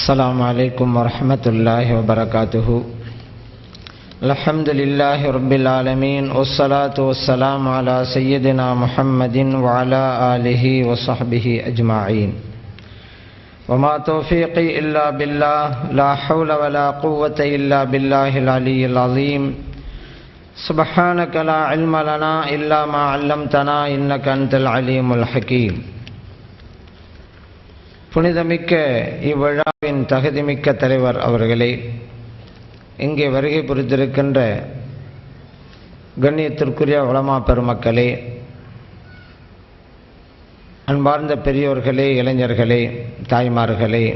السلام عليكم ورحمة الله وبركاته. الحمد لله رب العالمين والصلاة والسلام على سيدنا محمد وعلى آله وصحبه أجمعين. وما توفيقي إلا بالله لا حول ولا قوة إلا بالله العلي العظيم. سبحانك لا علم لنا إلا ما علمتنا إنك أنت العليم الحكيم. புனிதமிக்க இவ்விழாவின் தகுதிமிக்க தலைவர் அவர்களே, இங்கே வருகை புரிந்திருக்கின்ற கண்ணியத்திற்குரிய உலமா பெருமக்களே, அன்பார்ந்த பெரியோர்களே, இளைஞர்களே, தாய்மார்களே,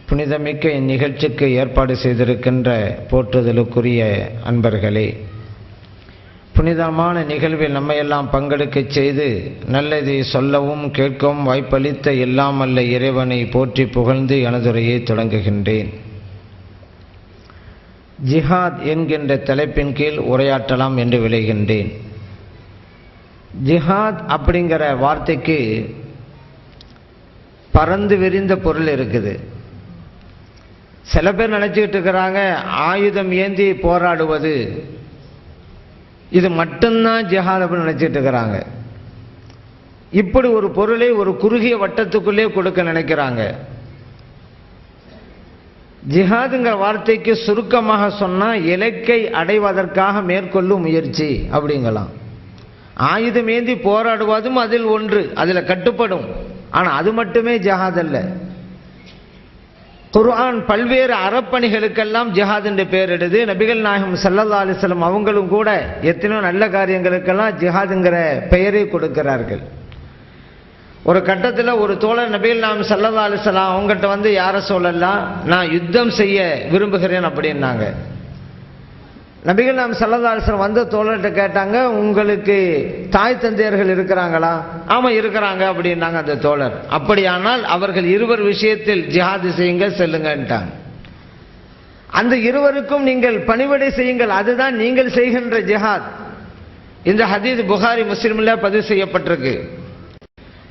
புனிதமிக்க இந்நிகழ்ச்சிக்கு ஏற்பாடு செய்திருக்கின்ற போற்றுதலுக்குரிய அன்பர்களே, புனிதமான நிகழ்வில் நம்மையெல்லாம் பங்கெடுக்க செய்து நல்லதை சொல்லவும் கேட்கவும் வாய்ப்பளித்த எல்லாம் அல்ல இறைவனை போற்றி புகழ்ந்து எனதுரையை தொடங்குகின்றேன். ஜிஹாத் என்கின்ற தலைப்பின் கீழ் உரையாற்றலாம் என்று விளைகின்றேன். ஜிஹாத் அப்படிங்கிற வார்த்தைக்கு பறந்து விரிந்த பொருள் இருக்குது. சில பேர் நினைச்சுக்கிட்டு இருக்கிறாங்க ஆயுதம் ஏந்தி போராடுவது இது மட்டும்தான் ஜிஹாத் அப்படின்னு நினைச்சிட்டு இருக்கிறாங்க. இப்படி ஒரு பொருளை ஒரு குறுகிய வட்டத்துக்குள்ளே கொடுக்க நினைக்கிறாங்க. ஜிஹாதுங்கிற வார்த்தைக்கு சுருக்கமாக சொன்னா இலக்கை அடைவதற்காக மேற்கொள்ளும் முயற்சி அப்படிங்கலாம். ஆயுதம் ஏந்தி போராடுவதும் அதில் ஒன்று, அதில் கட்டுப்படும். ஆனால் அது மட்டுமே ஜிஹாத் அல்ல. குர்ஆன் பல்வேறு அறப்பணிகளுக்கெல்லாம் ஜிஹாத் என்று பெயரிடுது. நபிகள் நாயகம் ஸல்லல்லாஹு அலைஹி வஸல்லம் அவங்களும் கூட எத்தனையோ நல்ல காரியங்களுக்கெல்லாம் ஜிஹாதுங்கிற பெயரை கொடுக்கிறார்கள். ஒரு கட்டத்தில் ஒரு தோழர் நபிகள் நாயகம் ஸல்லல்லாஹு அலைஹி வஸல்லம் அவங்ககிட்ட வந்து, யார சொல்லலாம், நான் யுத்தம் செய்ய விரும்புகிறேன் அப்படின்னாங்க. நபிகள் நாயகம் ஸல்லல்லாஹு அலைஹி வஸல்லம் வந்த தோழர்கிட்ட கேட்டாங்க, உங்களுக்கு தாய் தந்தையர்கள் இருக்கிறாங்களா? ஆமாம் இருக்கிறாங்க அப்படின்னாங்க அந்த தோழர். அப்படியானால் அவர்கள் இருவர் விஷயத்தில் ஜிஹாது செய்யுங்க செல்லுங்கன்ட்டாங்க. அந்த இருவருக்கும் நீங்கள் பணிவிடை செய்யுங்கள், அதுதான் நீங்கள் செய்கின்ற ஜிஹாத். இந்த ஹதீஸ் புகாரி முஸ்லிம்ல பதிவு செய்யப்பட்டிருக்கு.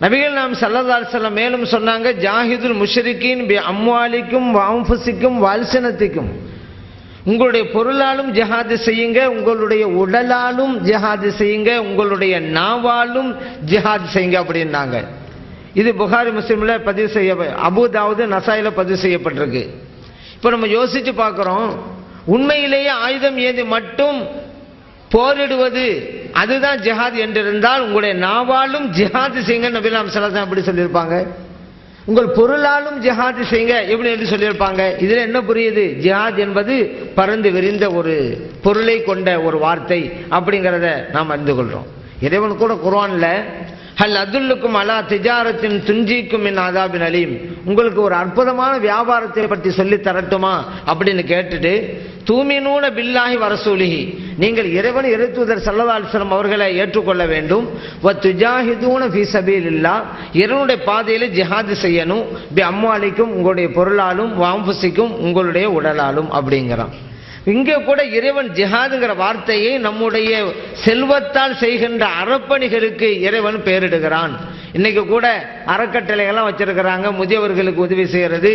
நபிகள் நாயகம் ஸல்லல்லாஹு அலைஹி வஸல்லம் மேலும் சொன்னாங்க, ஜாஹிதுல் முஷ்ரிகீன் பி அம்வாலிக்கும் வ அன்ஃபுசிக்கும் வ அல்ஸனத்திக்கும், உங்களுடைய பொருளாலும் ஜிஹாது செய்யுங்க, உங்களுடைய உடலாலும் ஜிஹாது செய்யுங்க, உங்களுடைய நாவாலும் ஜிஹாது செய்யுங்க அப்படின்னாங்க. இது புகாரி முஸ்லிம்ல பதிவு செய்ய, அபூ தாவூத் நசாயில பதிவு செய்யப்பட்டிருக்கு. இப்போ நம்ம யோசிச்சு பார்க்கிறோம், உண்மையிலேயே ஆயுதம் ஏந்தி மட்டும் போரிடுவது அதுதான் ஜிஹாத் என்றிருந்தால் உங்களுடைய நாவாலும் ஜிஹாது செய்யுங்க நபிகள் நாயகம் ஸல்லல்லாஹு அலைஹி வஸல்லம் எப்படி சொல்லியிருப்பாங்க? உங்கள் பொருளாலும் ஜிஹாத் செய்யுங்க எப்படி என்று சொல்லியிருப்பாங்க. இதுல என்ன புரியுது? ஜிஹாத் என்பது பறந்து விரிந்த ஒரு பொருளை கொண்ட ஒரு வார்த்தை அப்படிங்கிறத நாம் அறிந்து கொள்றோம். இறைவன் கூட குர்ஆன்ல ஹல் அதுல்லுக்கும் அலா திஜாரத்தின் துஞ்சிக்கும் மின் அதாபின் அலீம், உங்களுக்கு ஒரு அற்புதமான வியாபாரத்தை பற்றி சொல்லி தரட்டுமா அப்படின்னு கேட்டுட்டு, தூமினூன பில்லாஹி வரசூலிஹி, நீங்கள் இறைவன் இறைத்தூதர் ஸல்லல்லாஹு அலைஹி வஸல்லம் அவர்களை ஏற்றுக்கொள்ள வேண்டும். வ துஜாஹிதூன ஃபீ சபீலில்லாஹ், இறைவனுடைய பாதையிலே ஜிஹாது செய்யணும். பி அம்வாலிக்கும், உங்களுடைய பொருளாலும், வ அன்ஃபுசிக்கும், உங்களுடைய உடலாலும் அப்படிங்கிறான். இங்கே கூட இறைவன் ஜிஹாதுங்கிற வார்த்தையை நம்முடைய செல்வத்தால் செய்கின்ற அறப்பணிகளுக்கு இறைவன் பெயரிடுகிறான். இன்னைக்கு கூட அறக்கட்டளைகள்லாம் வச்சிருக்கிறாங்க. முதியவர்களுக்கு உதவி செய்கிறது,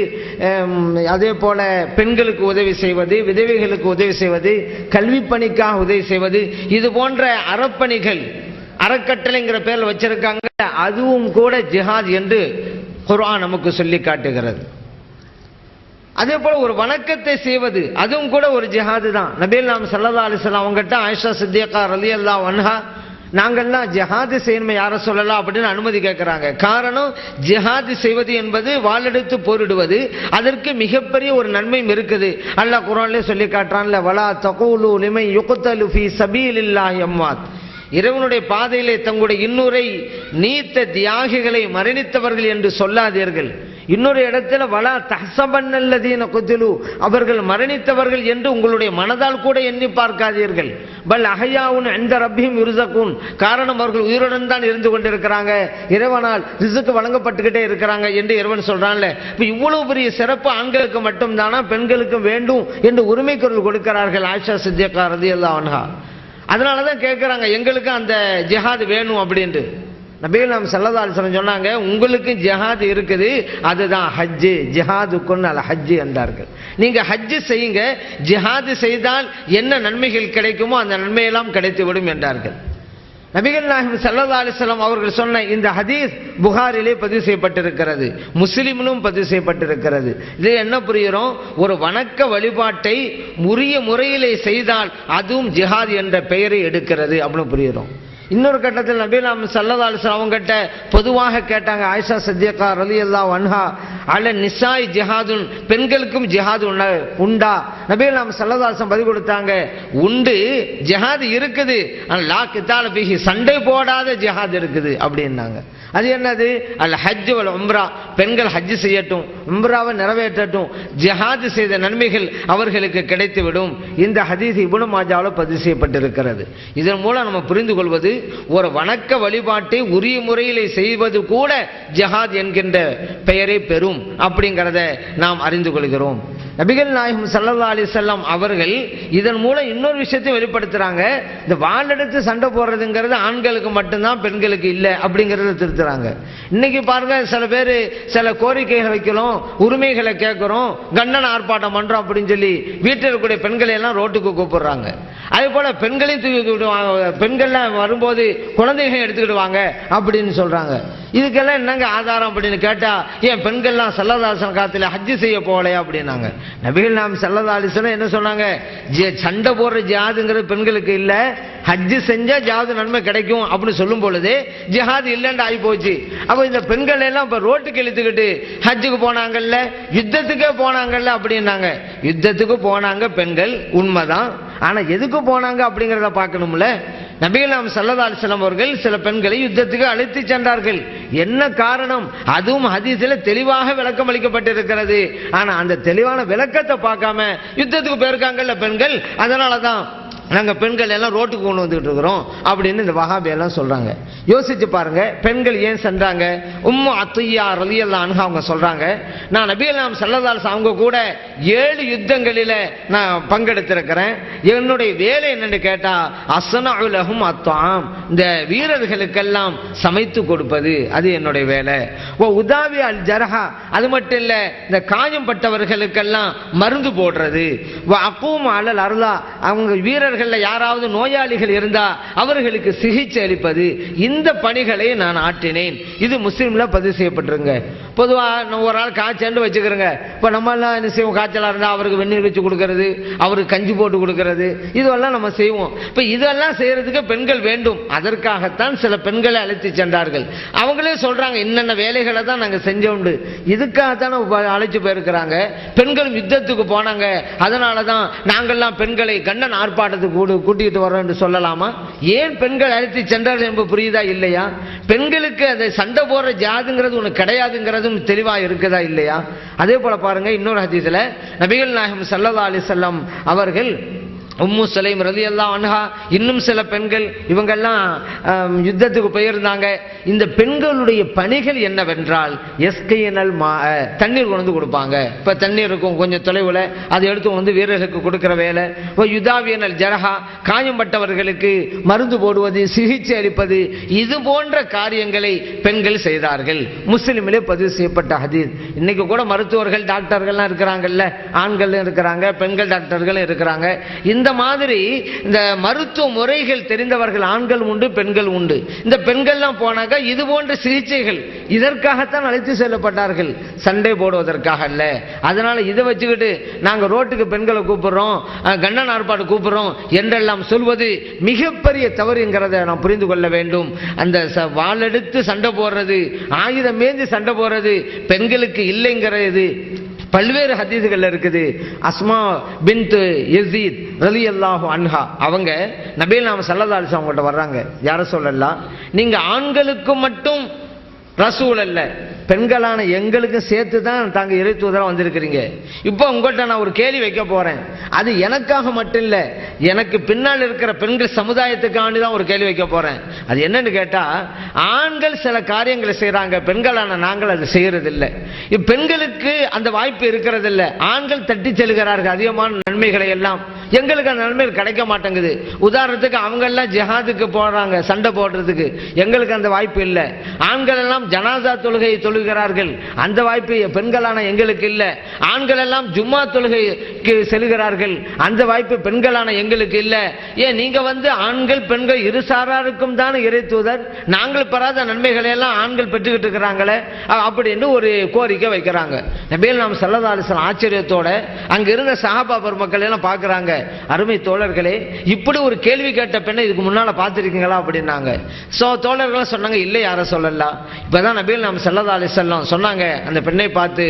அதே போல பெண்களுக்கு உதவி செய்வது, விதவைகளுக்கு உதவி செய்வது, கல்வி பணிக்காக உதவி செய்வது, இது போன்ற அறப்பணிகள் அறக்கட்டளைங்கிற பேரில் வச்சிருக்காங்க. அதுவும் கூட ஜிஹாத் என்று குர்ஆன் நமக்கு சொல்லி காட்டுகிறது. அதே போல ஒரு வணக்கத்தை செய்வது அதுவும் கூட ஒரு ஜிஹாது தான். நபிகள் நாயகம் ஸல்லல்லாஹு அலைஹி வஸல்லம் அவங்ககிட்ட ஆயிஷா சித்திகா ரலியல்லாஹு அன்ஹா, நாங்கள்லாம் ஜிஹாது செய்யணுமே யார சொல்லலாம் அப்படின்னு அனுமதி கேட்கிறாங்க. காரணம், ஜிஹாது செய்வது என்பது வாளெடுத்து போரிடுவது, அதற்கு மிகப்பெரிய ஒரு நன்மையும் இருக்குது. அல்லாஹ் குர்ஆன்ல சொல்லி காட்டுறான்ல, வலா தகூலு லிமன் யுக்தலு ஃபீ சபீலில்லாஹி அம்வாத், இறைவனுடைய பாதையிலே தங்களுடைய இன்னுரை நீத்த தியாகிகளை மரணித்தவர்கள் என்று சொல்லாதீர்கள். இன்னொரு இடத்துல வலா தஹ்சபன்னல்லதீன குதிலு, அவர்கள் மரணித்தவர்கள் என்று உங்களுடைய மனதால் கூட எண்ணி பார்க்காதீர்கள். பல் அஹ்யாவுன் இன்த ரப்பிஹிம் யுர்ஸகூன், காரணம் அவர்கள் உயிருடன் தான் இருந்து கொண்டிருக்கிறாங்க, இறைவனால் ரிஸ்க் வழங்கப்பட்டுக்கிட்டே இருக்கிறாங்க என்று இறைவன் சொல்றான்ல. இப்போ இவ்வளவு பெரிய சிறப்பு ஆண்களுக்கு மட்டும் தானா, பெண்களுக்கும் வேண்டும் என்று உரிமை குரல் கொடுக்கிறார்கள் ஆயிஷா சித்திகா ரலியல்லாஹு அன்ஹா. அதனால தான் கேட்குறாங்க, எங்களுக்கு அந்த ஜிஹாத் வேணும் அப்படின்ட்டு. நபிகள் நாயகம் ஸல்லல்லாஹு அலைஹி வஸல்லம் சொன்னாங்க, உங்களுக்கு ஜிஹாத் இருக்குது, அதுதான் ஹஜ்ஜு, ஜிஹாதுக்குன் அல் ஹஜ்ஜு என்றார்கள். நீங்க ஹஜ்ஜு செய்யுங்க, ஜிஹாது செய்தால் என்ன நன்மைகள் கிடைக்குமோ அந்த நன்மையெல்லாம் கிடைத்துவிடும் என்றார்கள். நபிகள் நாயகம் ஸல்லல்லாஹு அலைஹி வஸல்லம் அவர்கள் சொன்ன இந்த ஹதீஸ் புகாரிலே பதிவு செய்யப்பட்டிருக்கிறது, முஸ்லிமிலும் பதிவு செய்யப்பட்டிருக்கிறது. இது என்ன புரிகிறோம்? ஒரு வணக்க வழிபாட்டை உரிய முறையிலே செய்தால் அதுவும் ஜிஹாத் என்ற பெயரை எடுக்கிறது அப்படின்னு புரிகிறோம். இன்னொரு கட்டத்தில் நபி நாயகம் ஸல்லல்லாஹு அலைஹி வஸல்லம் அவங்ககிட்ட பொதுவாக கேட்டாங்க, ஆயிஷா சித்திகா ரலியல்லாஹு அன்ஹா, அல நிசாய் ஜிஹாதுன், பெண்களுக்கும் ஜிஹாது உண்டா? நபி நாயகம் ஸல்லல்லாஹு அலைஹி வஸல்லம் பதில் கொடுத்தாங்க, உண்டு, ஜிஹாது இருக்குது, லா கிதால பிஹி, சண்டை போடாத ஜிஹாத் இருக்குது அப்படின்னாங்க. அது என்னது? அல் ஹஜ் வல் உம்ரா, பெண்கள் ஹஜ் செய்யட்டும், உம்ராவை நிறைவேற்றட்டும், ஜிஹாது செய்த நன்மைகள் அவர்களுக்கு கிடைத்துவிடும். இந்த ஹதீஸ் இப்னு மாஜாவில் பதிவு செய்யப்பட்டிருக்கிறது. இதன் மூலம் நம்ம புரிந்து கொள்வது, ஒரு வணக்க வழிபாட்டை உரிய முறையிலே செய்வது கூட ஜிஹாத் என்கின்ற பெயரை பெறும் அப்படிங்கிறத நாம் அறிந்து கொள்கிறோம். நபிகள் நாயகம் ஸல்லல்லாஹு அலைஹி வஸல்லம் அவர்கள் இதன் மூலம் இன்னொரு விஷயத்தை வெளிப்படுத்துறாங்க. இந்த வாளெடுத்து சண்டை போடுறதுங்கிறது ஆண்களுக்கு மட்டும்தான், பெண்களுக்கு இல்லை அப்படிங்கறத திருத்துறாங்க. இன்னைக்கு பாருங்க, சில பேர் சில கோரிக்கைகளை வைக்கிறோம், உரிமைகளை கேட்கிறோம், கண்டன ஆர்ப்பாட்டம் பண்றோம் அப்படின்னு சொல்லி வீட்டில் இருக்கக்கூடிய பெண்களை எல்லாம் ரோட்டுக்கு கூப்பிடுறாங்க. அதே போல பெண்களையும் தூக்கி விடுவாங்க, பெண்கள்லாம் வரும்போது குழந்தைகளை எடுத்துக்கிடுவாங்க அப்படின்னு சொல்றாங்க. இதுக்கெல்லாம் என்னங்க ஆதாரம் அப்படின்னு கேட்டா, ஏன் பெண்கள்லாம் ஸல்லல்லாஹு அலைஹி வஸல்லம் காலத்துல ஹஜ் செய்ய போகலையா அப்படின்னாங்க. நபிகள் நாயகம் ஸல்லல்லாஹு அலைஹி வஸல்லம் என்ன சொன்னாங்க? சண்டை போடுற ஜிஹாதுங்கிறது பெண்களுக்கு இல்ல, ஹஜ் செஞ்சா ஜிஹாது நன்மை கிடைக்கும் அப்படின்னு சொல்லும் பொழுது ஜிஹாது இல்லைன்னு ஆகி போச்சு. அப்ப இந்த பெண்கள் எல்லாம் இப்ப ரோட்டுக்கு இழுத்துக்கிட்டு ஹஜ்ஜுக்கு போனாங்கல்ல, யுத்தத்துக்கே போனாங்கல்ல அப்படின்னாங்க. யுத்தத்துக்கு போனாங்க பெண்கள், உண்மைதான். ஆனா எதுக்கு போனாங்க அப்படிங்கிறத பார்க்கணும்ல. நபிகள் நாயகம் ஸல்லல்லாஹு அலைஹி வஸல்லம் அவர்கள் சில பெண்களை யுத்தத்துக்கு அழைத்து சென்றார்கள். என்ன காரணம்? அதுவும் ஹதீஸ்ல தெளிவாக விளக்கம் அளிக்கப்பட்டிருக்கிறது. ஆனா அந்த தெளிவான விளக்கத்தை பார்க்காம யுத்தத்துக்கு போயிருக்காங்கல்ல பெண்கள், அதனாலதான் நாங்க பெண்கள் எல்லாம் ரோட்டுக்கு கொண்டு வந்துட்டு இருக்கிறோம் அப்படின்னு இந்த வஹாபி எல்லாம் சொல்றாங்க. யோசிச்சு பாருங்க, பெண்கள் ஏன் சென்றாங்க? உம்மு அத்தியா ரலியல்லாஹு அன்ஹா அவங்க சொல்றாங்க, நான் நபிகள் நாயகம் ஸல்லல்லாஹு அலைஹி வஸல்லம் அவங்க கூட 7 யுத்தங்களில நான் பங்கெடுத்திருக்கிறேன். என்னுடைய வேலை என்னன்னு கேட்டா, அஸ்னஉ லஹும் அத்ஆம், இந்த வீரர்களுக்கெல்லாம் சமைத்து கொடுப்பது, அது என்னுடைய வேலை. உதாவி அல் ஜர்ஹா, அது மட்டும் இல்ல, இந்த காயம் பட்டவர்களுக்கெல்லாம் மருந்து போடுறது. அகூம் அலல் அர்லா, அவங்க வீரர்கள் யாராவது நோயாளிகள் இருந்தா அவர்களுக்கு சிகிச்சை அளிப்பது, இந்த பணிகளை நான் ஆற்றினேன். இது முஸ்லிம்ல பதிவு செய்யப்பட்டிருங்க. பொதுவா ஒரு ஆள் காய்ச்சல் வச்சுக்கிறோங்க. இப்ப நம்ம எல்லாம் என்ன செய்வோம்? காய்ச்சலா இருந்தா அவருக்கு வெந்நீர் வச்சு கொடுக்கறது, அவருக்கு கஞ்சி போட்டு கொடுக்கறது, இதுவெல்லாம் நம்ம செய்வோம். இப்ப இதெல்லாம் செய்யறதுக்கு பெண்கள் வேண்டும். அதற்காகத்தான் சில பெண்களை அழைத்து சென்றார்கள். அவங்களே சொல்றாங்க, என்னென்ன வேலைகளை தான் நாங்க செஞ்சோண்டு, இதுக்காகத்தான் அழைச்சு போயிருக்கிறாங்க. பெண்களும் யுத்தத்துக்கு போனாங்க, அதனாலதான் நாங்கள்லாம் பெண்களை கண்டன ஆர்ப்பாட்டத்துக்கு கூட்டிட்டு வரோம் என்று சொல்லலாமா? ஏன் பெண்கள் அழைத்து சென்றார்கள் என்பது புரியுதா இல்லையா? பெண்களுக்கு அந்த சண்டை போடுற ஜிஹாதுங்கிறது ஒண்ணு கிடையாதுங்கிறதும் தெளிவா இருக்குதா இல்லையா? அதே போல பாருங்க, இன்னொரு ஹதீஸ்ல நபிகள் நாயகம் ஸல்லல்லாஹு அலைஹி வஸல்லம் அவர்கள் உம்மு சலைம் ரலியல்லாஹு அன்ஹா, இன்னும் சில பெண்கள், இவங்கெல்லாம் யுத்தத்துக்கு போயிருந்தாங்க. இந்த பெண்களுடைய பணிகள் என்னவென்றால், எஸ்கையனல் மா, தண்ணீர் கொண்டு கொடுப்பாங்க. இப்ப தண்ணீர் இருக்கும் கொஞ்சம் தொலைவில், அதை எடுத்து வந்து வீரர்களுக்கு கொடுக்கிற வேலை. யுதாவியனல் ஜரஹா, காயம்பட்டவர்களுக்கு மருந்து போடுவது, சிகிச்சை அளிப்பது, இது போன்ற காரியங்களை பெண்கள் செய்தார்கள். முஸ்லிமிலே பதிவு செய்யப்பட்ட ஹதீஸ். இன்னைக்கு கூட மருத்துவர்கள் டாக்டர்கள்லாம் இருக்கிறாங்கல்ல, ஆண்கள் இருக்கிறாங்க, பெண்கள் டாக்டர்கள் இருக்கிறாங்க. இந்த மாதிரி இந்த மருத்துவ முறைகள் தெரிந்தவர்கள் ஆண்கள் உண்டு, பெண்கள் உண்டு. இந்த பெண்கள்லாம் போனாக்க இது போன்ற சிகிச்சைகள், இதற்காகத்தான் அழைத்து செல்லப்பட்டார்கள், சண்டை போடுவதற்காக அல்ல. அதனால இதை வச்சுக்கிட்டு நாங்க ரோட்டுக்கு பெண்களை கூப்பிடுறோம், கண்டன ஆர்ப்பாடு கூப்பிடுறோம் என்றெல்லாம் சொல்வது மிகப்பெரிய தவறு என்கிறத நாம் புரிந்து கொள்ள வேண்டும். அந்த வாளெடுத்து சண்டை போடுறது, ஆயுதம் ஏந்தி சண்டை போடுறது பெண்களுக்கு இல்லைங்கிறது பல்வேறு ஹதீஸ்கள் இருக்குது. அஸ்மா பின்த் யஸீத் ரலியல்லாஹு அன்ஹா அவங்க நபிகள் நாயகம் ஸல்லல்லாஹு அலைஹி வஸல்லம் அவங்கள்ட்ட வர்றாங்க. யார சொல்லலாம், நீங்க ஆண்களுக்கு மட்டும் ரசூல் அல்ல, பெண்களான எங்களுக்கு சேர்த்து தான் தாங்க இறை தூதரா வந்திருக்கிறீங்க. இப்போ உங்கள்கிட்ட நான் ஒரு கேள்வி வைக்க போறேன். அது எனக்காக மட்டும் இல்ல, எனக்கு பின்னால் இருக்கிற பெண்கள் சமுதாயத்துக்காண்டி தான் ஒரு கேள்வி வைக்க போறேன். அது என்னன்னு கேட்டா, ஆண்கள் சில காரியங்களை செய்யறாங்க, பெண்களான நாங்கள் அது செய்யறது இல்லை. பெண்களுக்கு அந்த வாய்ப்பு இருக்கிறது இல்லை. ஆண்கள் தட்டி செல்கிறார்கள் அதிகமான நன்மைகளை எல்லாம். எங்களுக்கு அந்த நன்மை கிடைக்க மாட்டேங்குது. உதாரணத்துக்கு அவங்க எல்லாம் ஜிஹாதுக்கு போறாங்க சண்டை போடுறதுக்கு, எங்களுக்கு அந்த வாய்ப்பு இல்லை. ஆண்கள் எல்லாம் ஜனாசா தொழுகையை தொழுகிறார்கள், அந்த வாய்ப்பு பெண்களான எங்களுக்கு இல்லை. ஆண்கள் எல்லாம் ஜும்மா தொழுகைக்கு செல்கிறார்கள், அந்த வாய்ப்பு பெண்களான எங்களுக்கு இல்லை. ஏன் நீங்க ஆண்கள் பெண்கள் இரு சாராருக்கும் தான் இறை தூதர், நாங்கள் பெறாத நன்மைகளை எல்லாம் ஆண்கள் பெற்றுக்கிட்டு இருக்கிறாங்களே அப்படின்னு ஒரு கோரிக்கை வைக்கிறாங்க. நபிகள் நாயகம் ஸல்லல்லாஹு அலைஹி வஸல்லம் ஆச்சரியத்தோட அங்க இருந்த சஹாபா பெருமக்கள் எல்லாம் பார்க்கறாங்க. அருமை தோழர்களே, இப்படி ஒரு கேள்வி கேட்ட பெண்ணை இதுக்கு முன்னால பார்த்திருக்கீங்களா அப்படின்னாங்க. தோழர்கள் சொன்னாங்க, இல்லை யார சொல்லலாம். இப்பதான் நபிகள் நாயகம் ஸல்லல்லாஹு அலைஹி வஸல்லம் சொன்னாங்க அந்த பெண்ணை பார்த்து,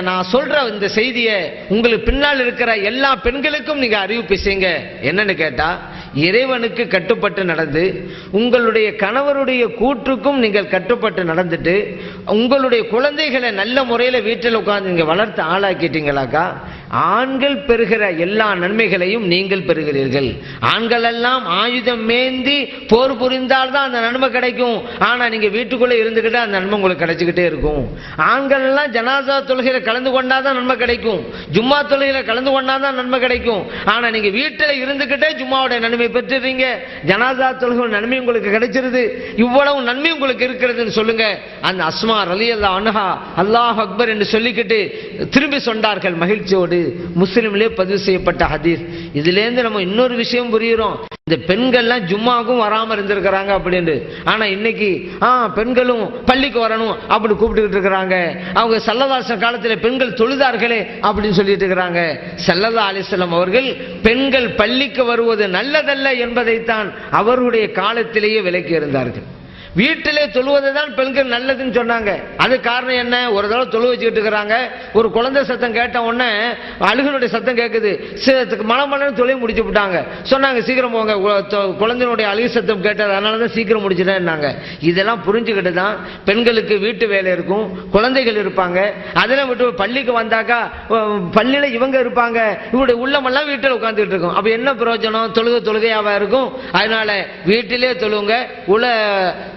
நான் சொல்ற இந்த செய்தியை உங்களுக்கு பின்னால் இருக்கிற எல்லா பெண்களுக்கும் நீங்க அறிவிப்பு செய்யுங்க. என்னன்னு கேட்டா, இறைவனுக்கு கட்டுப்பட்டு நடந்து உங்களுடைய கணவருடைய கூற்றுக்கும் நீங்கள் கட்டுப்பட்டு நடந்துட்டு உங்களுடைய குழந்தைகளை நல்ல முறையில் வீட்டில் உட்கார்ந்து நீங்க வளர்த்து ஆளாக்கிட்டீங்களாக்கா ஆண்கள் பெறுகிற எல்லா நன்மைகளையும் நீங்கள் பெறுகிறீர்கள். ஆண்கள் எல்லாம் ஆயுதம் மேந்தி போர் புரிந்தால் தான் அந்த நன்மை கிடைக்கும். ஆனா நீங்க வீட்டுக்குள்ள இருந்துகிட்டு அந்த நன்மை உங்களுக்கு கிடைச்சிக்கிட்டே இருக்கும். ஆண்கள் எல்லாம் ஜனாசா தொழுகையில கலந்து கொண்டாதான் நன்மை கிடைக்கும், ஜும்மா தொழுகையில கலந்து கொண்டாதான் நன்மை கிடைக்கும். ஆனா நீங்க வீட்டில் இருந்துகிட்டே ஜும்மாவோட நன்மை பெற்றுறீங்க, ஜனாசா தொழுகை நன்மை உங்களுக்கு கிடைச்சிருது, இவ்வளவு நன்மை உங்களுக்கு இருக்கிறதுன்னு சொல்லுங்க. அந்த அஸ்மா ரலியல்லாஹு அன்ஹா அல்லாஹ் அக்பர் என்று சொல்லிக்கிட்டு திரும்பி சொன்னார்கள் மகிழ்ச்சியோடு. முஸ்லிம்லே பதிவு செய்யப்பட்ட ஹதீஸ். இதுல இருந்து நம்ம இன்னொரு விஷயம் புரியுறோம், இந்த பெண்கள்லாம் ஜும்மாவுக்கும் வராம இருந்திருக்கிறாங்க அப்படின்னு. ஆனா இன்னைக்கு பெண்களும் பள்ளிக்கு வரணும் அப்படி கூப்பிட்டுக்கிட்டு இருக்கிறாங்க. அவங்க ஸல்லல்லாஹு அலைஹி வஸல்லம் காலத்தில் பெண்கள் தொழுதார்களே அப்படின்னு சொல்லிட்டு இருக்கிறாங்க. ஸல்லல்லாஹு அலைஹி வஸல்லம் அவர்கள் பெண்கள் பள்ளிக்கு வருவது நல்லதல்ல என்பதைத்தான் அவருடைய காலத்திலேயே விலக்கி இருந்தார்கள். வீட்டிலே தொழுவதை தான் பெண்கள் நல்லதுன்னு சொன்னாங்க. அது காரணம் என்ன, ஒரு தடவை தொழு வச்சுக்கிட்டு இருக்கிறாங்க, ஒரு குழந்தை சத்தம் கேட்ட உடனே அழுகனுடைய சத்தம் கேட்குது, மலமலன்னு தொழில் முடிச்சு விட்டாங்க. சொன்னாங்க சீக்கிரம் போங்க, குழந்தைனுடைய அழுகு சத்தம் கேட்டது, அதனால தான் சீக்கிரம் முடிச்சுட்டேன்னாங்க. இதெல்லாம் புரிஞ்சுக்கிட்டு தான் பெண்களுக்கு வீட்டு வேலை இருக்கும், குழந்தைகள் இருப்பாங்க, அதெல்லாம் விட்டு பள்ளிக்கு வந்தாக்கா பள்ளியில இவங்க இருப்பாங்க, இவருடைய உள்ளமெல்லாம் வீட்டில் உட்காந்துக்கிட்டு இருக்கும். அப்ப என்ன பிரயோஜனம், தொழுகையாவா இருக்கும். அதனால வீட்டிலே தொழுங்க,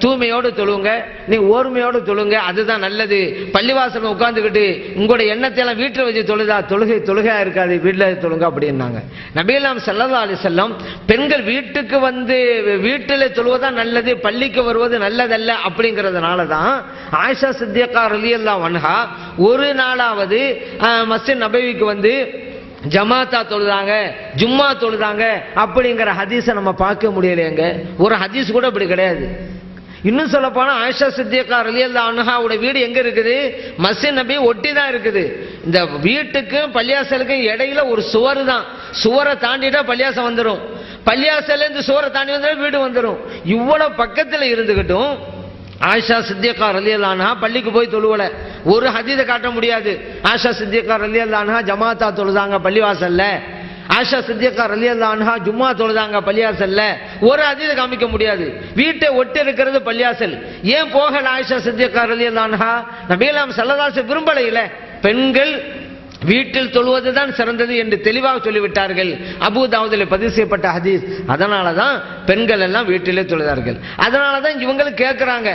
தூய்மையோடு தொழுங்க, நீ ஓர்மையோடு தொழுங்க, அதுதான் நல்லது. பள்ளிவாசல் உட்கார்ந்துக்கிட்டு உங்களுடைய எண்ணத்தை எல்லாம் வீட்டில் வச்சு தொழுதா தொழுகையா இருக்காது, வீட்டில் தொழுங்க அப்படின்னாங்க. நபிகள் நாயகம் ஸல்லல்லாஹு அலைஹி வஸல்லம் பெண்கள் வீட்டுக்கு வீட்டில் தொழுவதா நல்லது, பள்ளிக்கு வருவது நல்லதல்ல அப்படிங்கிறதுனால தான் ஆயிஷா சித்திகா ரலியல்லாஹு அன்ஹா ஒரு நாளாவது மஸ்ஜித் நபவிக்கு ஜமாத்தா தொழுதாங்க, ஜும்மா தொழுதாங்க அப்படிங்கிற ஹதீஸை நம்ம பார்க்க முடியலையங்க. ஒரு ஹதீஸ் கூட இப்படி கிடையாது. இன்னும் சொல்ல போனா ஆயிஷா சித்திகா ரலியல்லாஹு அன்ஹாவுடைய வீடு எங்க இருக்குது, மஸ்ஜித் நபி ஒட்டி தான் இருக்குது. இந்த வீட்டுக்கும் பள்ளியாசலுக்கும் இடையில ஒரு சுவர் தான், சுவரை தாண்டிட்டா பள்ளியாசம் வந்துடும், பள்ளியாசல இருந்து சுவரை தாண்டி வந்தா வீடு வந்துடும். இவ்வளவு பக்கத்துல இருந்துகிட்டும் ஆயிஷா சித்திகா ரலியல்லாஹு அன்ஹா பள்ளிக்கு போய் தொழுவல. ஒரு ஹதீஸை காட்ட முடியாது ஆயிஷா சித்திகா ரலியல்லாஹு அன்ஹா ஜமாத்தா தொழுதாங்க பள்ளிவாசல்ல, ஆயிஷா சித்திகா ரலியல்லாஹு அன்ஹா ஜும்மா தொழுதாங்க பள்ளியாசல்ல, ஒரு ஹதீஸை காமிக்க முடியாது. வீட்டை ஒட்டி இருக்கிறது பள்ளியாசல். ஏன் போகல ஆயிஷா சித்திகா ரலியல்லாஹு அன்ஹா? நபிகள் நாயகம் ஸல்லல்லாஹு அலைஹி வஸல்லம் விரும்பலையில, பெண்கள் வீட்டில் தொழுவதுதான் சிறந்தது என்று தெளிவாக சொல்லிவிட்டார்கள். அபூ தாவூதில் பதிவு செய்யப்பட்ட ஹதீஸ். அதனாலதான் பெண்கள் எல்லாம் வீட்டிலே தொழுதார்கள். அதனாலதான் இவங்களும் கேட்கிறாங்க,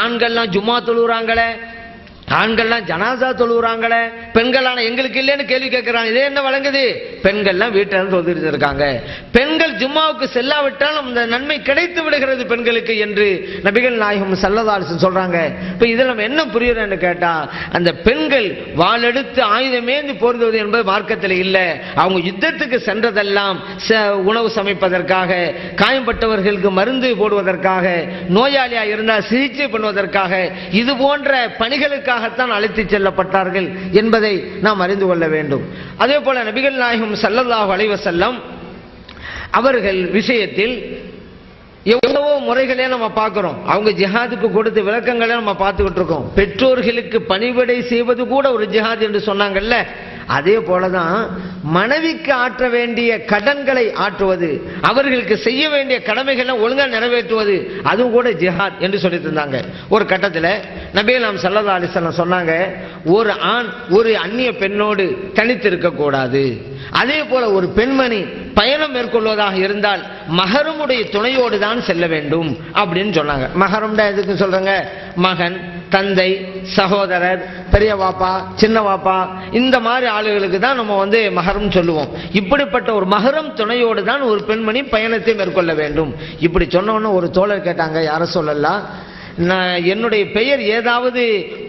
ஆண்கள்லாம் ஜும்மா தொழுகிறாங்களே, ஆண்கள்லாம் ஜனாசா தொழுகிறாங்களே, பெண்களான எங்களுக்கு இல்லைன்னு கேள்வி கேட்கிறாங்க. இதே என்ன வழங்குது, பெண்கள்லாம் வீட்டில் தொழுது இருக்காங்க, பெண்கள் ஜும்மாவுக்கு செல்லாவிட்டாலும் அந்த நன்மை கிடைத்து விடுகிறது பெண்களுக்கு என்று நபிகள் நாயகம் ஸல்லல்லாஹு அலைஹி வஸல்லம் சொல்றாங்க. இப்ப இதில் நம்ம என்ன புரியுறோன்னு கேட்டா, அந்த பெண்கள் வாளெடுத்து ஆயுதமேந்தி போர்வது என்பது மார்க்கத்தில் இல்லை. அவங்க யுத்தத்துக்கு சென்றதெல்லாம் உணவு சமைப்பதற்காக, காயம்பட்டவர்களுக்கு மருந்து போடுவதற்காக, நோயாளியா இருந்தால் சிகிச்சை பண்ணுவதற்காக, இது போன்ற பணிகளுக்காக அழைத்து செல்லப்பட்டார்கள் என்பதை நாம் அறிந்து கொள்ள வேண்டும். அதே போல நபிகள் நாயகம் ஸல்லல்லாஹு அலைஹி வஸல்லம் அவர்கள் விஷயத்தில் எவ்வளவோ முறைகளே நம்ம பார்க்கிறோம். அவங்க ஜிஹாதுக்கு கொடுத்த விளக்கங்களே நம்ம பார்த்துக்கிட்டு இருக்கோம். பெற்றோர்களுக்கு பணிவிடை செய்வது கூட ஒரு ஜிஹாத் என்று சொன்னாங்கல்ல, அதே போலதான் மனைவிக்கு ஆற்ற வேண்டிய கடன்களை ஆற்றுவது, அவர்களுக்கு செய்ய வேண்டிய கடமைகளை ஒழுங்கா நிறைவேற்றுவது, அதுவும் கூட ஜிஹாத் என்று சொல்லி இருந்தாங்க. ஒரு கட்டத்தில் நபிகள் நாயகம் ஸல்லல்லாஹு அலைஹி வஸல்லம் சொன்னாங்க, ஒரு ஆண் ஒரு அந்நிய பெண்ணோடு தனித்து இருக்க கூடாது. அதே போல ஒரு பெண்மணி பயணம் மேற்கொள்வதாக இருந்தால் மஹரமுடைய துணையோடு தான் செல்ல வேண்டும் அப்படின்னு சொன்னாங்க. மஹரம் எதுக்கு சொல்றாங்க, மகன், தந்தை, சகோதரர், பெரிய வாப்பா, சின்ன வாப்பா, இந்த மாதிரி ஆளுகளுக்கு தான் நம்ம மஹரம் சொல்லுவோம். இப்படிப்பட்ட ஒரு மஹரம் துணையோடு தான் ஒரு பெண்மணி பயணத்தை மேற்கொள்ள வேண்டும். இப்படி சொன்னோன்னு ஒரு தோழர் கேட்டாங்க, யார சொல்லலாம், என்னுடைய பெயர் ஏதாவது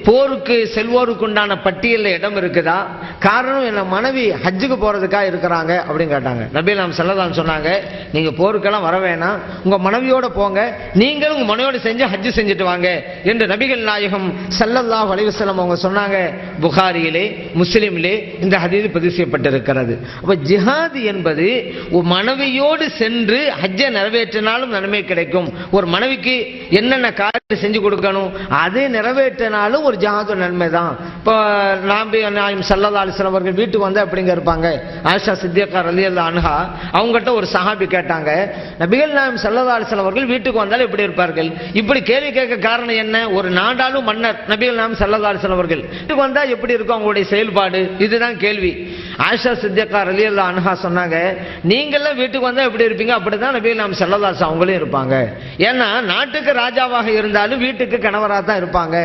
போருக்கு செல்வோருக்கு உண்டான பட்டியலில் இடம் இருக்குதா? காரணம் என்ன மனைவி ஹஜ்ஜுக்கு போறதுக்காக இருக்கிறாங்க அப்படின்னு கேட்டாங்க. நபிகள் நாயகம் ஸல்லல்லாஹு அலைஹி வஸல்லம் சொன்னாங்க, நீங்க போருக்கெல்லாம் வர வேணாம், உங்க மனைவியோட போங்க, நீங்களும் உங்க மனைவியோட செஞ்சு ஹஜ்ஜு செஞ்சுட்டு வாங்க என்று நபிகள் நாயகம் ஸல்லல்லாஹு அலைஹி வஸல்லம் அவங்க சொன்னாங்க. புகாரியிலே முஸ்லிமிலே இந்த ஹதீஸ் பதிவு செய்யப்பட்டிருக்கிறது. அப்ப ஜிஹாத் என்பது ஒரு மனைவியோடு சென்று ஹஜ்ஜை நிறைவேற்றினாலும் நன்மை கிடைக்கும். ஒரு மனைவிக்கு என்னென்ன காரியம் செஞ்சு கொடுக்கணும் அதை நிறைவேற்றினாலும் ஒரு ஜிஹாது நன்மை தான். இப்போ நபிகள் நாயகம் ஸல்லல்லாஹு அலைஹி வஸல்லம் அவர்கள் வீட்டுக்கு வந்தா எப்படிங்க இருப்பாங்க? ஆயிஷா சித்திகா ரலியல்லாஹு அன்ஹா அவங்ககிட்ட ஒரு சஹாபி கேட்டாங்க, நபிகள் நாயகம் ஸல்லல்லாஹு அலைஹி வஸல்லம் அவர்கள் வீட்டுக்கு வந்தால் எப்படி இருப்பார்கள்? இப்படி கேள்வி கேட்க காரணம் என்ன? ஒரு நாடாளும் மன்னர் நபிகள் நாயகம் ஸல்லல்லாஹு அலைஹி வஸல்லம் அவர்கள் வீட்டுக்கு வந்தா எப்படி இருக்கும் அவங்களுடைய செயல்பாடு? இதுதான் கேள்வி. ஆயிஷா சித்திகா ரலியல்லாஹு அன்ஹா சொன்னாங்க, நீங்கெல்லாம் வீட்டுக்கு வந்தா எப்படி இருப்பீங்க? அப்படிதான் நபிகள் நாயகம் ஸல்லல்லாஹு அலைஹி வஸல்லம் அவங்களும் இருப்பாங்க. ஏன்னா நாட்டுக்கு ராஜாவாக இருந்தாலும் வீட்டுக்கு கணவராக தான் இருப்பாங்க.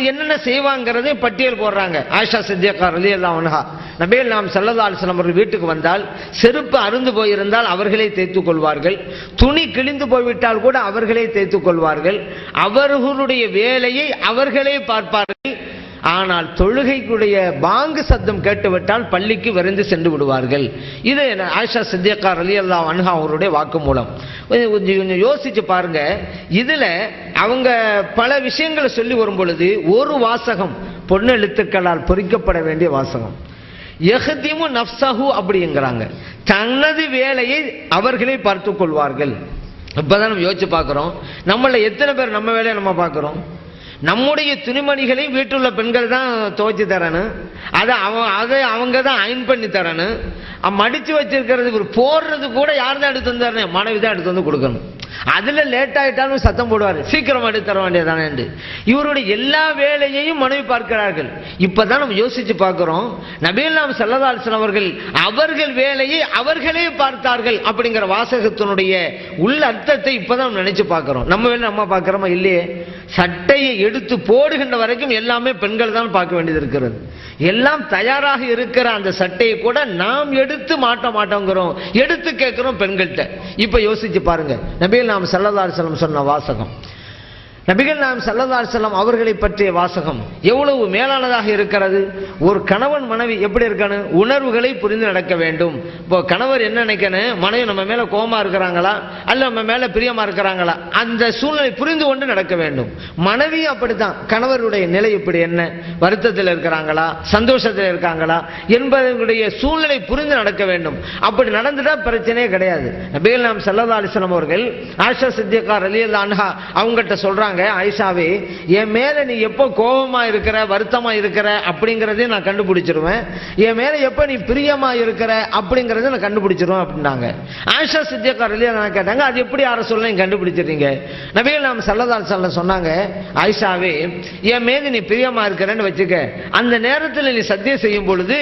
என்னென்ன செய்வாங்கிறதை பட்டியல் போடுறாங்க. ஆயிஷா சித்திகா ரலியல்லாஹு அன்ஹா நபிகள் நாயகம் ஸல்லல்லாஹு அலைஹி வஸல்லம் அவர்கள் வீட்டுக்கு வந்தால் செருப்பு அறுந்து போயிருந்தால் அவர்களே தேய்த்துக் கொள்வார்கள், துணி கிழிந்து போய்விட்டால் கூட அவர்களே தேய்த்துக் கொள்வார்கள், அவர்களுடைய வேலையை அவர்களே பார்ப்பார்கள். ஆனால் தொழுகைக்குடைய பாங்கு சத்தம் கேட்டுவிட்டால் பள்ளிக்கு விரைந்து சென்று விடுவார்கள். இது ஆயிஷா சித்திகா ரலியல்லாஹு அன்ஹா அவருடைய வாக்குமூலம். கொஞ்சம் யோசிச்சு பாருங்க. இதுல அவங்க பல விஷயங்களை சொல்லி வரும் பொழுது ஒரு வாசகம் பொண்ணு எழுத்துக்களால் பொறிக்கப்பட வேண்டிய வாசகம், யஹ்திமு நஃப்ஸஹு அப்படிங்கிறாங்க. தனது வேலையை அவர்களே பார்த்துக் கொள்வார்கள். இப்பதான் நம்ம யோசிச்சு பார்க்கிறோம், நம்மள எத்தனை பேர் நம்ம வேலையை நம்ம பார்க்கிறோம்? நம்முடைய துணிமணிகளை வீட்டுள்ள பெண்கள் தான் துவைச்சு தரணும், அதை அவங்க தான் அயன் பண்ணி தரணும், மடிச்சு வச்சிருக்கிறது போடுறது கூட யார் தான் எடுத்து வந்து தரணும்? மனைவி தான் எடுத்து வந்து கொடுக்கணும். அதுல லேட் ஆயிட்டாலும் சத்தம் போடுவார், சீக்கிரம் எடுத்து தர வேண்டியதானே என்று. இவருடைய எல்லா வேலையையும் மனைவி பார்க்கிறார்கள். இப்பதான் நம்ம யோசிச்சு பார்க்கிறோம், நபிகள் நாயகம் ஸல்லல்லாஹு அலைஹி வஸல்லம் அவர்கள் அவர்கள் வேலையை அவர்களே பார்த்தார்கள் அப்படிங்கிற வாசகத்தினுடைய உள்ள அர்த்தத்தை இப்பதான் நினைச்சு பார்க்கிறோம். நம்ம வேலை நம்ம பார்க்கிறோமா? இல்லையே. சட்டையை எடுத்து போடுகின்ற வரைக்கும் எல்லாமே பெண்கள் தான் பார்க்க வேண்டியது இருக்கிறது. எல்லாம் தயாராக இருக்கிற அந்த சட்டையை கூட நாம் எடுத்து மாட்டோங்கிறோம், எடுத்து கேட்கிறோம் பெண்கள்கிட்ட. இப்ப யோசிச்சு பாருங்க, நபிகள் நாயகம் ஸல்லல்லாஹு அலைஹி வஸல்லம் சொன்ன வாசகம், நபிகள் நாயகம் ஸல்லல்லாஹு அலைஹி வஸல்லம் அவர்களை பற்றிய வாசகம் எவ்வளவு மேலானதாக இருக்கிறது. ஒரு கணவன் மனைவி எப்படி இருக்கணும்? உணர்வுகளை புரிந்து நடக்க வேண்டும். இப்போ கணவர் என்ன நினைக்கணும்? மனைவி நம்ம மேல கோபமா இருக்கிறாங்களா அல்ல நம்ம மேல பிரியமா இருக்கிறாங்களா, அந்த சூழ்நிலை புரிந்து கொண்டு நடக்க வேண்டும். மனைவி அப்படித்தான், கணவருடைய நிலை இப்படி என்ன, வருத்தத்தில் இருக்கிறாங்களா சந்தோஷத்தில் இருக்காங்களா என்பதனுடைய சூழ்நிலை புரிந்து நடக்க வேண்டும். அப்படி நடந்துட்டா பிரச்சனையே கிடையாது. நபிகள் நாயகம் ஸல்லல்லாஹு அலைஹி வஸல்லம் அவர்கள் ஆயிஷா சித்திகா ரலியல்லாஹு அன்ஹா அவங்ககிட்ட சொல்றாங்க, ஆயிஷாவே என் மேல நீ எப்போ கோபமா இருக்கிற வருத்தமா இருக்கிற அப்படிங்கறதையும் நான் கண்டுபிடிச்சிருவேன், என் மேல எப்ப நீ பிரியமா இருக்கிற அப்படிங்கறத நான் கண்டுபிடிச்சிருவேன் அப்படின்னாங்க. ஆயிஷா சித்திகா ரலியல்லாஹு அன்ஹா கேட்டாங்க, அது எப்படி யார சொல்ல நீங்க கண்டுபிடிச்சிருக்கீங்க? நபிகள் நாயகம் ஸல்லல்லாஹு அலைஹி வஸல்லம் சொன்னாங்க, ஆயிஷாவே என் மீது நீ பிரியமா இருக்கிறன்னு வச்சுக்க, அந்த நேரத்தில் நீ சத்தியம் செய்யும் பொழுது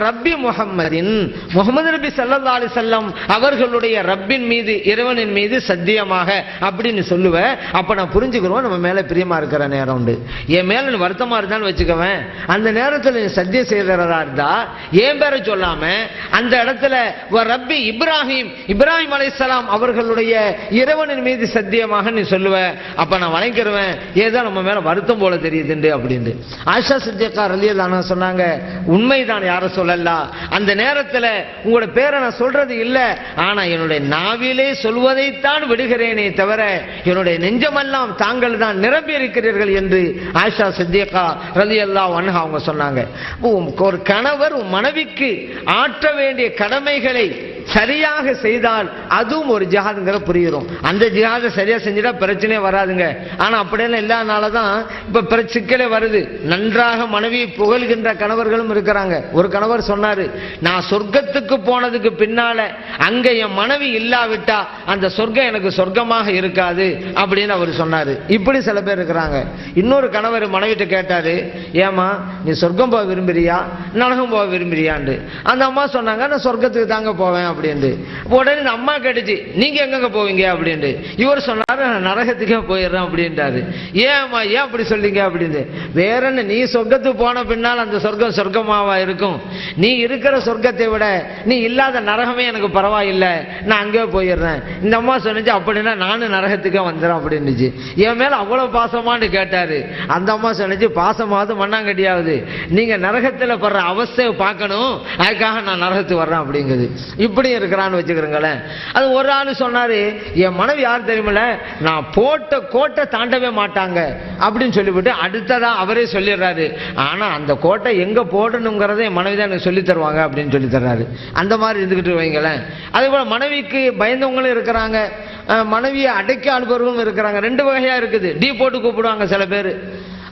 ரப்பி முஹம்மதின், முஹம்மது நபி ஸல்லல்லாஹு அலைஹி வஸல்லம் அவர்களுடைய ரப்பின் மீது இறைவனின் மீது சத்தியமாக அப்படின்னு சொல்லுவ, அப்ப நான் புரிஞ்சுக்கிறோம் நம்ம மேல பிரியமா இருக்கிற நேரம் உண்டு. என் மேல நீ வருத்தமா இருந்தான்னு வச்சுக்கவேன், அந்த நேரத்தில் நீ சத்தியம் செய்யறதா இருந்தா என் பேரை சொல்லாம அந்த இடத்துல ரப்பி இப்ராஹிம், இப்ராஹிம் அலைஹிஸ்ஸலாம் அவர்களுடைய இறைவனின் மீது சத்தியமாக நீ சொல்லுவ, அப்ப நான் வணங்கிடுவேன், ஏதோ நம்ம மேல வருத்தம் போல தெரியுதுண்டு அப்படின்னு. ஆயிஷா சித்திகா ரலியல்லாஹு அன்ஹா சொன்னாங்க, உண்மைதான் யார சொல்லலாம், அந்த நேரத்தில் உங்களோட பேரை நான் சொல்றது இல்ல, ஆனா என்னுடைய நாவிலே சொல்வதைத்தான் விடுகிறேனே தவிர என்னுடைய நெஞ்சமெல்லாம் தாங்கள் தான் நிரம்பி இருக்கிறீர்கள் என்று ஆயிஷா சித்திகா ரலியல்லாஹு அன்ஹா அவங்க சொன்னாங்க. ஒரு கணவர் மனைவிக்கு ஆற்ற வேண்டிய கடமைகளை சரியாக செய்தால் அதுவும் ஒரு ஜிஹாதுங்கிற புரியும். அந்த ஜிஹாதை சரியா செஞ்சுட்டா பிரச்சனையே வராதுங்க. ஆனா அப்படியெல்லாம் இல்லாதனாலதான் இப்ப சிக்கலே வருது. நன்றாக மனைவியை புகழ்கின்ற கணவர்களும் இருக்கிறாங்க. ஒரு கணவர் சொன்னாரு, நான் சொர்க்கத்துக்கு போனதுக்கு பின்னால அங்க என் மனைவி இல்லாவிட்டா அந்த சொர்க்கம் எனக்கு சொர்க்கமாக இருக்காது அப்படின்னு அவர் சொன்னாரு. இப்படி சில பேர் இருக்கிறாங்க. இன்னொரு கணவர் மனைவிட்ட கேட்டாரு, ஏமா நீ சொர்க்கம் போக விரும்புறியா நரகம் போக விரும்புறியான்னு. அந்த அம்மா சொன்னாங்க, நான் சொர்க்கத்துக்கு தாங்க போவேன் அப்படின்ட்டு. உடனே இந்த அம்மா கேட்டுச்சு, நீங்க எங்கெங்க போவீங்க அப்படின்ட்டு. இவர் சொன்னாரு, நான் நரகத்துக்கே போயிடுறேன் அப்படின்ட்டாரு. ஏன் அம்மா ஏன் அப்படி சொல்றீங்க அப்படின்னு. வேற என்ன, நீ சொர்க்கத்துக்கு போன பின்னால் அந்த சொர்க்கம் சொர்க்கமாவா இருக்கும்? நீ இருக்கிற சொர்க்கத்தை விட நீ இல்லாத நரகமே எனக்கு பரவாயில்லை, நான் அங்கே போயிடுறேன். இந்த அம்மா சொன்னிச்சு, அப்படின்னா நானும் நரகத்துக்கே வந்துடுறேன் அப்படின்னுச்சு. என் மேல அவ்வளவு பாசமானு கேட்டாரு. அந்த அம்மா சொன்னிச்சு, பாசமாவது மண்ணாங்கட்டியாவது, நீங்க நரகத்தில் படுற அவஸ்தையை பார்க்கணும், அதுக்காக நான் நரகத்துக்கு வர்றேன் அப்படிங்குது. இப்படி இருக்கிறான்னு வச்சுக்கிறீங்களேன். அது ஒரு ஆளு சொன்னாரு, என் மனைவி யார் தெரியுமில்ல, நான் போட்ட கோட்டை தாண்டவே மாட்டாங்க அப்படின்னு சொல்லிவிட்டு அடுத்ததா அவரே சொல்லிடுறாரு. ஆனா அந்த கோட்டை எங்க போடணுங்கிறத என் மனைவி தான் எனக்கு சொல்லி தருவாங்க அப்படின்னு சொல்லி தர்றாரு. அந்த மாதிரி இருந்துகிட்டு வைங்களேன். அதே போல மனைவிக்கு பயந்தவங்களும் இருக்கிறாங்க, மனைவியை அடக்கி அனுப்புறவங்களும் இருக்கிறாங்க. ரெண்டு வகையா இருக்குது. டீ போட்டு கூப்பிடுவாங்க சில பேர்.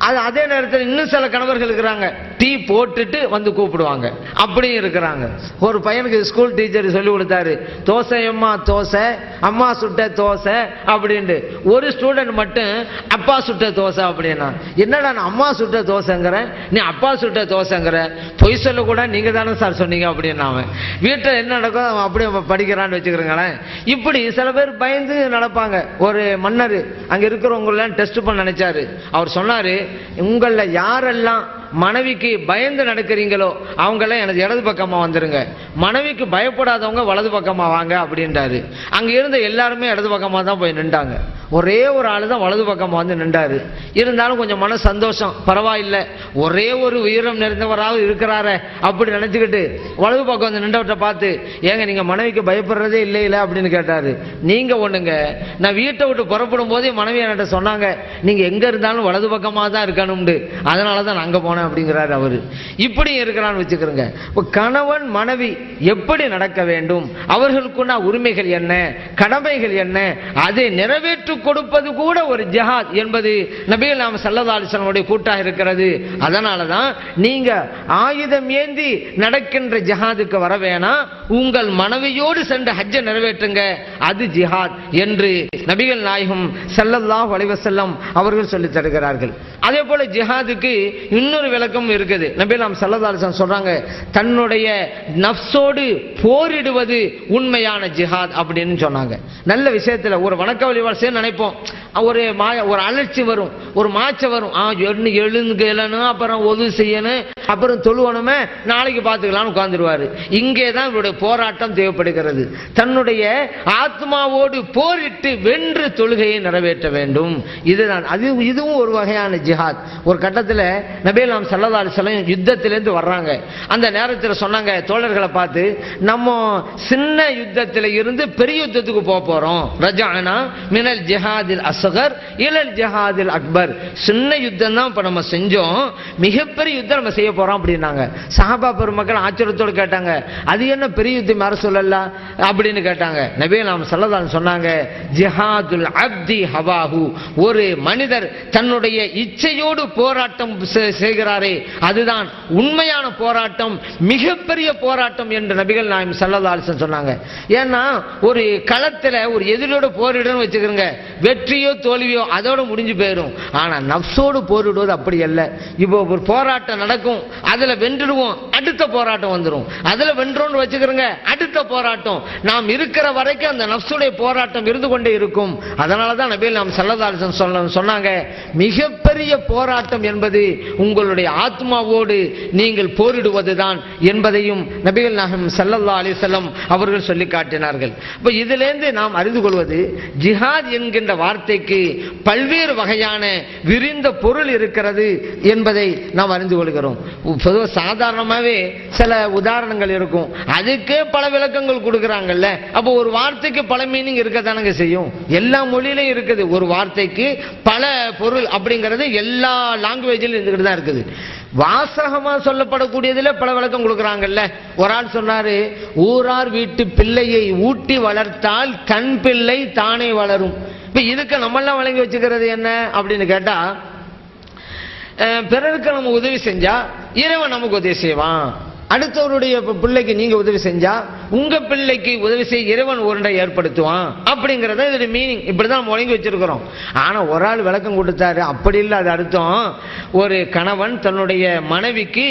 அது அதே நேரத்தில் இன்னும் சில கணவர்கள் இருக்கிறாங்க, டீ போட்டுட்டு வந்து கூப்பிடுவாங்க. அப்படியும் இருக்கிறாங்க. ஒரு பையனுக்கு ஸ்கூல் டீச்சர் சொல்லி கொடுத்தாரு, தோசை அம்மா தோசை, அம்மா சுட்ட தோசை அப்படின்ட்டு. ஒரு ஸ்டூடெண்ட் மட்டும் அப்பா சுட்ட தோசை அப்படின்னா, என்னடா நான் அம்மா சுட்ட தோசைங்கிறேன், நீ அப்பா சுட்ட தோசைங்கிற, பொய் சொல்ல கூட நீங்க தானே சார் சொன்னீங்க அப்படின்னு. அவன் வீட்டில் என்ன நடக்கும் அவன் அப்படியே படிக்கிறான்னு வச்சுக்கிறீங்களேன். இப்படி சில பேர் பயந்து நடப்பாங்க. ஒரு மன்னர் அங்க இருக்கிறவங்கள டெஸ்ட் பண்ண நினைச்சாரு. அவர் சொன்னாரு, உங்கள யாரெல்லாம் மனைவிக்கு பயந்து நடக்கிறீங்களோ அவங்களாம் எனது இடது பக்கமா வந்துருங்க, மனைவிக்கு பயப்படாதவங்க வலது பக்கமா வாங்க அப்படின்றாரு. அங்க இருந்த எல்லாருமே இடது பக்கமா தான் போய் நின்றாங்க. ஒரே ஒரு ஆளு தான் வலது பக்கமா வந்து நின்றாரு. இருந்தாலும் கொஞ்சம் மன சந்தோஷம், பரவாயில்லை ஒரே ஒரு உயிரம் நிறைந்தவராக இருக்கிறாரே அப்படி நினைச்சுக்கிட்டு வலது பக்கம் வந்து நின்றவற்றை பார்த்து, ஏங்க நீங்க மனைவிக்கு பயப்படுறதே இல்லை அப்படின்னு கேட்டாரு. நீங்க ஒண்ணுங்க, நான் வீட்டை விட்டு புறப்படும் போதே மனைவி என்கிட்ட சொன்னாங்க, நீங்க எங்க இருந்தாலும் வலது பக்கமா தான் இருக்கணும்னு, அதனாலதான் நான் அங்க போனேன் அப்படிங்கிறாரு அவரு. இப்படி இருக்கிறான்னு வச்சுக்கிறோங்க. கணவன் மனைவி எப்படி நடக்க வேண்டும், அவர்களுக்குள்ள உரிமைகள் என்ன, கடமைகள் என்ன, அதை நிறைவேற்றி கொடுப்பது கூட ஒரு ஜிஹாத் என்பது நபிகள் நாயகம் ஸல்லல்லாஹு அலைஹி வஸல்லம் கூட்டாக இருக்கிறது. அதனாலதான் நீங்க ஆயுதம் ஏந்தி நடக்கின்ற ஜிஹாதுக்கு வர வேணாம், உங்கள் மனைவியோடு சென்று ஹஜ்ஜை நிறைவேற்றுங்க, அது ஜிஹாத் என்று நபிகள் நாயகம் ஸல்லல்லாஹு அலைஹி வஸல்லம் அவர்கள் சொல்லித் தருகிறார்கள். அதே போல ஜிஹாதுக்கு இன்னொரு விளக்கம் இருக்குது. நபிகள் நாயகம் ஸல்லல்லாஹு அலைஹி வஸல்லம் சொல்றாங்க, தன்னுடைய நஃப்ஸோடு போரிடுவது உண்மையான ஜிஹாத் அப்படின்னு சொன்னாங்க. நல்ல விஷயத்துல ஒரு வணக்க வழிபாடு செய்ய நினைப்போம், ஒரு அலர்ச்சி வரும், ஒரு மாச்சம் வரும், எழுந்துக்கணும், அப்புறம் ஒது செய்யணும், அப்புறம் தொழுவணுமே, நாளைக்கு பார்த்துக்கலாம்னு உட்கார்ந்துருவாரு. இங்கே தான் இவருடைய போராட்டம் தேவைப்படுகிறது. தன்னுடைய ஆத்மாவோடு போரிட்டு வென்று தொழுகையை நிறைவேற்ற வேண்டும். இதுதான் இதுவும் ஒரு வகையான ஜிஹாத். ஒரு கட்டத்தில் நபிகள் நாயகம் ஸல்லல்லாஹு அலைஹி வஸல்லம் யுத்தத்திலிருந்து வர்றாங்க. அந்த நேரத்தில் சொன்னாங்க தோழர்களை பார்த்து, நம்ம சின்ன யுத்தத்தில் இருந்து பெரிய யுத்தத்துக்கு போறோம். ரஜஅனா மினல் ஜிஹாதில் அஸ்கர் இலல் ஜிஹாதில் அக்பர். சின்ன யுத்தம் தான் இப்ப நம்ம செஞ்சோம், மிகப்பெரிய யுத்தம் நம்ம செய்ய போறோம் அப்படின்னாங்க. சஹாபா பெருமக்கள் ஆச்சரியத்தோடு கேட்டாங்க, அது என்ன பெரிய யுத்தம் யார சொல்லலாம் அப்படின்னு கேட்டாங்க. நபிகள் நாயகம் ஸல்லல்லாஹு அலைஹி வஸல்லம் சொன்னாங்க, ஜிஹாதுல் அப்தி ஹவாஹு, ஒரு மனிதர் தன்னுடைய இச்சையோடு போராட்டம் செய்கிறாரே அதுதான் உண்மையான போராட்டம், மிகப்பெரிய போராட்டம் என்று நபிகள் நாயகம் ஸல்லல்லாஹு அலைஹி வஸல்லம் சொன்னாங்க. ஏன்னா ஒரு களத்துல ஒரு எதிரியோட போரிடணும் வச்சுக்கிறோங்க, வெற்றியோ தோல்வியோ அதோட முடிஞ்சு போயிடும். ஆனா நஃப்ஸோடு போரிடுவது அப்படி அல்ல. இப்போ ஒரு போராட்டம் நடக்கும், அதுல வென்றுடுவோம், அடுத்த போராட்டம் வந்துடும், அதுல வென்றோன்னு வச்சுக்கிறோங்க, அடுத்த போராட்டம். நாம் இருக்கிற வரைக்கும் அந்த நஃப்ஸுடைய போராட்டம் இருந்து கொண்டே இருக்கும். அதனாலதான் நபிகள் நாயகம் ஸல்லல்லாஹு அலைஹி வஸல்லம் சொன்னாங்க, மிகப்பெரிய போராட்டம் என்பது உங்களுடைய ஆத்மாவோடு நீங்கள் போரிடுவதுதான் என்பதையும் நபிகள் நாயகம் ஸல்லல்லாஹு அலைஹி வஸல்லம் அவர்கள் சொல்லி காட்டினார்கள். இப்ப இதிலிருந்து நாம் அறிந்து கொள்வது, ஜிஹாத் என்கின்ற வார்த்தைக்கு பல்வேறு வகையான விரிந்த பொருள் இருக்கிறது என்பதை நாம் அறிந்து கொள்கிறோம். பொதுவாக சாதாரணமாகவே சில உதாரணங்கள் இருக்கும், அதுக்கே பல விளக்கங்கள் கொடுக்கிறாங்கல்ல. அப்போ ஒரு வார்த்தைக்கு பல மீனிங் இருக்கத்தானங்க செய்யும். எல்லா மொழியிலும் இருக்குது, ஒரு வார்த்தைக்கு பல பொருள் அப்படிங்கிறது எல்லா லாங்குவேஜிலும் இருந்துகிட்டு தான் இருக்குது. வாசகமா சொல்லப்படக்கூடியதுல பல விளக்கம் கொடுக்கிறாங்கல்ல. ஒரு ஆள் சொன்னாரு, ஊரார் வீட்டு பிள்ளையை ஊட்டி வளர்த்தால் தன் பிள்ளை தானே வளரும். இப்ப இதுக்கு நம்ம எல்லாம் வழங்கி வச்சுக்கிறது என்ன அப்படின்னு கேட்டா, பிறருக்கு நம்ம உதவி செஞ்சா இறைவன் நமக்கு உதவி செய்வான். அடுத்தவருடைய பிள்ளைக்கு நீங்க உதவி செஞ்சா உங்க பிள்ளைக்கு உதவி செய்ய இறைவன் ஒன்றை ஏற்படுத்துவான் அப்படிங்கறத இதோட மீனிங். இப்படிதான் நம்ம வழங்கி வச்சிருக்கிறோம். ஆனா ஒரு ஆள் விளக்கம் கொடுத்தாரு, அப்படி இல்லை. அது அர்த்தம், ஒரு கணவன் தன்னுடைய மனைவிக்கு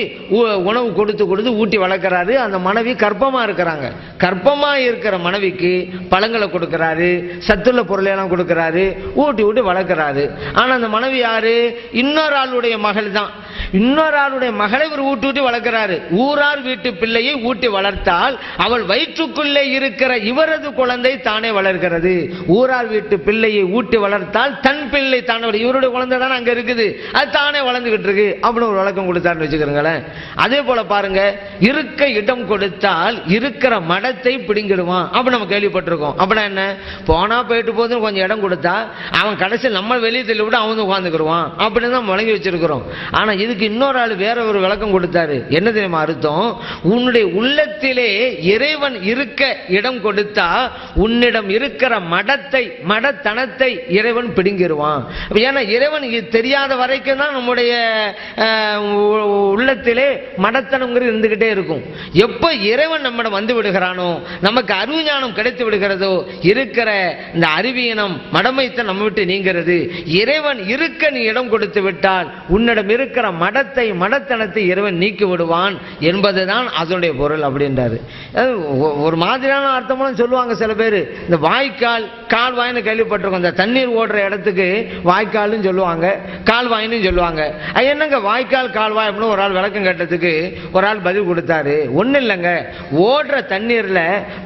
உணவு கொடுத்து கொடுத்து ஊட்டி வளர்க்கிறாரு. அந்த மனைவி கர்ப்பமா இருக்கிறாங்க. கர்ப்பமா இருக்கிற மனைவிக்கு பழங்களை கொடுக்கிறாரு, சத்துள்ள பொருளை எல்லாம் கொடுக்கிறாரு, ஊட்டி ஊட்டி வளர்க்கிறாரு. ஆனா அந்த மனைவி யாரு? இன்னொரு ஆளுடைய மகள் தான். இன்னொரு ஆளுடைய மகளை இவர் ஊட்டி ஊட்டி வளர்க்கிறாரு. ஊரார் வீட்டு பிள்ளையை ஊட்டி வளர்த்தால் அவள் வயிற்றுக்குள்ளே இருக்கிற இவரது குழந்தை தானே வளர்கிறது. ஊரார் வீட்டு பிள்ளையை ஊட்டி வளர்த்தால் தன் பிள்ளை தானே, இவருடைய குழந்தை தானே அங்க இருக்குது, அது தானே வளர்ந்துகிட்டு இருக்கு அப்படின்னு ஒரு விளக்கம் கொடுத்தாருன்னு வச்சுக்கிறீங்களேன். அதே போல பாருங்க, இருக்க இடம் கொடுத்தால் இருக்கிற மடத்தை பிடிங்கிடுவான் அப்படி நம்ம கேள்விப்பட்டிருக்கோம். அப்படின்னா என்ன? போனா போயிட்டு போதுன்னு கொஞ்சம் இடம் கொடுத்தா அவன் கடைசியில் நம்ம வெளியே தள்ளி விட அவன் உட்காந்துக்கிடுவான் அப்படின்னு தான் வழங்கி வச்சிருக்கிறோம். ஆனா இதுக்கு இன்னொரு ஆள் வேற ஒரு விளக்கம் கொடுத்தாரு. என்ன தெரியுமா அர்த்தம்? உன்னுடைய உள்ளத்திலே இறைவன் இருக்க இடம் கொடுத்தா உன்னிடம் இருக்கிற மடத்தனத்தை இறைவன் பிடுங்கிடுவான். ஏன்னா இறைவன் தெரியாத வரைக்கும் தான் நம்முடைய உள்ளத்திலே மடத்தனம்ங்கிறது இருந்துகிட்டே இருக்கும். எப்ப இறைவன் நம்மிடம் வந்து விடுகிறானோ, நமக்கு அறிவு ஞானம் கிடைத்து விடுகிறதோ, இருக்கிற இந்த அறிவியனம் மடமைத்தை நம்ம விட்டு நீங்கிறது. இறைவன் இருக்க நீ இடம் கொடுத்து விட்டால் உன்னிடம் இருக்கிற மடத்தனத்தை இறைவன் நீக்கி விடுவான் என்பதுதான் அதனுடைய பொருள் அப்படின்றாரு. ஒரு மாதிரியான அர்த்தமும் சொல்லுவாங்க சில பேர். இந்த வாய்க்கால் கால்வாய்னு கேள்விப்பட்டிருக்கோம். இந்த தண்ணீர் ஓடுற இடத்துக்கு வாய்க்கால்னு சொல்லுவாங்க, கால்வாய்னு சொல்லுவாங்க. என்னங்க வாய்க்கால் கால்வாய் அப்படின்னு ஒரு ஆள் விளக்கம் கேட்டதுக்கு ஒரு ஆள் பதில் கொடுத்தாரு. ஒன்னும் இல்லைங்க, ஓடுற தண்ணீர்ல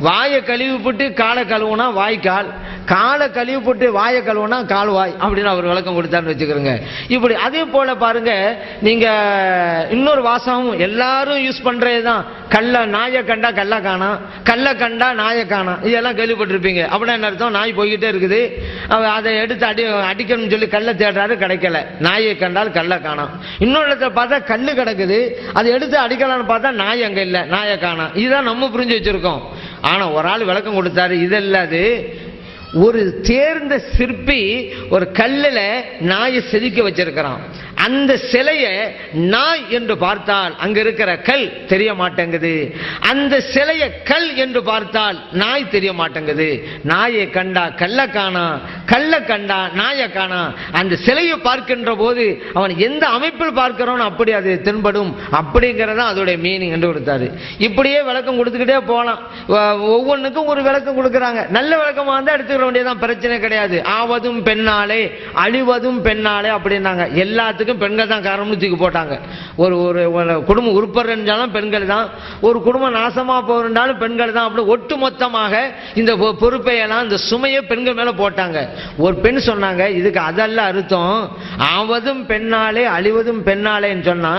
வாயை கழுவிப்பட்டு காலை கழுவுனா வாய்க்கால், காலை கழுவிப்பட்டு வாயை கழுவுனா கால்வாய் அப்படின்னு அவர் விளக்கம் கொடுத்தாருன்னு வச்சுக்கிறோங்க. இப்படி அதே போல பாருங்க, நீங்க இன்னொரு வாசகம் எல்லாரும் யூஸ் பண்றதுதான். நாயை கண்டா கல்ல காணா, கல்ல கண்டா நாயை காணா, இதெல்லாம் கேள்விப்பட்டிருப்பீங்க. அப்படின்னா என்ன அர்த்தம்? நாய் போய்கிட்டே இருக்குது, அதை எடுத்து அடிக்கணும்னு சொல்லி கல்ல தேடுறாரு, கிடைக்கல. நாயை கண்டால் கல்ல காணா. இன்னொரு இடத்துல பார்த்தா கல்லு கிடக்குது, அதை எடுத்து அடிக்கலாம்னு பார்த்தா நாய் அங்க இல்லை, நாயை காணா. இதுதான் நம்ம புரிஞ்சு வச்சிருக்கோம். ஆனா ஒரு ஆள் விளக்கம் கொடுத்தாரு, இதெல்லாம் அது ஒரு தேர்ந்த சிற்பி ஒரு கல்லுல நாயை செதுக்கி வச்சிருக்கிறான். அந்த சிலையை நாய் என்று பார்த்தால் அங்க இருக்கிற கல் தெரிய மாட்டேங்குது, அந்த சிலையை கல் என்று பார்த்தால் நாய் தெரிய மாட்டேங்குது. நாயை கண்டா கல்ல காணா, கல்ல கண்டா நாயை காணா. அந்த சிலையை பார்க்கின்ற போது அவன் எந்த அமைப்பில் பார்க்கிறான் அப்படி அது தென்படும் அப்படிங்கிறதா அதோடைய மீனிங் என்று கொடுத்தாரு. இப்படியே விளக்கம் கொடுத்துக்கிட்டே போகலாம். ஒவ்வொன்றுக்கும் ஒரு விளக்கம் கொடுக்குறாங்க. நல்ல விளக்கமா இருந்தா எடுத்துக்கிற வேண்டியதான், பிரச்சனை கிடையாது. ஆவதும் பெண்ணாலே அழிவதும் பெண்ணாலே அப்படின்னாங்க. எல்லாத்துக்கும் பெண்கள் தான் காரணம்னு தூக்கி போட்டாங்க. ஒரு குடும்பம் உருப்பறாலும் பெண்கள் தான், ஒரு குடும்பம் நாசமா போறாலும் பெண்கள் தான். அப்படி ஒட்டு மொத்தமாக இந்த பொறுப்பையெல்லாம் இந்த சுமையை பெண்கள் மேல போட்டாங்க. ஒரு பெண் சொன்னாங்க, இதுக்கு அதெல்லாம் அர்த்தம், ஆவதும் பெண்ணாலே அழிவதும் பெண்ணாலேன்னு சொன்னா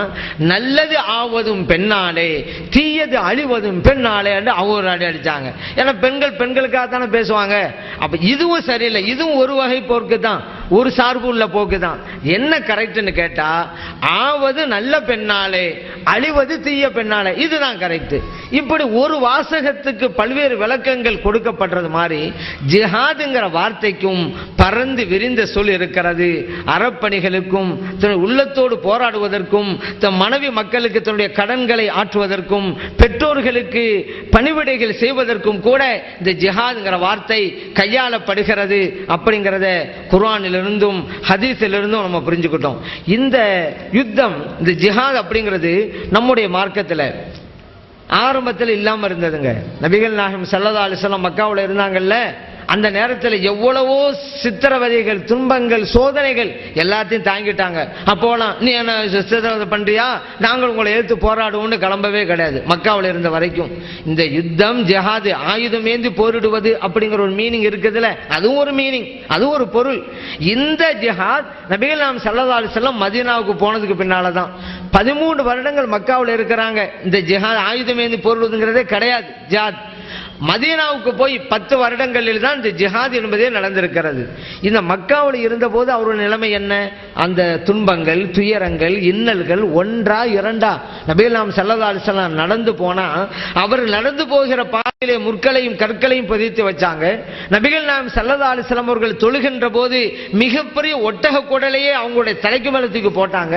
நல்லது ஆவதும் பெண்ணாலே தீயது அழிவதும் பெண்ணாலே அவங்க அடி அடிச்சாங்க. ஏன்னா பெண்களுக்காக தானே பேசுவாங்க. அப்ப இதுவும் சரியில்லை, இதுவும் ஒரு வகை போக்கு தான், ஒரு சார்பு உள்ள போக்கு தான். என்ன கரெக்ட்னு கேட்டா, ஆவது நல்ல பெண்ணாலே அழிவது தீய பெண்ணாலே, இதுதான் கரெக்ட். இப்படி ஒரு வாசகத்துக்கு பல்வேறு விளக்கங்கள் கொடுக்கப்படுறது மாதிரி ஜிஹாதுங்கிற வார்த்தைக்கும் பறந்து விரிந்த சொல் இருக்கிறது. அறப்பணிகளுக்கும் உள்ளத்தோடு போராடுவதற்கும், தன் மனைவி மக்களுக்கு தன்னுடைய கடன்களை ஆற்றுவதற்கும், பெற்றோர்களுக்கு பணிவிடைகள் செய்வதற்கும் கூட இந்த ஜிஹாதுங்கிற வார்த்தை கையாளப்படுகிறது அப்படிங்கிறத குர்ஆனிலிருந்தும் ஹதீஸிலிருந்தும் நம்ம புரிஞ்சுக்கிட்டோம். இந்த யுத்தம், இந்த ஜிஹாத் அப்படிங்கிறது நம்முடைய மார்க்கத்தில் ஆரம்பத்தில் இல்லாம இருந்ததுங்க. நபிகள் நாயகம் ஸல்லல்லாஹு அலைஹி வஸல்லம் மக்காவுல இருந்தாங்கல்ல, அந்த நேரத்தில் எவ்வளவோ சித்திரவதைகள், துன்பங்கள், சோதனைகள் எல்லாத்தையும் தாங்கிட்டாங்க. அப்போலாம் நீ என்ன சித்திரவதை பண்றியா, நாங்கள் உங்களை எடுத்து போராடுவோம்னு கிளம்பவே கிடையாது. மக்காவில் இருந்த வரைக்கும் இந்த யுத்தம் ஜிஹாது, ஆயுதம் ஏந்தி போரிடுவது அப்படிங்கிற ஒரு மீனிங் இருக்குதுல்ல, அதுவும் ஒரு மீனிங், அதுவும் ஒரு பொருள். இந்த ஜிஹாத் நபிகள் நாயகம் ஸல்லல்லாஹு அலைஹி வஸல்லம் மதீனாவுக்கு போனதுக்கு பின்னால்தான் 13 வருடங்கள் மக்காவில் இருக்கிறாங்க. இந்த ஜிஹாத் ஆயுதம் ஏந்தி போரிடுவதுங்கிறதே கிடையாது. ஜிஹாத் மதீனாவுக்கு போய் 10 வருடங்களில் தான் இந்த ஜிஹாத் என்பதே நடந்திருக்கிறது. இந்த மக்காவில் இருந்தபோது அவருடைய நிலைமை என்ன? அந்த துன்பங்கள், துயரங்கள், இன்னல்கள் ஒன்றா இரண்டா நபிகள் நாயகம் ஸல்லல்லாஹு அலைஹி வஸல்லம் நடந்து போனா அவர் நடந்து போகிற பாதையிலே முற்களையும் கற்களையும் பதித்து வச்சாங்க. நபிகள் நாயகம் ஸல்லல்லாஹு அலைஹி வஸல்லம் அவர்கள் தொழுகின்ற போது மிகப்பெரிய ஒட்டக குடலையே அவங்களுடைய தலைக்கு மேல தூக்கி போட்டாங்க.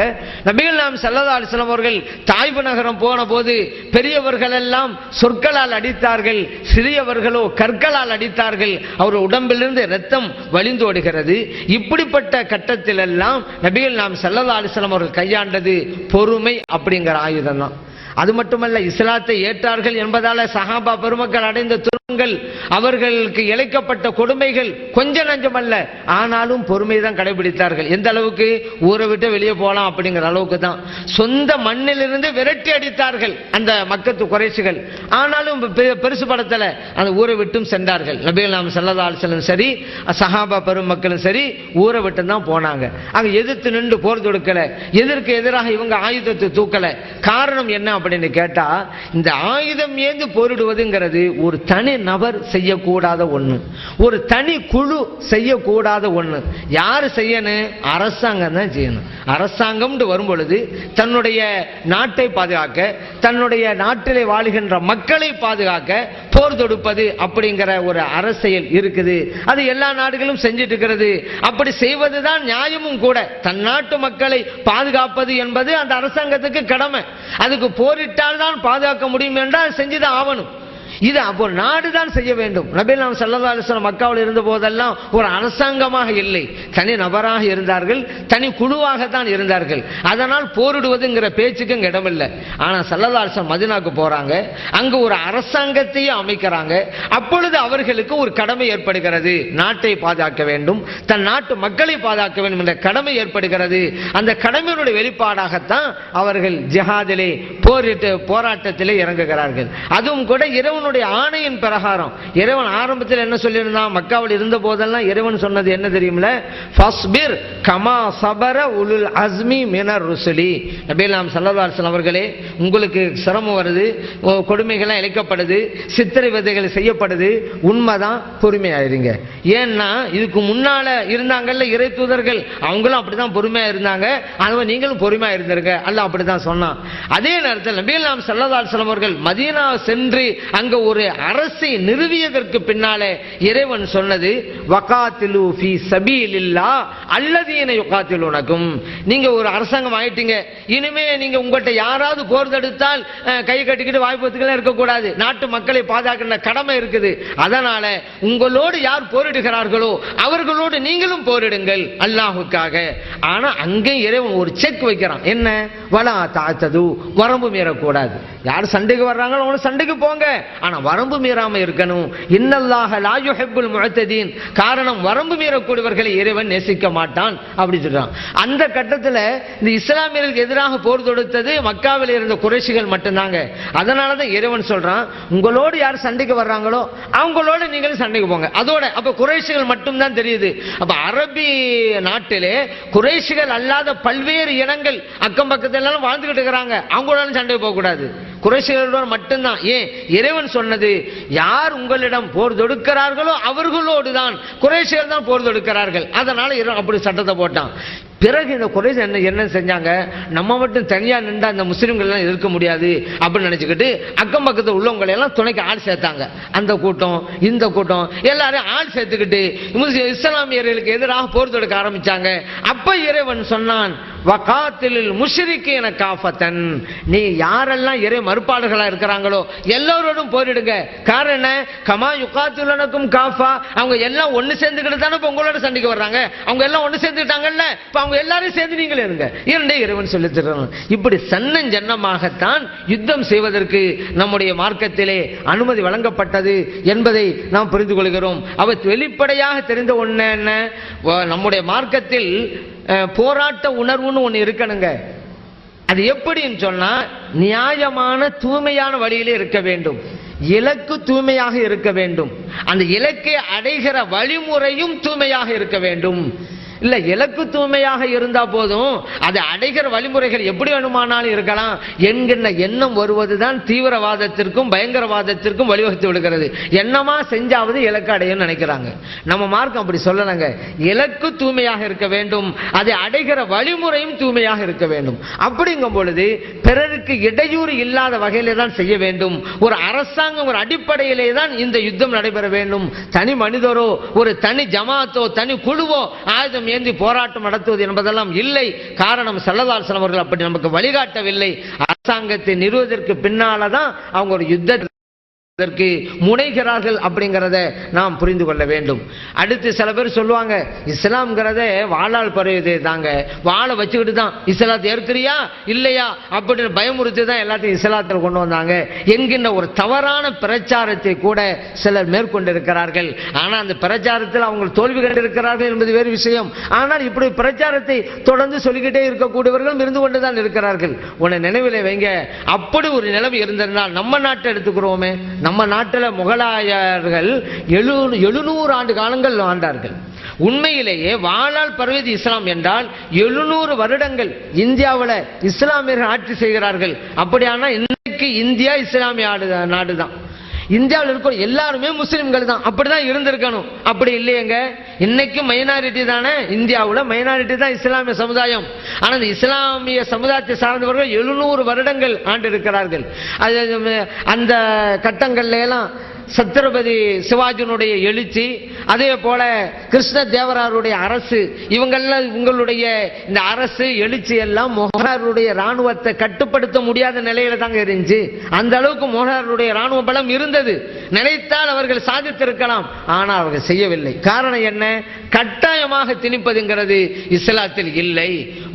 நபிகள் நாயகம் ஸல்லல்லாஹு அலைஹி வஸல்லம் அவர்கள் தாய்வு நகரம் போன போது பெரியவர்கள் எல்லாம் சொற்களால் அடித்தார்கள், சிறியவர்களோ கற்களால் அடித்தார்கள். அவர் உடம்பிலிருந்து இரத்தம் வழிந்தோடுகிறது. இப்படிப்பட்ட கட்டத்தில் எல்லாம் நபிகள் நாயகம் ஸல்லல்லாஹு அலைஹி வஸல்லம் அவர்கள் கையாண்டது பொறுமை அப்படிங்கிற ஆயுதம் தான். அது மட்டுமல்ல, இஸ்லாத்தை ஏற்றார்கள் என்பதால சஹாபா பெருமக்கள் அடைந்த துன்பங்கள், அவர்களுக்கு இழைக்கப்பட்ட கொடுமைகள் கொஞ்ச நஞ்சமல்ல. ஆனாலும் பொறுமை தான் கடைபிடித்தார்கள். எந்த அளவுக்கு? ஊரை விட்டு வெளியே போகலாம் அப்படிங்கிற அளவுக்கு தான். சொந்த மண்ணிலிருந்து விரட்டி அடித்தார்கள் அந்த மக்கத்து குறைஷிகள். ஆனாலும் பெருசு படத்துல அந்த ஊரை விட்டும் சென்றார்கள். நபிகள் நாயகம் ஸல்லல்லாஹு அலைஹி வஸல்லம் சரி, சஹாபா பெருமக்களும் சரி ஊரை விட்டு தான் போனாங்க. அங்க எதிர்த்து நின்று போர் தொடுக்கல, எதற்கு எதிராக இவங்க ஆயுதத்தை தூக்கல. காரணம் என்ன அப்படின்னு கேட்டா, இந்த ஆயுதம் ஏந்து போரிடுவதுங்கிறது ஒரு தனி நபர் செய்யக்கூடாத ஒண்ணு, ஒரு தனி குழு செய்யக்கூடாத ஒண்ணு. யாரு செய்யணும்? அரசாங்கம் தான் செய்யணும். அரசாங்கம் வரும் பொழுது தன்னுடைய நாட்டை பாதுகாக்க, தன்னுடைய நாட்டிலே வாழுகின்ற மக்களை பாதுகாக்க போர் தொடுப்பது அப்படிங்கிற ஒரு அரசியல் இருக்குது. அது எல்லா நாடுகளும் செஞ்சிட்டு இருக்கிறது. அப்படி செய்வதுதான் நியாயமும் கூட. தன் நாட்டு மக்களை பாதுகாப்பது என்பது அந்த அரசாங்கத்துக்கு கடமை. அதுக்கு போரிட்டால் தான் பாதுகாக்க முடியும் என்றால் செஞ்சுதான் ஆகணும். இது அப்போ நாடுதான் செய்ய வேண்டும். நபிகள் நாயகம் ஸல்லல்லாஹு அலைஹி வஸல்லம் மக்காவில் இருந்த போதெல்லாம் ஒரு அரசாங்கமாக இல்லை, தனி நபராக இருந்தார்கள், தனி குழுவாக தான் இருந்தார்கள். அதனால் போரிடுவதுங்கிற பேச்சுக்கு இங்க இடமில்லை. ஆனா ஸல்லல்லாஹு அலைஹி வஸல்லம் மதீனாவுக்கு போறாங்க, அங்கு ஒரு அரசாங்கத்தையே அமைக்கிறாங்க. அப்பொழுது அவர்களுக்கு ஒரு கடமை ஏற்படுகிறது, நாட்டை பாதுகாக்க வேண்டும், தன் நாட்டு மக்களை பாதுகாக்க வேண்டும் என்ற கடமை ஏற்படுகிறது. அந்த கடமையினுடைய வெளிப்பாடாகத்தான் அவர்கள் ஜிஹாதிலே போராட்டத்திலே இறங்குகிறார்கள். அதுவும் கூட இறைவனுடைய ஆணையின் பிரகாரம். இறைவன் ஆரம்பத்தில் என்ன சொல்லியிருந்தான்? மக்காவில் இருந்த போதெல்லாம் இறைவன் சொன்னது என்ன தெரியுமில்ல? ஃபஸ்பிர் கமா சபர உலுல் அஸ்மி மினர் ருசுலி. நபிகள் நாயகம் ஸல்லல்லாஹு அலைஹி வஸல்லம் அவர்களே, உங்களுக்கு சிரமம் வருது, கொடுமைகள்லாம் இழைக்கப்படுது, சித்திரவதைகள் செய்யப்படுது, உண்மைதான், பொறுமையாயிருங்க. ஏன்னா இதுக்கு முன்னால இருந்தாங்கல்ல இறை தூதர்கள், அவங்களும் அப்படிதான் பொறுமையா இருந்தாங்க, அதுவும் நீங்களும் பொறுமையா இருந்திருங்க, அல்லாஹ் அப்படிதான் சொன்னான். அதே நேரத்தில் நபிகள் நாயகம் ஸல்லல்லாஹு அலைஹி வஸல்லம் அவர்கள் மதீனா சென்று அங்க ஒரு அரசை நிறுவியதற்கு பின்னாலே இறைவன் சொன்னது, வகாத்திலு ஃபீ சபீலில்லாஹ் அல்லதீன யுகாத்திலுனகும். நீங்க ஒரு அரசாங்கம் ஆயிட்டீங்க, இனிமே நீங்க உங்கள்கிட்ட யாராவது போர் தடுத்தால் கை கட்டிக்கிட்டு வாய்ப்புகளை இருக்கக்கூடாது. நாட்டு மக்களை பாதுகாக்கிற கடமை இருக்குது. அதனால உங்களோடு யார் போரிடுகிறார்களோ அவர்களோடு நீங்களும் போரிடுங்கள் அல்லாஹ்வுக்காக. ஆனா அங்கே இறைவன் ஒரு செக் வைக்கிறான். என்ன? வலா தாத்தது, வரம்பு மீறக்கூடாது. யார் சண்டைக்கு வர்றாங்களோ அவங்க சண்டைக்கு போங்க, ஆனா வரம்பு மீறாம இருக்கணும். இன்னல்லாஹ லா யுஹிப்புல் முஅ்ததீன். காரணம், வரம்பு மீறக்கூடியவர்களை இறைவன் நேசிக்க மாட்டான் அப்படி சொல்றான். அந்த கட்டத்தில் இந்த இஸ்லாமியர்களுக்கு எதிராக போர் தொடுத்தது மக்காவில் இருந்த குறைஷிகள் மட்டும்தாங்க. அதனாலதான் இறைவன் சொல்றான், உங்களோடு யார் சண்டைக்கு வர்றாங்களோ அவங்களோட நீங்களும் சண்டைக்கு போங்க. அதோட அப்ப குறைஷிகள் மட்டும்தான் தெரியுது. அப்ப அரபி நாட்டிலே குறைஷிகள் அல்லாத பல்வேறு இனங்கள் அக்கம் பக்கத்துல வாழ்ந்துகிட்டு இருக்கிறாங்க, அவங்களோட சண்டைக்கு போக கூடாது, குறைஷிகளோடு மட்டும்தான். ஏன்? இறைவன் சொன்னது, யார் உங்களிடம் போர் தொடுக்கிறார்களோ அவர்களோடு தான், குறைஷிகள் தான் போர் தொடுக்கிறார்கள். அதனால அப்படி சட்டத்தை போட்டான். பிறகு இந்த குறைஷ் என்ன செஞ்சாங்க? நம்ம மட்டும் தனியா நின்றா இந்த முஸ்லிம்கள் எல்லாம் எதிர்க்க முடியாது அப்படின்னு நினைச்சுக்கிட்டு அக்கம் பக்கத்தில் உள்ளவங்களை எல்லாம் துணைக்கு ஆள் சேர்த்தாங்க. அந்த கூட்டம் இந்த கூட்டம் எல்லாரும் ஆள் சேர்த்துக்கிட்டு இஸ்லாமியர்களுக்கு எதிராக போர் தொடுக்க ஆரம்பிச்சாங்க. அப்ப இறைவன் சொன்னான், வகாத்திலில் முஷ்ரிக்கீன காஃபத்தன். நீ யாரெல்லாம் இறை மறுப்பாளர்களா இருக்கிறாங்களோ எல்லாரோடும் போரிடுங்க. காரணம், கமா யுகாத்திலுனக்கும் காஃபா. அவங்க எல்லாம் ஒன்னு சேர்ந்துக்கிட்டு தானே உங்களோட சண்டைக்கு வர்றாங்க. அவங்க எல்லாம் ஒன்னு சேர்ந்துட்டாங்கல்ல, இப்ப அவங்க எல்லாரும் சேர்ந்து நீங்களே இருங்க. இரண்டே இறைவன் சொல்லி தர்றாங்க. இப்படி சன்னஞ்சன்னமாகத்தான் யுத்தம் செய்வதற்கு நம்முடைய மார்க்கத்திலே அனுமதி வழங்கப்பட்டது என்பதை நாம் புரிந்து கொள்கிறோம். அவர் வெளிப்படையாக தெரிந்த ஒண்ணு என்ன? நம்முடைய மார்க்கத்தில் போராட்ட உணர்வுன்னு ஒண்ணு இருக்கணுங்க. அது எப்படின்னு சொன்னா, நியாயமான தூய்மையான வழியிலே இருக்க வேண்டும், இலக்கு தூய்மையாக இருக்க வேண்டும், அந்த இலக்கை அடைகிற வழிமுறையும் தூய்மையாக இருக்க வேண்டும். இல்ல இலக்கு தூய்மையாக இருந்தா போதும், அது அடைகிற வழிமுறைகள் எப்படி வேணுமானாலும் இருக்கலாம் என்கின்ற எண்ணம் வருவதுதான் தீவிரவாதத்திற்கும் பயங்கரவாதத்திற்கும் வழிவகுத்து விடுகிறது. என்னமா செஞ்சாவது இலக்கு அடையும் நினைக்கிறாங்க. நம்ம மார்க்கம் அப்படி சொல்லலங்க. இலக்கு தூய்மையாக இருக்க வேண்டும், அதை அடைகிற வழிமுறையும் தூய்மையாக இருக்க வேண்டும். அப்படிங்கும் பொழுது பிறருக்கு இடையூறு இல்லாத வகையிலே தான் செய்ய வேண்டும். ஒரு அரசாங்கம் ஒரு அடிப்படையிலே தான் இந்த யுத்தம் நடைபெற வேண்டும். தனி மனிதரோ ஒரு தனி ஜமாத்தோ தனி குழுவோ ஆயுதம் ஏந்தி போராட்டம் நடத்துவது என்பதெல்லாம் இல்லை. காரணம் ஸல்லல்லாஹு அலைஹி வஸல்லம் அவர்கள் அப்படி நமக்கு வழிகாட்டவில்லை. அரசாங்கத்தை நிறுவுவதற்கு பின்னால்தான் அவங்க ஒரு யுத்தத்தை முனைகிறார்கள் அப்படிங்கிறத நாம் புரிந்து கொள்ள வேண்டும். அடுத்து சில பேர் சொல்லுவாங்க, இஸ்லாம்ங்கிறத வாளால் பரவியதே தாங்க, வாழை வச்சுக்கிட்டு தான் இஸ்லாத்தை ஏற்கிறியா இல்லையா அப்படின்னு பயமுறுத்தி தான் எல்லாத்தையும் இஸ்லாத்தில் கொண்டு வந்தாங்க என்கின்ற ஒரு தவறான பிரச்சாரத்தை கூட சிலர் மேற்கொண்டிருக்கிறார்கள். ஆனால் அந்த பிரச்சாரத்தில் அவங்க தோல்வி கண்டிருக்கிறார்கள் என்பது வேறு விஷயம். ஆனால் இப்படி பிரச்சாரத்தை தொடர்ந்து சொல்லிக்கிட்டே இருக்கக்கூடியவர்களும் இருந்து கொண்டுதான் இருக்கிறார்கள். உன்னை நினைவிலே வைங்க, அப்படி ஒரு நிலைமை இருந்திருந்தால் நம்ம நாட்டை எடுத்துக்கிறோமே, நம்ம நாட்டில் முகலாயர்கள் 700 ஆண்டு காலங்கள் ஆண்டார்கள். உண்மையிலேயே வாளால் பரவியது இஸ்லாம் என்றால் 700 வருடங்கள் இந்தியாவில் இஸ்லாமியர்கள் ஆட்சி செய்கிறார்கள். அப்படியானா இன்னைக்கு இந்தியா இஸ்லாமிய நாடு தான். இந்தியாவில் இருக்கிற எல்லாருமே முஸ்லிம்கள் தான். அப்படிதான் இருந்திருக்கணும். அப்படி இல்லையங்க, இன்னைக்கு மைனாரிட்டி தானே, இந்தியாவில் மைனாரிட்டி தான் இஸ்லாமிய சமுதாயம். ஆனால் இந்த இஸ்லாமிய சமுதாயத்தை சார்ந்தவர்கள் 700 வருடங்கள் ஆண்டு இருக்கிறார்கள். அந்த கட்டங்கள்ல எல்லாம் சத்ரபதி சிவாஜியினுடைய எழுச்சி, அதே போல கிருஷ்ண தேவராயருடைய அரசு, இவங்களுடைய இந்த அரசு எழுச்சி எல்லாம் முகலாயருடைய ராணுவத்தை கட்டுப்படுத்த முடியாத நிலையில தாங்க இருந்துச்சு. அந்த அளவுக்கு முகலாயருடைய ராணுவ பலம் இருந்தது. நினைத்தால் அவர்கள் சாதித்திருக்கலாம், ஆனால் அவர்கள் செய்யவில்லை. காரணம் என்ன? கட்டாயமாக திணிப்பதுங்கிறது இஸ்லாத்தில் இல்லை,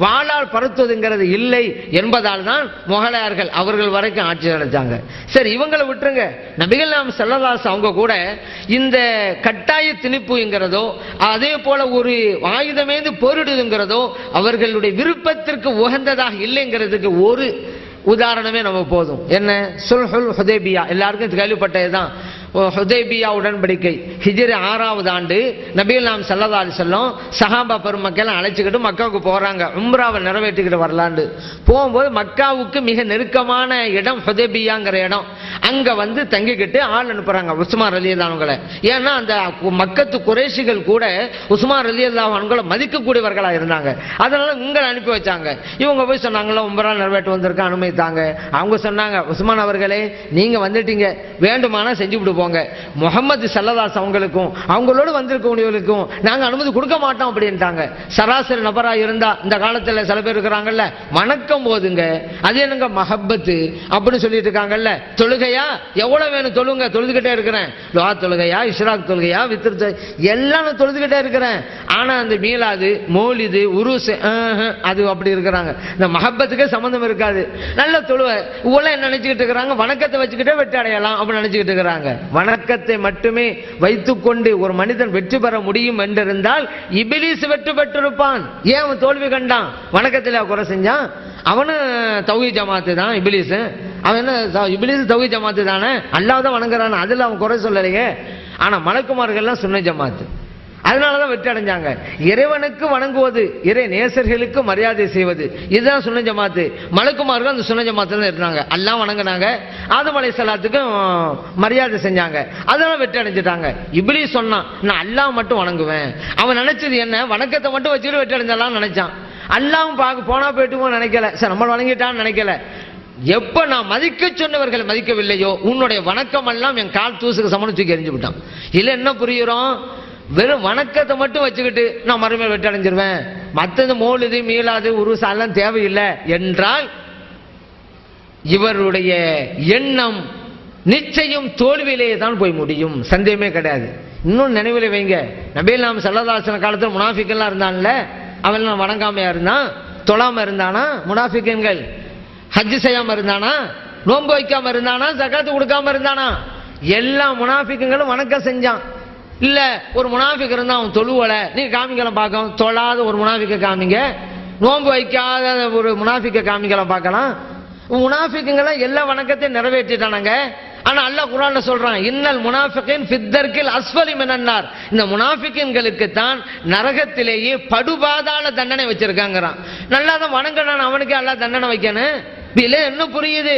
வாளால் பரத்துவதுங்கிறது இல்லை என்பதால் தான் முகலாயர்கள் அவர்கள் வரைக்கும் ஆட்சி நடத்தாங்க. சரி, இவங்களை விட்டுருங்க. நபிகள் நாயகம் ஸல்லல்லாஹு அலைஹி வஸல்லம் அவங்க கூட இந்த கட்டாய திணிப்புங்கிறதோ அதே போல ஒரு ஆயுதமேந்து போரிடுதுங்கிறதோ அவர்களுடைய விருப்பத்திற்கு உகந்ததாக இல்லைங்கிறதுக்கு ஒரு உதாரணமே நம்ம போதும். என்ன? சுல்ஹுல் ஹுதைபியா, எல்லாருக்கும் கேள்விப்பட்டதுதான். ஹுதைபியா உடன்படிக்கை ஹிஜ்ரி 6வது ஆண்டு நபிகள் நாயகம் ஸல்லல்லாஹு அலைஹி வஸல்லம் சஹாபா பெருமக்களை அழைச்சிக்கிட்டு மக்காவுக்கு போறாங்க, உம்ராவை நிறைவேற்றிக்கிட்டு வரலான்னு. போகும்போது மக்காவுக்கு மிக நெருக்கமான இடம் ஹுதைபியாங்கிற இடம். அங்க வந்து தங்கிக்கிட்டு ஆள் அனுப்புறாங்க உஸ்மான் ரலியல்லாஹு அன்ஹுவை. ஏன்னா அந்த மக்கத்து குறைஷிகள் கூட உஸ்மான் ரலியல்லாஹு அன்ஹுவை மதிக்கக்கூடியவர்களா இருந்தாங்க. அதனால உங்களை அனுப்பி வச்சாங்க. இவங்க போய் சொன்னாங்களா, உம்ரா நிறைவேற்ற வந்திருக்க அனுமதித்தாங்க. அவங்க சொன்னாங்க, உஸ்மான் அவர்களே நீங்க வந்துட்டீங்க, வேண்டுமானா செஞ்சு விட்டு போங்க. முகமது ஸல்லல்லாஹு அலைஹி வஸல்லம் அவங்களுக்கும் அவங்களோடு வந்திருக்கக்கூடியவர்களுக்கும் நாங்க அனுமதி கொடுக்க மாட்டோம் அப்படின்ட்டாங்க. சராசரி நபரா இருந்தா இந்த காலத்துல சில பேர் இருக்கிறாங்கல்ல, வணக்கம் போதுங்க, அது என்னங்க மஹப்பத்து அப்படின்னு சொல்லிட்டு இருக்காங்கல்ல. தொழுகையா எவ்வளவு வேணும் தொழுங்க, தொழுதுகிட்டே இருக்கிறேன். துஆ தொழுகையா, இஷ்ராக் தொழுகையா, வித்ர் எல்லாம் தொழுதுகிட்டே இருக்கிறேன். ஆனா அந்த மீலாது, மௌலிது, உருஸ் அது அப்படி இருக்கிறாங்க. இந்த மஹப்பத்துக்கு சம்பந்தம் இருக்காது. நல்ல தொழுவ இவ்வளவு என்ன நினைச்சுக்கிட்டு இருக்கிறாங்க, வணக்கத்தை வச்சுக்கிட்டே வெற்றி அடையலாம் அப்படின்னு நினைச்சுக்கிட்டு இருக்கிறாங்க. வணக்கத்தை மட்டுமே வைத்துக்கொண்டு ஒரு மனிதன் வெற்றி பெற முடியும் என்றிருந்தால் இபிலீஸ் வெற்றி பெற்றிருப்பான். ஏன் அவன் தோல்வி கண்டான்? வணக்கத்தில் குறை செஞ்சான். அவனு தௌஹீத் ஜமாத்து தான் இபிலீஸ். அவன் என்ன, இபிலீஸ் தௌஹீத் ஜமாத்து தானே, அல்லாஹ் தான் வணங்குறான், அதுல அவன் குறை சொல்லலையே. ஆனா மலக்குமார்கள்லாம் சுன்ன ஜமாத்து, அதனாலதான் வெற்றி அடைஞ்சாங்க. இறைவனுக்கு வணங்குவது, இறை நேசர்களுக்கு மரியாதை செய்வது, இதுதான் சுன்ன ஜமாத்து. மலக்குமார்கள் அந்த சுன்ன ஜமாத்துல தான் இருந்தாங்க. அல்லாஹ் வணங்கினாங்க, ஆதம் அலைஹிஸ்ஸலாத்துக்கும் மரியாதை செஞ்சாங்க, அதனால வெற்றி அடைஞ்சிட்டாங்க. இப்லீஸ் சொன்னான், நான் அல்லாஹ் மட்டும் வணங்குவேன். அவன் நினைச்சது என்ன, வணக்கத்தை மட்டும் வச்சுட்டு வெற்றி அடைஞ்சாலாம் நினைச்சான். அல்லாஹ்வும் பார்க்க போனா போயிட்டு நினைக்கல, சார் நம்ம வணங்கிட்டான்னு நினைக்கல. எப்ப நான் மதிக்க சொன்னவர்கள் மதிக்கவில்லையோ உன்னுடைய வணக்கம் எல்லாம் என் கால் தூசுக்கு சமணம் தூக்கி எறிஞ்சு விட்டான். இல்ல என்ன புரியுறோம்? வெறும் வணக்கத்தை மட்டும் வச்சுக்கிட்டு நான் மறுமையில் வெற்றி அடைஞ்சிருவேன், மற்றது மௌலிது, மீலாது, உருசா எல்லாம் தேவையில்லை என்றால் இவருடைய எண்ணம் நிச்சயம் தோல்வியிலே தான் போய் முடியும், சந்தேகமே கிடையாது. இன்னும் நினைவில் வைங்க, நபிகள் நாயகம் ஸல்லல்லாஹு அலைஹி வஸல்லம் காலத்தில் முனாஃபிக்கெல்லாம் இருந்தான்ல, அவன் வணங்காமையா இருந்தான், தொழாம இருந்தானா முனாஃபிக்கன்கள், ஹஜ் செய்யாம இருந்தானா, நோன்பு வைக்காம இருந்தானா, ஜகாத்து கொடுக்காம இருந்தானா, எல்லா முனாஃபிக்குங்களும் வணக்கம் செஞ்சான். இல்ல ஒரு முனாஃபிக் இருந்தா அவன் தொழுவல, நீ காமிக்கலாம் பார்க்கலாம். தொழாத ஒரு முனாஃபிக்க காமிங்க, நோன்பு வைக்காத ஒரு முனாஃபிக்க காமிக்கலாம் பார்க்கலாம். முனாஃபிக்குங்களை எல்லா வணக்கத்தையும் நிறைவேற்றிட்டானாங்க. ஆனா அல்லாஹ் குர்ஆன்ல சொல்றான், இன்னல் முனாஃபிகீன் ஃபித்தர்கில் அஸ்ஃபலி மினன்னார், இந்த முனாஃபிக்குகளுக்கு தான் நரகத்திலேயே படுபாதாள தண்டனை வச்சிருக்காங்கறான். நல்லா தான் வணங்கறான், அவனுக்கு அல்லாஹ் தண்டனை வைக்கணும். இதுல என்ன புரியுது?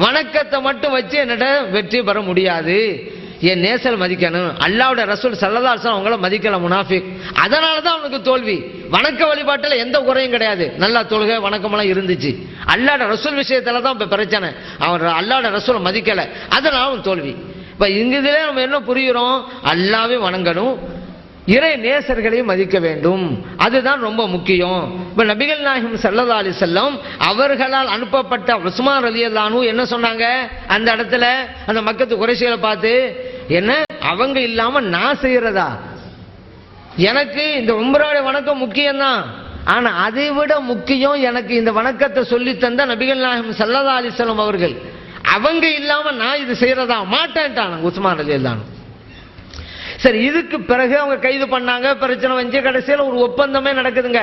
வணக்கத்தை மட்டும் வச்சு என்னட வெற்றி பெற முடியாது. என் நேசர் மதிக்கணும். அல்லாஹ்வுடைய ரசூல் ஸல்லல்லாஹு அலைஹி வஸல்லம் அவங்கள மதிக்கல முனாஃபிக். அதனால தான் அவனுக்கு தோல்வி. வணக்க வழிபாட்டில் எந்த குறையும் கிடையாது, நல்லா தொழுகை வணக்கமெல்லாம் இருந்துச்சு. அல்லாஹ்வுடைய ரசூல் விஷயத்துல தான் இப்போ பிரச்சனை. அவன் அல்லாஹ்வுடைய ரசூலை மதிக்கல, அதனால அவன் தோல்வி. இப்போ இங்குதிலே நம்ம என்ன புரிகிறோம், அல்லாஹ்வை வணங்கணும், இறை நேசர்களையும் மதிக்க வேண்டும், அதுதான் ரொம்ப முக்கியம். இப்ப நபிகள் நாயகம் ஸல்லல்லாஹு அலைஹி வஸல்லம் அவர்களால் அனுப்பப்பட்ட உஸ்மான் ரலியல்லாஹு அன்ஹு என்ன சொன்னாங்க அந்த இடத்துல, அந்த மக்கத்து குறைஷிகளை பார்த்து, என்ன அவங்க இல்லாம நான் செய்யறதா, எனக்கு இந்த உம்ராவுடைய வணக்கம் முக்கியம்தான், ஆனா அதை விட முக்கியம் எனக்கு இந்த வணக்கத்தை சொல்லி தந்த நபிகள் நாயகம் ஸல்லல்லாஹு அலைஹி வஸல்லம் அவர்கள், அவங்க இல்லாம நான் இது செய்யறதா மாட்டேன்ட்டான் உஸ்மான் ரலியல்லாஹு அன்ஹு. சரி, இதுக்கு பிறகு அவங்க கைது பண்ணாங்க, பிரச்சனை வந்து கடைசியில் ஒரு ஒப்பந்தமே நடக்குதுங்க.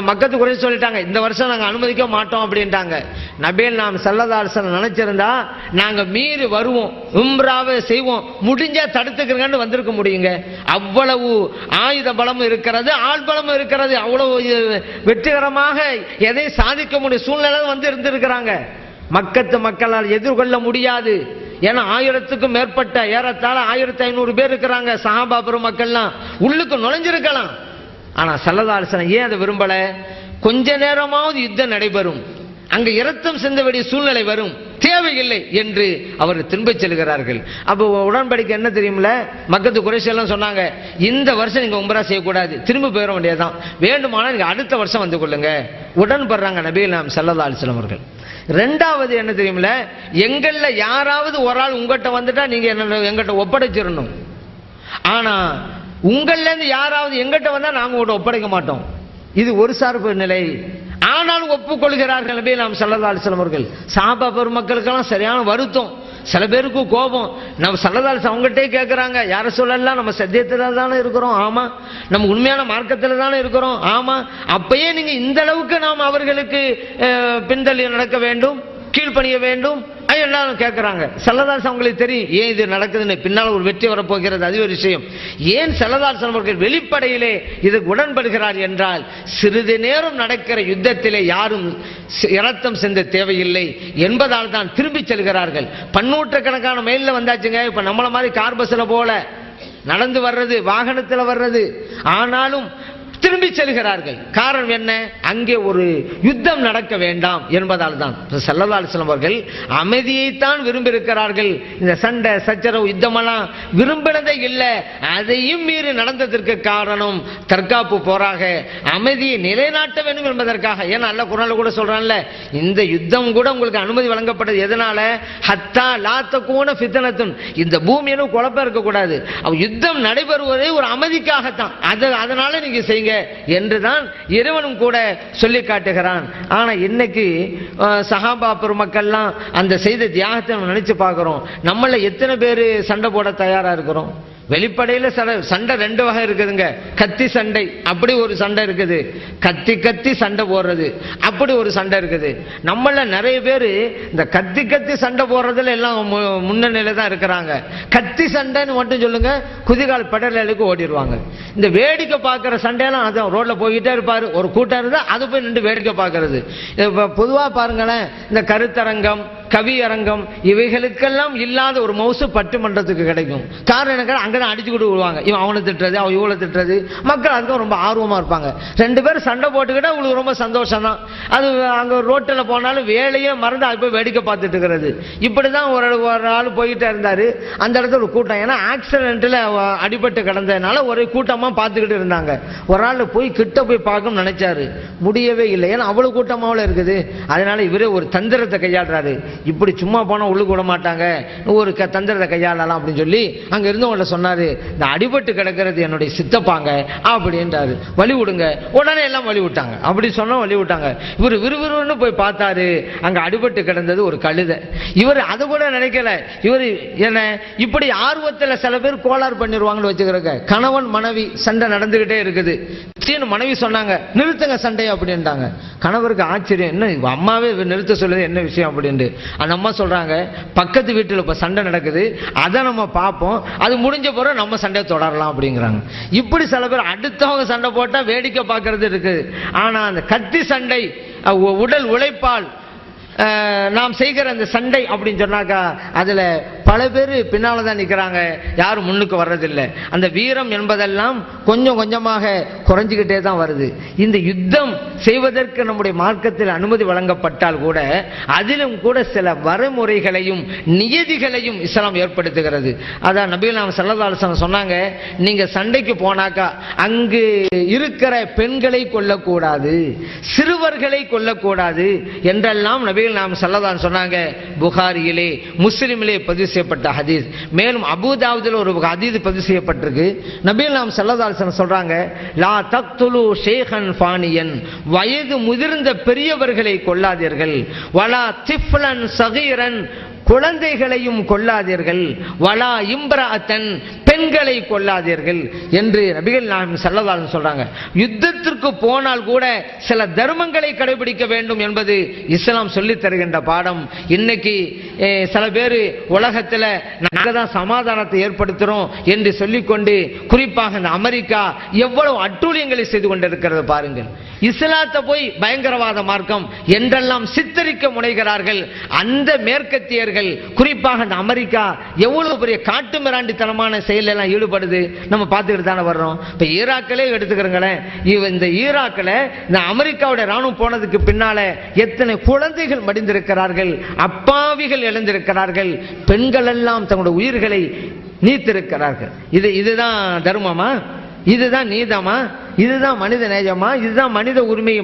மக்கத்து குறை சொல்லிட்டாங்க, இந்த வருஷம் நாங்கள் அனுமதிக்க மாட்டோம் அப்படின்ட்டாங்க. நபிகள் நாம் ஸல்லல்லாஹு அலைஹி வஸல்லம் நினைச்சிருந்தா நாங்கள் மீறி வருவோம், உம்ராவை செய்வோம், முடிஞ்சா தடுத்துக்கிறங்கன்னு வந்திருக்க முடியுங்க. அவ்வளவு ஆயுத பலமும் இருக்கிறது, ஆள் பலமும் இருக்கிறது, அவ்வளவு வெற்றிகரமாக எதை சாதிக்க முடியும் சூழ்நிலை வந்து இருந்திருக்கிறாங்க. மக்கத்து மக்களால் எதிர்கொள்ள முடியாது. ஏன்னா 1000க்கும் மேற்பட்ட ஏறத்தாழ 1500 பேர் இருக்கிறாங்க. சஹாபா பெருமக்கள்லாம் உள்ளுக்கு நுழைஞ்சிருக்கலாம். ஆனா ஸல்லல்லாஹு அலைஹி வஸல்லம் ஏன் அதை விரும்பல, கொஞ்ச நேரமாவது யுத்தம் நடைபெறும், அங்க இரத்தம் சிந்த வேண்டிய சூழ்நிலை வரும், தேவையில்லை என்று அவர் திரும்பச் செல்கிறார்கள். அப்போ உடன்படிக்கை என்ன தெரியுமில்ல, மக்கத்து குறைஷி எல்லாம் சொன்னாங்க, இந்த வருஷம் நீங்க உம்ரா செய்யக்கூடாது, திரும்ப போயிட வேண்டியதுதான், வேண்டுமானால் நீங்க அடுத்த வருஷம் வந்து கொள்ளுங்க. உடன்படுறாங்க நபிகள் நாயகம் ஸல்லல்லாஹு அலைஹி வஸல்லம் அவர்கள். ரெண்டாவது என்ன தெரியுமில்ல, எங்கள்ல யாராவது ஒரு ஆள் உங்ககிட்ட வந்துட்டா நீங்க என்ன எங்கிட்ட ஒப்படைச்சிடணும், ஆனா உங்கள்ல இருந்து யாராவது எங்கிட்ட வந்தா நாங்க உங்கள்கிட்ட ஒப்படைக்க மாட்டோம். இது ஒரு சார்பு நிலை. ஆனாலும் ஒப்புக்கொள்கிறார்கள் நபி நாம் ஸல்லல்லாஹு அலைஹி வஸல்லம் அவர்கள். சஹாபா பெருமக்களுக்கெல்லாம் சரியான வருத்தம், சில பேருக்கு கோபம். நம்ம ஸல்லல்லாஹு அலைஹி வஸல்லம் அவங்ககிட்டே கேட்குறாங்க, யார சொல்லலாம், நம்ம சத்தியத்தில் தானே இருக்கிறோம், ஆமா, நம்ம உண்மையான மார்க்கத்தில் தானே இருக்கிறோம், ஆமா, அப்பயே நீங்க இந்த அளவுக்கு நாம் அவர்களுக்கு பின்தள்ளி நடக்க வேண்டும், கீழ்ப்பணிய வேண்டும் எல்லாரும் கேட்கிறாங்க. ஸல்லல்லாஹு அலைஹி வஸல்லம் அவங்களுக்கு தெரியும் ஏன் இது நடக்குதுன்னு, பின்னால் ஒரு வெற்றி வரப்போகிறது, அது ஒரு விஷயம். ஏன் ஸல்லல்லாஹு அலைஹி வஸல்லம் அவர்கள் வெளிப்படையிலே இதுக்கு உடன்படுகிறார் என்றால், சிறிது நேரம் நடக்கிற யுத்தத்திலே யாரும் இரத்தம் சிந்த தேவையில்லை என்பதால் தான் திரும்பி செல்கிறார்கள். பன்னூற்றுக்கணக்கான மைல்ல வந்தாச்சுங்க. இப்ப நம்மள மாதிரி கார் பஸ்ல போல நடந்து வர்றது, வாகனத்தில் வர்றது, ஆனாலும் திரும்பி செல்கிறார்கள். காரணம் என்ன, அங்கே ஒரு யுத்தம் நடக்க வேண்டாம் என்பதால் தான். ஸல்லல்லாஹு அலைஹி வஸல்லம் அவர்கள் அமைதியைத்தான் விரும்பி இருக்கிறார்கள். இந்த சண்டை சச்சரவு யுத்தமெல்லாம் விரும்பினதே இல்லை. அதையும் மீறி நடந்ததற்கு காரணம் தற்காப்பு போராக அமைதியை நிலைநாட்ட வேண்டும் என்பதற்காக. ஏன்னா அல்ல குர்ஆன்ல கூட சொல்றான்ல, இந்த யுத்தம் கூட உங்களுக்கு அனுமதி வழங்கப்பட்டது எதனால, ஹத்தா லா தகூன ஃபித்னத்துன், இந்த பூமியில குழப்பம் இருக்கக்கூடாது, யுத்தம் நடைபெறுவதே ஒரு அமைதிக்காகத்தான், அதனால நீங்க செய்யுங்க என்றுதான் இறைவனும் கூட சொல்லி காட்டுகிறான். ஆனா இன்னைக்கு சஹாபா பெருமக்கள்லாம் அந்த செய்த தியாகத்தை நினைச்சு பார்க்கிறோம். நம்மள எத்தனை பேர் சண்டை போட தயாரா இருக்கிறோம்? வெளிப்படையில சண்டை ரெண்டு வகை இருக்குதுங்க. கத்தி சண்டை அப்படி ஒரு சண்டை இருக்குது, கத்தி கத்தி சண்டை போடுறது அப்படி ஒரு சண்டை இருக்குது. நம்மள நிறைய பேர் இந்த கத்தி கத்தி சண்டை போடுறதுல எல்லாம் முன்னணியில தான் இருக்கிறாங்க. கத்தி சண்டைன்னு மட்டும் சொல்லுங்க, குதிகால் படலுக்கு ஓடிடுவாங்க. இந்த வேடிக்கை பார்க்குற சண்டையெல்லாம் அதான் ரோட்ல போய்கிட்டே இருப்பாரு, ஒரு கூட்டம் இருந்தால் அது போய் நின்று வேடிக்கை பார்க்கறது. பொதுவாக பாருங்களேன், இந்த கருத்தரங்கம் கவி அரங்கம் இவைகளுக்கெல்லாம் இல்லாத ஒரு மவுசு பட்டிமன்றத்துக்கு கிடைக்கும். காரணம் என்ன, அங்கதான் அடிச்சு கொண்டு விடுவாங்க, இவன் அவனை திட்டுறது அவன் இவளை திட்டுறது, மக்கள் அதுக்கு ரொம்ப ஆர்வமா இருப்பாங்க. ரெண்டு பேரும் சண்டை போட்டுக்கிட்டா உங்களுக்கு ரொம்ப சந்தோஷம் தான். அது அங்க ரோட்டில் போனாலும் வேலையே மறந்து அது போய் வேடிக்கை பார்த்துட்டு இருக்கிறது. இப்படிதான் ஒரு ஆள் போய்கிட்டே இருந்தாரு. அந்த இடத்துல ஒரு கூட்டம், ஏன்னா ஆக்சிடென்ட்ல அடிபட்டு கிடந்ததுனால ஒரே கூட்டமா பார்த்துக்கிட்டு இருந்தாங்க. ஒரு ஆள் போய் கிட்ட போய் பார்க்கணும்னு நினைச்சாரு, முடியவே இல்லை, ஏன்னா அவ்வளவு கூட்டமாவில் இருக்குது. அதனால இவரே ஒரு தந்திரத்தை கையாடுறாரு. இப்படி சும்மா போனா உள்ளுக்கு விட மாட்டாங்க, ஒரு தந்திரத்தை கையாளலாம் அப்படின்னு சொல்லி அங்க இருந்தவங்கள சொன்னாரு, இந்த அடிபட்டு கிடக்கிறது என்னுடைய சித்தப்பாங்க அப்படின்றாரு, வழி விடுங்க. உடனே எல்லாம் வழி விட்டாங்க. அப்படி சொன்னா வழி விட்டாங்க. இவர் விறுவிறுன்னு போய் பார்த்தாரு, அங்க அடிபட்டு கிடந்தது ஒரு கழுதை. இவர் அதை கூட நினைக்கல. இவர் என்ன இப்படி ஆர்வத்தில் சில பேர் கோளாறு பண்ணிடுவாங்கன்னு வச்சுக்கிறக்க. கணவன் மனைவி சண்டை நடந்துகிட்டே இருக்குது. மனைவி சொன்னாங்க, நிறுத்துங்க சண்டை அப்படின்ட்டாங்க. கணவருக்கு ஆச்சரியம், என்ன அம்மாவே நிறுத்த சொல்லுது, என்ன விஷயம் அப்படின்ட்டு. அந்த அம்மா சொல்றாங்க, பக்கத்து வீட்டில் இப்ப சண்டை நடக்குது, அதை நம்ம பார்ப்போம், அது முடிஞ்ச பிறகு நம்ம சண்டையை தொடரலாம் அப்படிங்கிறாங்க. இப்படி சில பேர் அடுத்தவங்க சண்டை போட்டா வேடிக்கை பார்க்கறது இருக்குது. ஆனா அந்த கத்தி சண்டை உடல் உழைப்பால் நாம் செய்கிற அந்த சண்டை அப்படின்னு சொன்னாக்கா அதுல பல பேர் பின்னால தான் நிற்கிறாங்க, யாரும் முன்னுக்கு வர்றதில்லை. அந்த வீரம் என்பதெல்லாம் கொஞ்சம் கொஞ்சமாக குறைஞ்சிக்கிட்டே தான் வருது. இந்த யுத்தம் செய்வதற்கு நம்முடைய மார்க்கத்தில் அனுமதி வழங்கப்பட்டால் கூட அதிலும் கூட சில வரைமுறைகளையும் நியதிகளையும் இஸ்லாம் ஏற்படுத்துகிறது. அதான் நபிகள் நாயகம் ஸல்லல்லாஹு அலைஹி வஸல்லம் சொன்னாங்க, நீங்க சண்டைக்கு போனாக்கா அங்கு இருக்கிற பெண்களை கொல்லக்கூடாது, சிறுவர்களை கொல்லக்கூடாது என்றெல்லாம் நபிகள் நாயகம் ஸல்லல்லாஹு அலைஹி சொன்னாங்க. புகாரியிலே முஸ்லிமிலே பதிவு செய்யப்பட்ட ஹதீஸ். மேலும் அபூதாவுதில் ஒரு ஹதீஸ் பதிவு செய்யப்பட்டிருக்கு. நபிகள் நாயகம் ஸல்லல்லாஹு அலைஹி வஸல்லம் சொல்றாங்க, லா தக்துலு ஷேഖன் ஃபானியன், வயது முதிர்ந்த பெரியவர்களை கொல்லாதீர்கள், வலா திஃப்லன் ஸகீரன், குழந்தைகளையும் கொல்லாதீர்கள், வலா இம்ரஅத்தன், பெண்களை கொல்லாதீர்கள் என்று நபிகள் நாயகம் ஸல்லல்லாஹு அலைஹி சொல்றாங்க. யுத்தத்திற்கு போனால் கூட சில தர்மங்களை கடைபிடிக்க வேண்டும் என்பது இஸ்லாம் சொல்லி தருகின்ற பாடம். இன்னைக்கு சில பேர் உலகத்தில் நாங்கள் தான் சமாதானத்தை ஏற்படுத்துறோம் என்று சொல்லிக்கொண்டு குறிப்பாக இந்த அமெரிக்கா எவ்வளவு அட்டூழியங்களை செய்து கொண்டிருக்கிறது பாருங்கள். இஸ்லாத்தை போய் பயங்கரவாத மார்க்கம் என்றெல்லாம் சித்தரிக்க முனைகிறார்கள். அந்த மேற்கத்தியர்கள் குறிப்பாக இந்த அமெரிக்கா எவ்வளவு பெரிய காட்டு மிராண்டித்தனமான செயல் எல்லாம் ஈடுபடுது நம்ம பார்த்துக்கிட்டு தானே வர்றோம். இப்ப ஈராக்கிலே எடுத்துக்கிறங்களேன், இந்த ஈராக்கில் இந்த அமெரிக்காவுடைய ராணுவம் போனதுக்கு பின்னால எத்தனை குழந்தைகள் மடிந்திருக்கிறார்கள், அப்பாவிகள் இழந்திருக்கிறார்கள், பெண்கள் எல்லாம் தங்களுடைய உயிர்களை நீத்திருக்கிறார்கள். இதுதான் தர்மமா? இதுதான் நீதமா? இதுதான் மனித நேயமா? இதுதான் மனித உரிமையை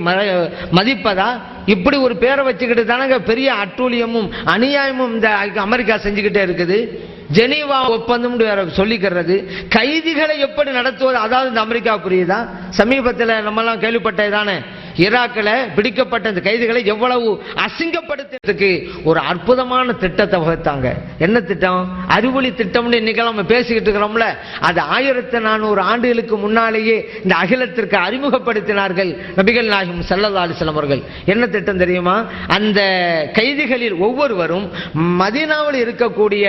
மதிப்பதா? இப்படி ஒரு பேரை வச்சுக்கிட்டு தானங்க பெரிய அட்டூழியமும் அநியாயமும் இந்த அமெரிக்கா செஞ்சுக்கிட்டே இருக்குது. ஜெனீவா ஒப்பந்தம் சொல்லிக்கிறது. கைதிகளை எப்படி நடத்துவது, அதாவது இந்த அமெரிக்கா புரியுதா? சமீபத்தில் நம்மெல்லாம் கேள்விப்பட்டதானே, ஈராக்கில் பிடிக்கப்பட்ட இந்த கைதிகளை எவ்வளவு அசிங்கப்படுத்துறதுக்கு ஒரு அற்புதமான திட்டத்தை வகுத்தாங்க. என்ன திட்டம்? அறிவொளி திட்டம்னு இன்னைக்கு நம்ம பேசிக்கிட்டு இருக்கிறோம்ல, அது 1400 ஆண்டுகளுக்கு முன்னாலேயே இந்த அகிலத்திற்கு அறிமுகப்படுத்தினார்கள் நபிகள் நாயகம் ஸல்லல்லாஹு அலைஹி வஸல்லம் அவர்கள். என்ன திட்டம் தெரியுமா? அந்த கைதிகளில் ஒவ்வொருவரும் மதீனாவில் இருக்கக்கூடிய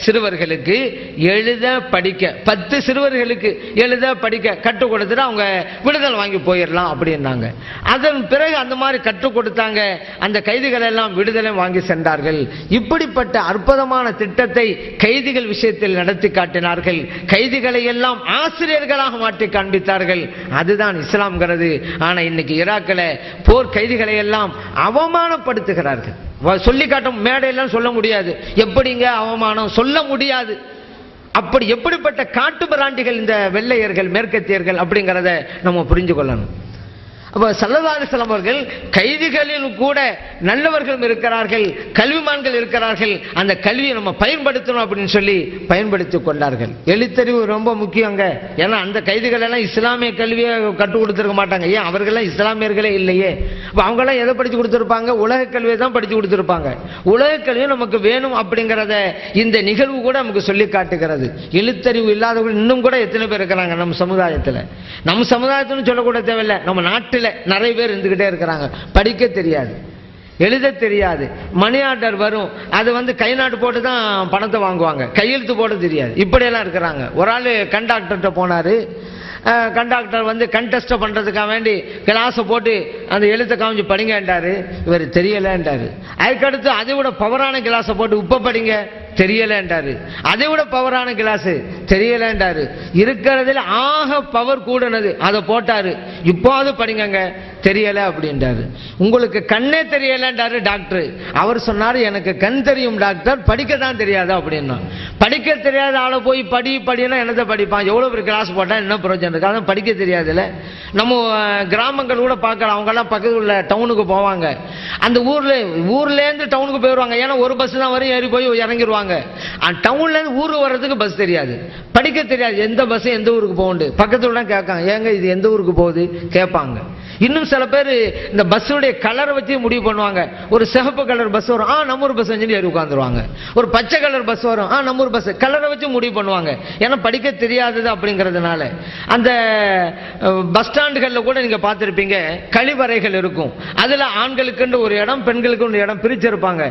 சிறுவர்களுக்கு எழுத படிக்க, 10 சிறுவர்களுக்கு எழுத படிக்க கற்றுக் கொடுத்துட்டு அவங்க விடுதலை வாங்கி போயிடலாம் அப்படின்னாங்க. அதன் பிறகு அந்த மாதிரி கற்றுக் கொடுத்தாங்க. அந்த கைதிகள் எல்லாம் விடுதலை வாங்கி சென்றார்கள். இப்படிப்பட்ட அற்புதமான திட்டத்தை கைதிகள் விஷயத்தில் நடத்தி காட்டினார்கள். கைதிகளை எல்லாம் ஆசிரியர்களாக மாற்றி காண்பித்தார்கள். அதுதான் இஸ்லாம்ங்கிறது. ஆனா இன்னைக்கு ஈராக்கில் போர் கைதிகளை எல்லாம் அவமானப்படுத்துகிறார்கள். சொல்லி காட்டும் மேடையெல்லாம் சொல்ல முடியாது. எப்படிங்க அவமானம் சொல்ல முடியாது? அப்படி எப்படிப்பட்ட காட்டு பிராண்டிகள் இந்த வெள்ளையர்கள், மேற்கத்தியர்கள் அப்படிங்கிறத நம்ம புரிஞ்சு கொள்ளணும். அப்ப ஸல்லல்லாஹு அலைஹி வஸல்லம் அவர்கள் கைதிகளில் கூட நல்லவர்களும் இருக்கிறார்கள், கல்விமான்கள் இருக்கிறார்கள். அந்த கல்வியை நம்ம பயன்படுத்தணும் அப்படின்னு சொல்லி பயன்படுத்திக் கொண்டார்கள். எழுத்தறிவு ரொம்ப முக்கியங்க. ஏன்னா அந்த கைதிகள் எல்லாம் இஸ்லாமிய கல்வியை கற்றுக் கொடுத்துருக்க மாட்டாங்க. ஏன்? அவர்களெல்லாம் இஸ்லாமியர்களே இல்லையே. அப்ப அவங்க எல்லாம் எதை படிச்சு கொடுத்துருப்பாங்க? உலக கல்வியை தான் படிச்சு கொடுத்துருப்பாங்க. உலக கல்வி நமக்கு வேணும் அப்படிங்கிறத இந்த நிகழ்வு கூட நமக்கு சொல்லி காட்டுகிறது. எழுத்தறிவு இல்லாதவர்கள் இன்னும் கூட எத்தனை பேர் இருக்கிறாங்க நம்ம சமுதாயத்தில். நம்ம சமுதாயத்துன்னு சொல்லக்கூட தேவையில்லை, நம்ம நாட்டில் நிறைய பேர் இருந்துகிட்டே இருக்கிறாங்க. படிக்க தெரியாது, எழுத தெரியாது. மணி ஆர்டர் வரும், அது கை நாட்டு போட்டு தான் பணத்தை வாங்குவாங்க, கையெழுத்து போட தெரியாது. இப்படியெல்லாம் இருக்கிறாங்க. ஒரு ஆள் கண்டாக்டர்கிட்ட போனாரு. கண்டாக்டர் கண்டெஸ்ட் பண்றதுக்காக வேண்டி கிளாஸை போட்டு அந்த எழுத்தை காமிச்சு படிங்கன்றாரு. இவர் தெரியலன்றாரு. அதுக்கடுத்து அதை விட பவரான கிளாஸை போட்டு உப்ப படிங்க, தெரியலன்றாரு. அதை விட பவரான கிளாஸ் தெரியலன்றாரு. இருக்கிறதுல ஆக பவர் கூடனது அதை போட்டாரு. இப்போது படிங்க, தெரியல அப்படின்றாரு. உங்களுக்கு கண்ணே தெரியலன்றாரு டாக்டர். அவர் சொன்னாரு, எனக்கு கண் தெரியும் டாக்டர், படிக்க தான் தெரியாது அப்படின்னா. படிக்க தெரியாத ஆளை போய் படினா என்னதை படிப்பான்? எவ்வளவு பேர் கிளாஸ் போட்டா என்ன பிரயோஜனம் இருக்கு? அதான் படிக்க தெரியாதுல்ல. நம்ம கிராமங்கள் கூட பார்க்கலாம். அவங்க எல்லாம் பக்கத்தில் உள்ள டவுனுக்கு போவாங்க. அந்த ஊர்ல இருந்து டவுனுக்கு போயிடுவாங்க. ஏன்னா ஒரு பஸ் தான் வரும், ஏறி போய் இறங்கிடுவாங்க. டவுன்ல இருந்து ஊருக்கு வர்றதுக்கு பஸ் தெரியாது, படிக்க தெரியாது. எந்த பஸ் எந்த ஊருக்கு போகுது பக்கத்துல கேட்காங்க, ஏங்க இது எந்த ஊருக்கு போகுது கேட்பாங்க. இன்னும் சில பேர் இந்த பஸ்ஸுடைய கலரை வச்சு முடிவு பண்ணுவாங்க. ஒரு சிகப்பு கலர் பஸ் வரும், நம்ம ஒரு பஸ் ஏறி உட்காந்துருவாங்க. ஒரு பச்சை கலர் பஸ் வரும், நம்ம ஒரு பஸ், கலரை வச்சு முடிவு பண்ணுவாங்க. ஏன்னா படிக்க தெரியாதது அப்படிங்கிறதுனால. அந்த பஸ் ஸ்டாண்டுகளில் கூட நீங்க பார்த்துருப்பீங்க, கழிவறைகள் இருக்கும். அதுல ஆண்களுக்கு ஒரு இடம், பெண்களுக்கு ஒரு இடம் பிரிச்சிருப்பாங்க.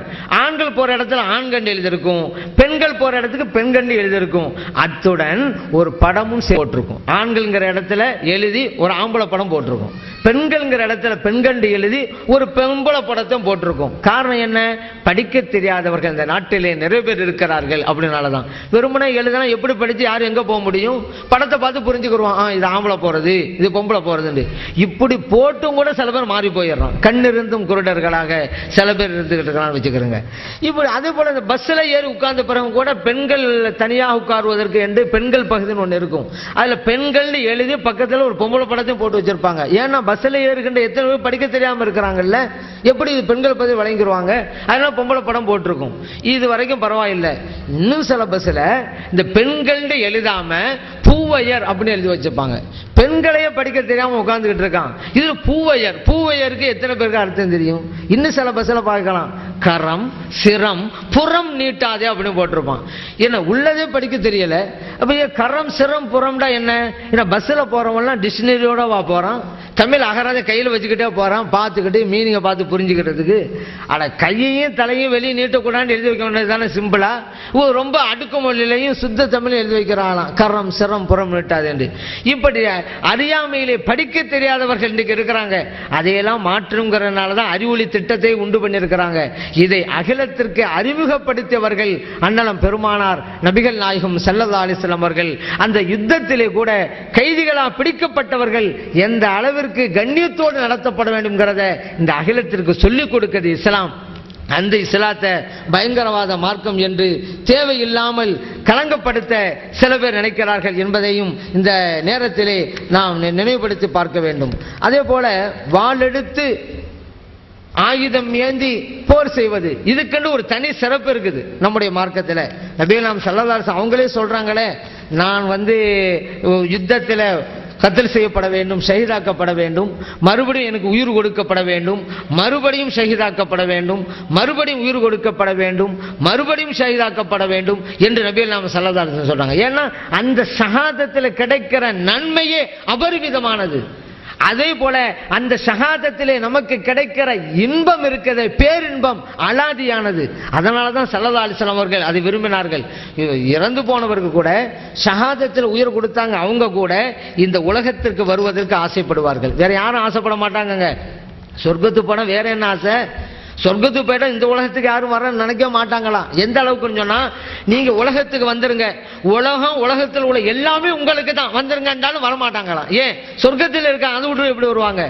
ஆண்கள் போற இடத்துல ஆண்கண்டு எழுதிருக்கும், பெண்கள் போற இடத்துக்கு பெண்கண்டு எழுதிருக்கும். அத்துடன் ஒரு படமும் போட்டிருக்கும். ஆண்கள்ங்கிற இடத்துல எழுதி ஒரு ஆம்பளை படம் போட்டிருக்கும், பெண்கள்ங்கிற இடத்துல பெண்கள் எழுதி ஒரு பெண்புல படத்தை போட்டிருக்கும். காரணம் என்ன? படிக்க தெரியாதவர்கள் இந்த நாட்டிலே நிறைய பேர் இருக்கிறார்கள். அப்படினாலதான் வெறுமனே எழுதுனா எப்படி படிச்சு யாரும் எங்க போக முடியும்? படத்தை பார்த்து புரிஞ்சுக்கிறோம், இது ஆம்பளை போறது, இது பொம்பளை போறது. இப்படி போட்டும் கூட சில பேர் மாறி போயிடுறான். கண்ணிருந்தும் குருடர்களாக சில பேர் இருந்துகிட்டு இருக்கான்னு வச்சுக்கிறோங்க. இப்படி அதே போல இந்த பஸ்ல ஏறி உட்கார்ந்த பிறகு கூட பெண்கள் தனியாக உட்காருவதற்கு என்று பெண்கள் பகுதின்னு ஒன்று இருக்கும். அதுல பெண்கள் எழுதி பக்கத்தில் ஒரு பொம்பளை படத்தையும் போட்டு வச்சிருப்பாங்க. ஏன்னா பஸ்ல ஏறுகின்ற எத்தனை பேர் படிக்க தெரியாம இருக்கிறாங்கல்ல, எப்படி பெண்கள் பகுதி வழங்கிடுவாங்க, அதனால பொம்பளை படம் போட்டிருக்கும். இது வரைக்கும் பரவாயில்லை. இன்னும் சில பஸ்ல இந்த பெண்கள் எழுதாம பூவையர் அப்படின்னு எழுதி வச்சிருப்பாங்க. பெண்களையே படிக்க தெரியாம உட்கார்ந்துகிட்டு இருக்கான். இது பூவையர். பூவையருக்கு எத்தனை பேருக்கு அர்த்தம் தெரியும்? இன்னும் சில பஸ்ல பார்க்கலாம், கரம் சிரம் புறம் நீட்டாதே அப்படின்னு போட்டிருப்பான். என்ன உள்ளதே படிக்க தெரியல. அப்ப கரம் சிரம் புறம்டா என்ன? பஸ்ல போறவங்கலாம் டிக்ஷனரியோட வா போறான், தமிழ் அகராத கையில் வச்சுக்கிட்டே போறான், பார்த்துக்கிட்டு மீனிங்கை பார்த்து புரிஞ்சுக்கிறதுக்கு. அட கையையும் தலையும் வெளியே நீட்டக்கூடாது எழுதி வைக்க வேண்டியது தானே சிம்பிளா? ரொம்ப அடுக்குமொழியிலையும் சுத்த தமிழ் எழுதி வைக்கிறாங்களாம், கரம் சிரம் புறம் நீட்டாது என்று. இப்படி அறியாமையிலே படிக்க தெரியாதவர்கள் இன்றைக்கு இருக்கிறாங்க. அதையெல்லாம் மாற்றுங்கிறதுனால தான் அறிவொளி திட்டத்தை உண்டு பண்ணியிருக்கிறாங்க. இதை அகிலத்திற்கு அறிமுகப்படுத்தியவர்கள் அண்ணலம் பெருமானார் நபிகள் நாயகம் ஸல்லல்லாஹு அலைஹி வஸல்லம் அவர்கள். அந்த யுத்தத்திலே கூட கைதிகளாக பிடிக்கப்பட்டவர்கள் எந்த அளவிற்கு கண்ணியத்தோடு நடத்தப்பட வேண்டும்ங்கிறத இந்த அகிலத்திற்கு சொல்லிக் கொடுக்கிறது இஸ்லாம். அந்த இஸ்லாத்தை பயங்கரவாத மார்க்கம் என்று தேவையில்லாமல் களங்கப்படுத்த சில பேர் நினைக்கிறார்கள் என்பதையும் இந்த நேரத்திலே நாம் நினைவுபடுத்தி பார்க்க வேண்டும். அதே போல வாளெடுத்து ஆயுதம் ஏந்தி போர் செய்வது, இதுக்கென்று ஒரு தனி சிறப்பு இருக்குது நம்முடைய மார்க்கத்தில். நபிகள் நாயகம் ஸல்லல்லாஹு அலைஹி வஸல்லம் அவங்களே சொல்றாங்களே, நான் யுத்தத்தில் கத்தல் செய்யப்பட வேண்டும், ஷஹீதாக்கப்பட வேண்டும், மறுபடியும் எனக்கு உயிர் கொடுக்கப்பட வேண்டும், மறுபடியும் ஷஹீதாக்கப்பட வேண்டும், மறுபடியும் உயிர் கொடுக்கப்பட வேண்டும், மறுபடியும் ஷஹீதாக்கப்பட வேண்டும் என்று நபிகள் நாயகம் ஸல்லல்லாஹு அலைஹி வஸல்லம் சொல்றாங்க. ஏன்னா அந்த ஷஹாதத்தில் கிடைக்கிற நன்மையே அபரிமிதமானது. அதே போல அந்த ஷஹாதத்திலே நமக்கு கிடைக்கிற இன்பம் இருக்கிறது, பேரின்பம் அலாதியானது. அதனாலதான் ஸல்லல்லாஹு அலைஹி வஸல்லம் அவர்கள் அதை விரும்பினார்கள். இறந்து போனவர்கள் கூட ஷஹாதத்தில் உயிர் கொடுத்தாங்க. அவங்க கூட இந்த உலகத்திற்கு வருவதற்கு ஆசைப்படுவார்கள். வேற யாரும் ஆசைப்பட மாட்டாங்க. சொர்க்கத்துக்கு போனா வேற என்ன ஆசை? சொர்க்கத்துக்கு போயிட்டா இந்த உலகத்துக்கு யாரும் வர நினைக்க மாட்டாங்களாம். எந்த அளவுக்குன்னு சொன்னா, நீங்க உலகத்துக்கு வந்துருங்க, உலகத்தில் உள்ள எல்லாமே உங்களுக்கு தான், வந்துருங்க என்றாலும் வரமாட்டாங்களாம். ஏன்? சொர்க்கத்தில் இருக்காங்க, அது விட்டு எப்படி வருவாங்க?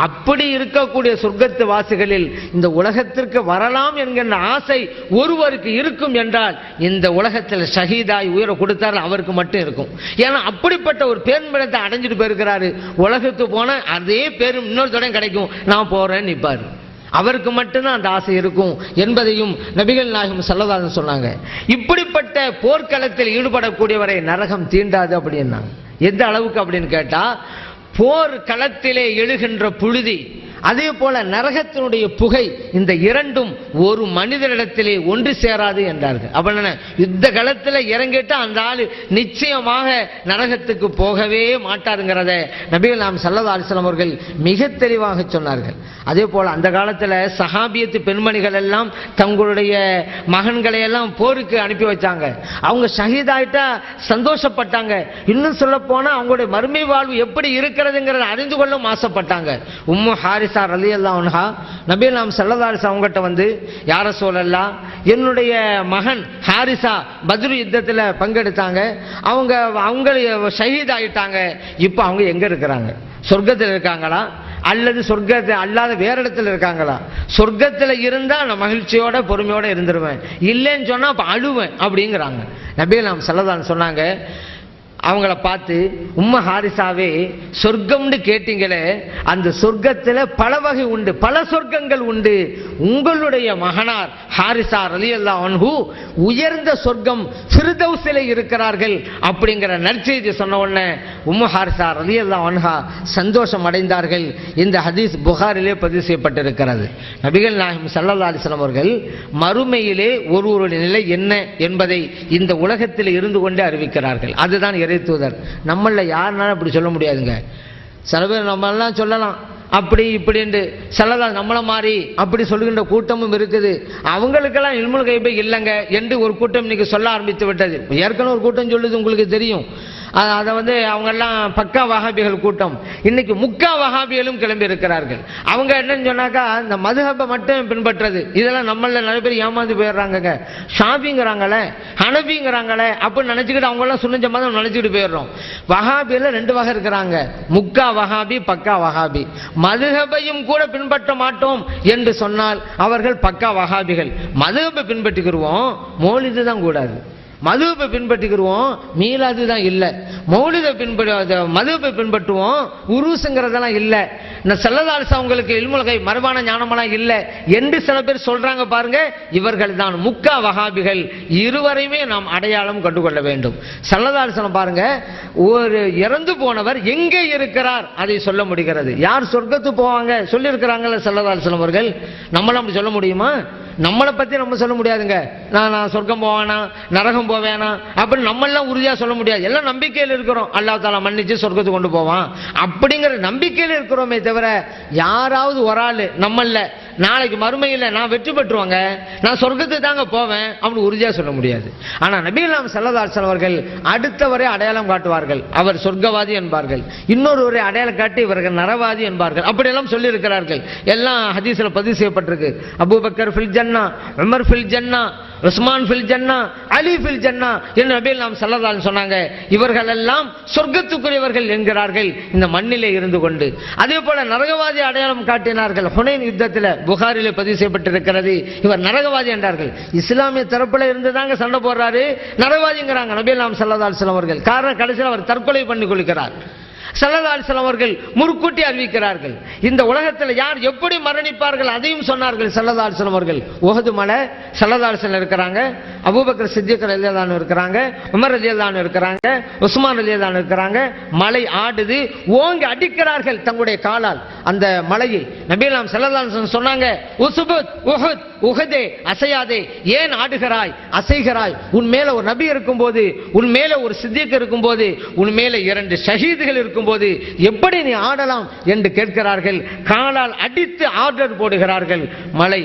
அப்படி இருக்கக்கூடிய சொர்க்கத்து வாசிகளில் இந்த உலகத்திற்கு வரலாம் என்கின்ற ஆசை ஒருவருக்கு இருக்கும் என்றால் இந்த உலகத்தில் ஷஹீதாய் உயிரை கொடுத்தாரு அவருக்கு மட்டும் இருக்கும். ஏன்னா அப்படிப்பட்ட ஒரு பேர்மிடத்தை அடைஞ்சிட்டு போயிருக்கிறாரு. உலகத்துக்கு போன அதே பேரும் இன்னொரு தடவை கிடைக்கும், நான் போறேன்னு நிற்பாரு. அவருக்கு மட்டும்தான் அந்த ஆசை இருக்கும் என்பதையும் நபிகள் நாயகம் ஸல்லல்லாஹு அலைஹி வஸல்லம் சொன்னாங்க. இப்படிப்பட்ட போர்க்களத்தில் ஈடுபடக்கூடியவரை நரகம் தீண்டாது அப்படின்னா எந்த அளவுக்கு அப்படின்னு கேட்டா, போர் களத்திலே எழுகின்ற புழுதி, அதே போல நரகத்தினுடைய புகை, இந்த இரண்டும் ஒரு மனிதனிடத்திலே ஒன்று சேராது என்றார்கள். அப்படின்னா யுத்த களத்தில் இறங்கிட்டா அந்த ஆளு நிச்சயமாக நரகத்துக்கு போகவே மாட்டாருங்கிறத நபிகள் நாயகம் ஸல்லல்லாஹு அலைஹி வஸல்லம் அவர்கள் மிக தெளிவாக சொன்னார்கள். அதே போல அந்த காலத்தில் சஹாபியத்து பெண்மணிகள் எல்லாம் தங்களுடைய மகன்களை எல்லாம் போருக்கு அனுப்பி வச்சாங்க. அவங்க ஷஹீதாயிட்டா சந்தோஷப்பட்டாங்க. இன்னும் சொல்ல போனா அவங்களுடைய மறுமை வாழ்வு எப்படி இருக்கிறதுங்கிறத அறிந்து கொள்ளும் ஆசைப்பட்டாங்க. உம்மு ஹாரிஸா ரலியல்லாஹு அன்ஹா நபிகள் நாயகம் ஸல்லல்லாஹு அலைஹி வஸல்லம் அவங்ககிட்ட வந்து, யா ரசூலல்லாஹ், என்னுடைய மகன் ஹாரிஸா பத்ர் யுத்தத்தில் பங்கெடுத்தாங்க, அவங்க ஷஹீத் ஆயிட்டாங்க, இப்போ அவங்க எங்க இருக்கிறாங்க? சொர்க்கத்தில் இருக்காங்களா அல்லது சொர்க்கத்தில் அல்லாத வேற இடத்துல இருக்காங்களா? சொர்க்கத்தில் இருந்தா நான் மகிழ்ச்சியோட பொறுமையோட இருந்துருவேன், இல்லைன்னு சொன்னா அப்ப அழுவேன் அப்படிங்கிறாங்க. நபிகள் நாயகம் ஸல்லல்லாஹு அலைஹி வஸல்லம் சொன்னாங்க, அவங்கள பார்த்து, உம்ம ஹாரிசாவே சொர்க்கம்னு கேட்டீங்களே, அந்த சொர்க்கத்தில் பல வகை உண்டு, பல சொர்க்கங்கள் உண்டு. உங்களுடைய மகனார் ஹாரிசா ரலியல்லாஹு அன்ஹு உயர்ந்த சொர்க்கம் ஃபிர்தௌஸிலே இருக்கிறார்கள் அப்படிங்கிற நற்செய்தி சொன்ன உடனே உம்மு ஹாரிசா ரலியல்லாஹு அன்ஹா சந்தோஷம் அடைந்தார்கள். இந்த ஹதீஸ் புகாரிலே பதிவு செய்யப்பட்டிருக்கிறது. நபிகள் நாயகம் ஸல்லல்லாஹு அலைஹி வஸல்லம் அவர்கள் மறுமையிலே ஒருவருடைய நிலை என்ன என்பதை இந்த உலகத்தில் இருந்து கொண்டே அறிவிக்கிறார்கள். அதுதான் தூதர். நம்மள யாருனாலும் அப்படி சொல்ல முடியாதுங்க. சில பேர் நம்மளாம் சொல்லலாம் அப்படி இப்படி என்று, சிலதான் நம்மள மாதிரி அப்படி சொல்லுகின்ற கூட்டமும் இருக்குது. அவங்களுக்கெல்லாம் இல்முல் கைபை இல்லைங்க என்று ஒரு கூட்டம் இன்னைக்கு சொல்ல ஆரம்பித்து விட்டது. ஏற்கனவே ஒரு கூட்டம் சொல்லுது, உங்களுக்கு தெரியும். அதை அவங்கெல்லாம் பக்கா வஹாபிகள் கூட்டம். இன்னைக்கு முக்கா வஹாபிகளும் கிளம்பி இருக்கிறார்கள். அவங்க என்னன்னு சொன்னாக்கா இந்த மதுஹபை மட்டும் பின்பற்றது. இதெல்லாம் நம்மள நிறைய பேர் ஏமாந்து போயிடுறாங்க. ஷாஃபிங்கிறாங்களே, ஹனபிங்கிறாங்களே அப்படின்னு நினைச்சுக்கிட்டு அவங்க எல்லாம் சுன்னத் ஜமாத் நினைச்சுக்கிட்டு போயிடுறோம். வஹாபியில 2 வகை இருக்கிறாங்க, முக்கா வஹாபி, பக்கா வஹாபி. மதுஹபையும் கூட பின்பற்ற மாட்டோம் என்று சொன்னால் அவர்கள் பக்கா வஹாபிகள். மதுஹபை பின்பற்றிக்கிறோம், மௌலிது தான் கூடாது. மதுவை பின்பற்றிக்கிறோம், மீலாது தான் இல்லை. மௌலிதை மதுவை பின்பற்றுவோம், உருசுங்கிறதெல்லாம் இல்லை. ஸல்லல்லாஹு அலைஹி வஸல்லம் அவங்களுக்கு இல்முல் கைப் மர்வான ஞானமெல்லாம் இல்லை என்று சில பேர் சொல்றாங்க பாருங்க. இவர்கள் தான் முக்கா வஹாபிகள். இருவரையுமே நாம் அடையாளம் கண்டுகொள்ள வேண்டும். ஸல்லல்லாஹு அலைஹி வஸல்லம் பாருங்க, ஒரு இறந்து போனவர் எங்கே இருக்கிறார் அதை சொல்ல முடிகிறது. யார் சொர்க்கத்துக்கு போவாங்க சொல்லி இருக்கிறாங்கல்ல ஸல்லல்லாஹு அலைஹி வஸல்லம் அவர்கள். நம்மளாம் அப்படி சொல்ல முடியுமா? நம்மளை பத்தி நம்ம சொல்ல முடியாதுங்க. நான் சொர்க்கம் போவானா நரகம் போவேனா அப்படின்னு நம்மளாம் உறுதியா சொல்ல முடியாது. எல்லாம் நம்பிக்கையில் இருக்கிறோம். அல்லாஹ் தஆலா மன்னிச்சு சொர்க்கத்துக்கு கொண்டு போவான் அப்படிங்கிற நம்பிக்கையில் இருக்கிறோமே தவிர யாராவது ஒரு ஆள் நம்மள நாளைக்கு மறுமையில் நான் வெற்றி பெற்றுவாங்க, நான் சொர்க்கத்துக்கு தாங்க போவேன் அப்படின்னு உறுதியா சொல்ல முடியாது. ஆனா நபிகள் ஸல்லல்லாஹு அலைஹி வஸல்லம் அவர்கள் அடுத்தவரை அடையாளம் காட்டுவார்கள். அவர் சொர்க்கவாதி என்பார்கள், இன்னொருவரை அடையாளம் காட்டி இவர்கள் நரவாதி என்பார்கள். அப்படியெல்லாம் சொல்லி இருக்கிறார்கள். எல்லாம் ஹதீஸ்ல பதிவு செய்யப்பட்டிருக்கு. அபூபக்கர் ஃபில் ஜன்னா, உமர் ஃபில் ஜன்னா, உஸ்மான் ஃபில் ஜன்னா, அலி ஃபில் ஜன்னா என்று நபிகள் ஸல்லல்லாஹு அலைஹி வஸல்லம் சொன்னாங்க. இவர்கள் எல்லாம் சொர்க்கத்துக்குரியவர்கள் என்கிறார்கள் இந்த மண்ணிலே இருந்து கொண்டு. அதே போல நரகவாதி அடையாளம் காட்டினார்கள். ஹுனைன் யுத்தத்தில் புகாரிலே பதிவு செய்யப்பட்டிருக்கிறது. இவர் நரகவாதி என்றார்கள். இஸ்லாமிய தரப்புல இருந்துதாங்க சண்டை போடுறாரு, நரகவாதிங்கிறாங்க நபிகள் ஸல்லல்லாஹு அலைஹி வஸல்லம் அவர்கள். காரணம் கடைசியில் அவர் தற்கொலை பண்ணி கொள்கிறார். ஸல்லல்லாஹு அலைஹி வஸல்லம் அவர்கள் முற்கூட்டி அறிவிக்கிறார்கள். இந்த உலகத்தில் யார் எப்படி மரணிப்பார்கள் அதையும் சொன்னார்கள் ஸல்லல்லாஹு அலைஹி வஸல்லம் அவர்கள். உஹது மலை ஸல்லல்லாஹு அலைஹி வஸல்லம் இருக்கிறாங்க, அபூபக்கர் சித்திக் ரலியல்லாஹு அன்ஹு இருக்கிறாங்க, உமர் ரலியல்லாஹு அன்ஹு இருக்கிறாங்க, உஸ்மான் ரலியல்லாஹு அன்ஹு இருக்கிறாங்க. மலை ஆடுது, ஓங்கி அடிக்கிறார்கள் தங்களுடைய காலால் அந்த மலையை. நபிகள் ஸல்லல்லாஹு அலைஹி வஸல்லம் சொன்னாங்க, உஸ்புத் உஹுத், உஹதே அசையாதே, ஏன் ஆடுகிறாய் அசைகிறாய்? உன் மேல ஒரு நபி இருக்கும்போது, உன் மேல ஒரு சித்திக் இருக்கும்போது, உன் மேல 2 ஷஹீதுகள் இருக்கும்போது எப்படி நீ ஆடலாம் என்று கேட்கிறார்கள். காலால் அடித்து ஆர்டர் போடுகிறார்கள். மலை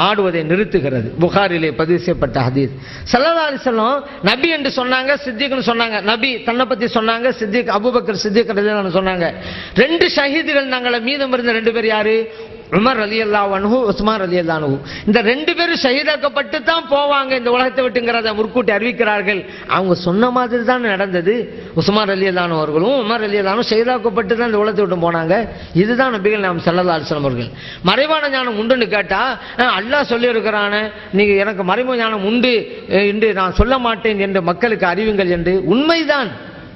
ஆடுவதை நிறுத்துகிறது. புகாரிலே பதிவு செய்யப்பட்ட ஹதீஸ். ஸல்லல்லாஹு அலைஹி வஸல்லம் நபி என்று சொன்னாங்க, சித்திக்னு சொன்னாங்க. நபி தன்னை பத்தி சொன்னாங்க, சித்திக் அபூபக்கர் சித்திக் ரலியல்லாஹு அன்ஹு சொன்னாங்க. 2 ஷஹீதுகள் நாங்கள, மீதம் இருந்த 2 பேர் யாரு? உமர் ரலியல்லாஹு அன்ஹு, உஸ்மான் ரலியல்லாஹு அன்ஹு. இந்த 2 பேரும் ஷஹீதாக்கப்பட்டு தான் போவாங்க இந்த உலகத்தை விட்டுங்கிறத முற்கூட்டி அறிவிக்கிறார்கள். அவங்க சொன்ன மாதிரி தான் நடந்தது. உஸ்மான் ரலியல்லாஹு அன்ஹு அவர்களும் உமர் ரலியல்லாஹு அன்ஹு ஷஹீதாக்கப்பட்டு தான் இந்த உலகத்தை விட்டு போனாங்க. இதுதான் நபிகள் ஸல்லல்லாஹு அலைஹி வஸல்லம் அவர்கள். மறைவான ஞானம் உண்டுன்னு கேட்டா, அல்லாஹ் சொல்லி இருக்கிறானே நீங்க எனக்கு மறைவான ஞானம் உண்டு என்று நான் சொல்ல மாட்டேன் என்று மக்களுக்கு அறிவுங்கள் என்று. உண்மைதான்,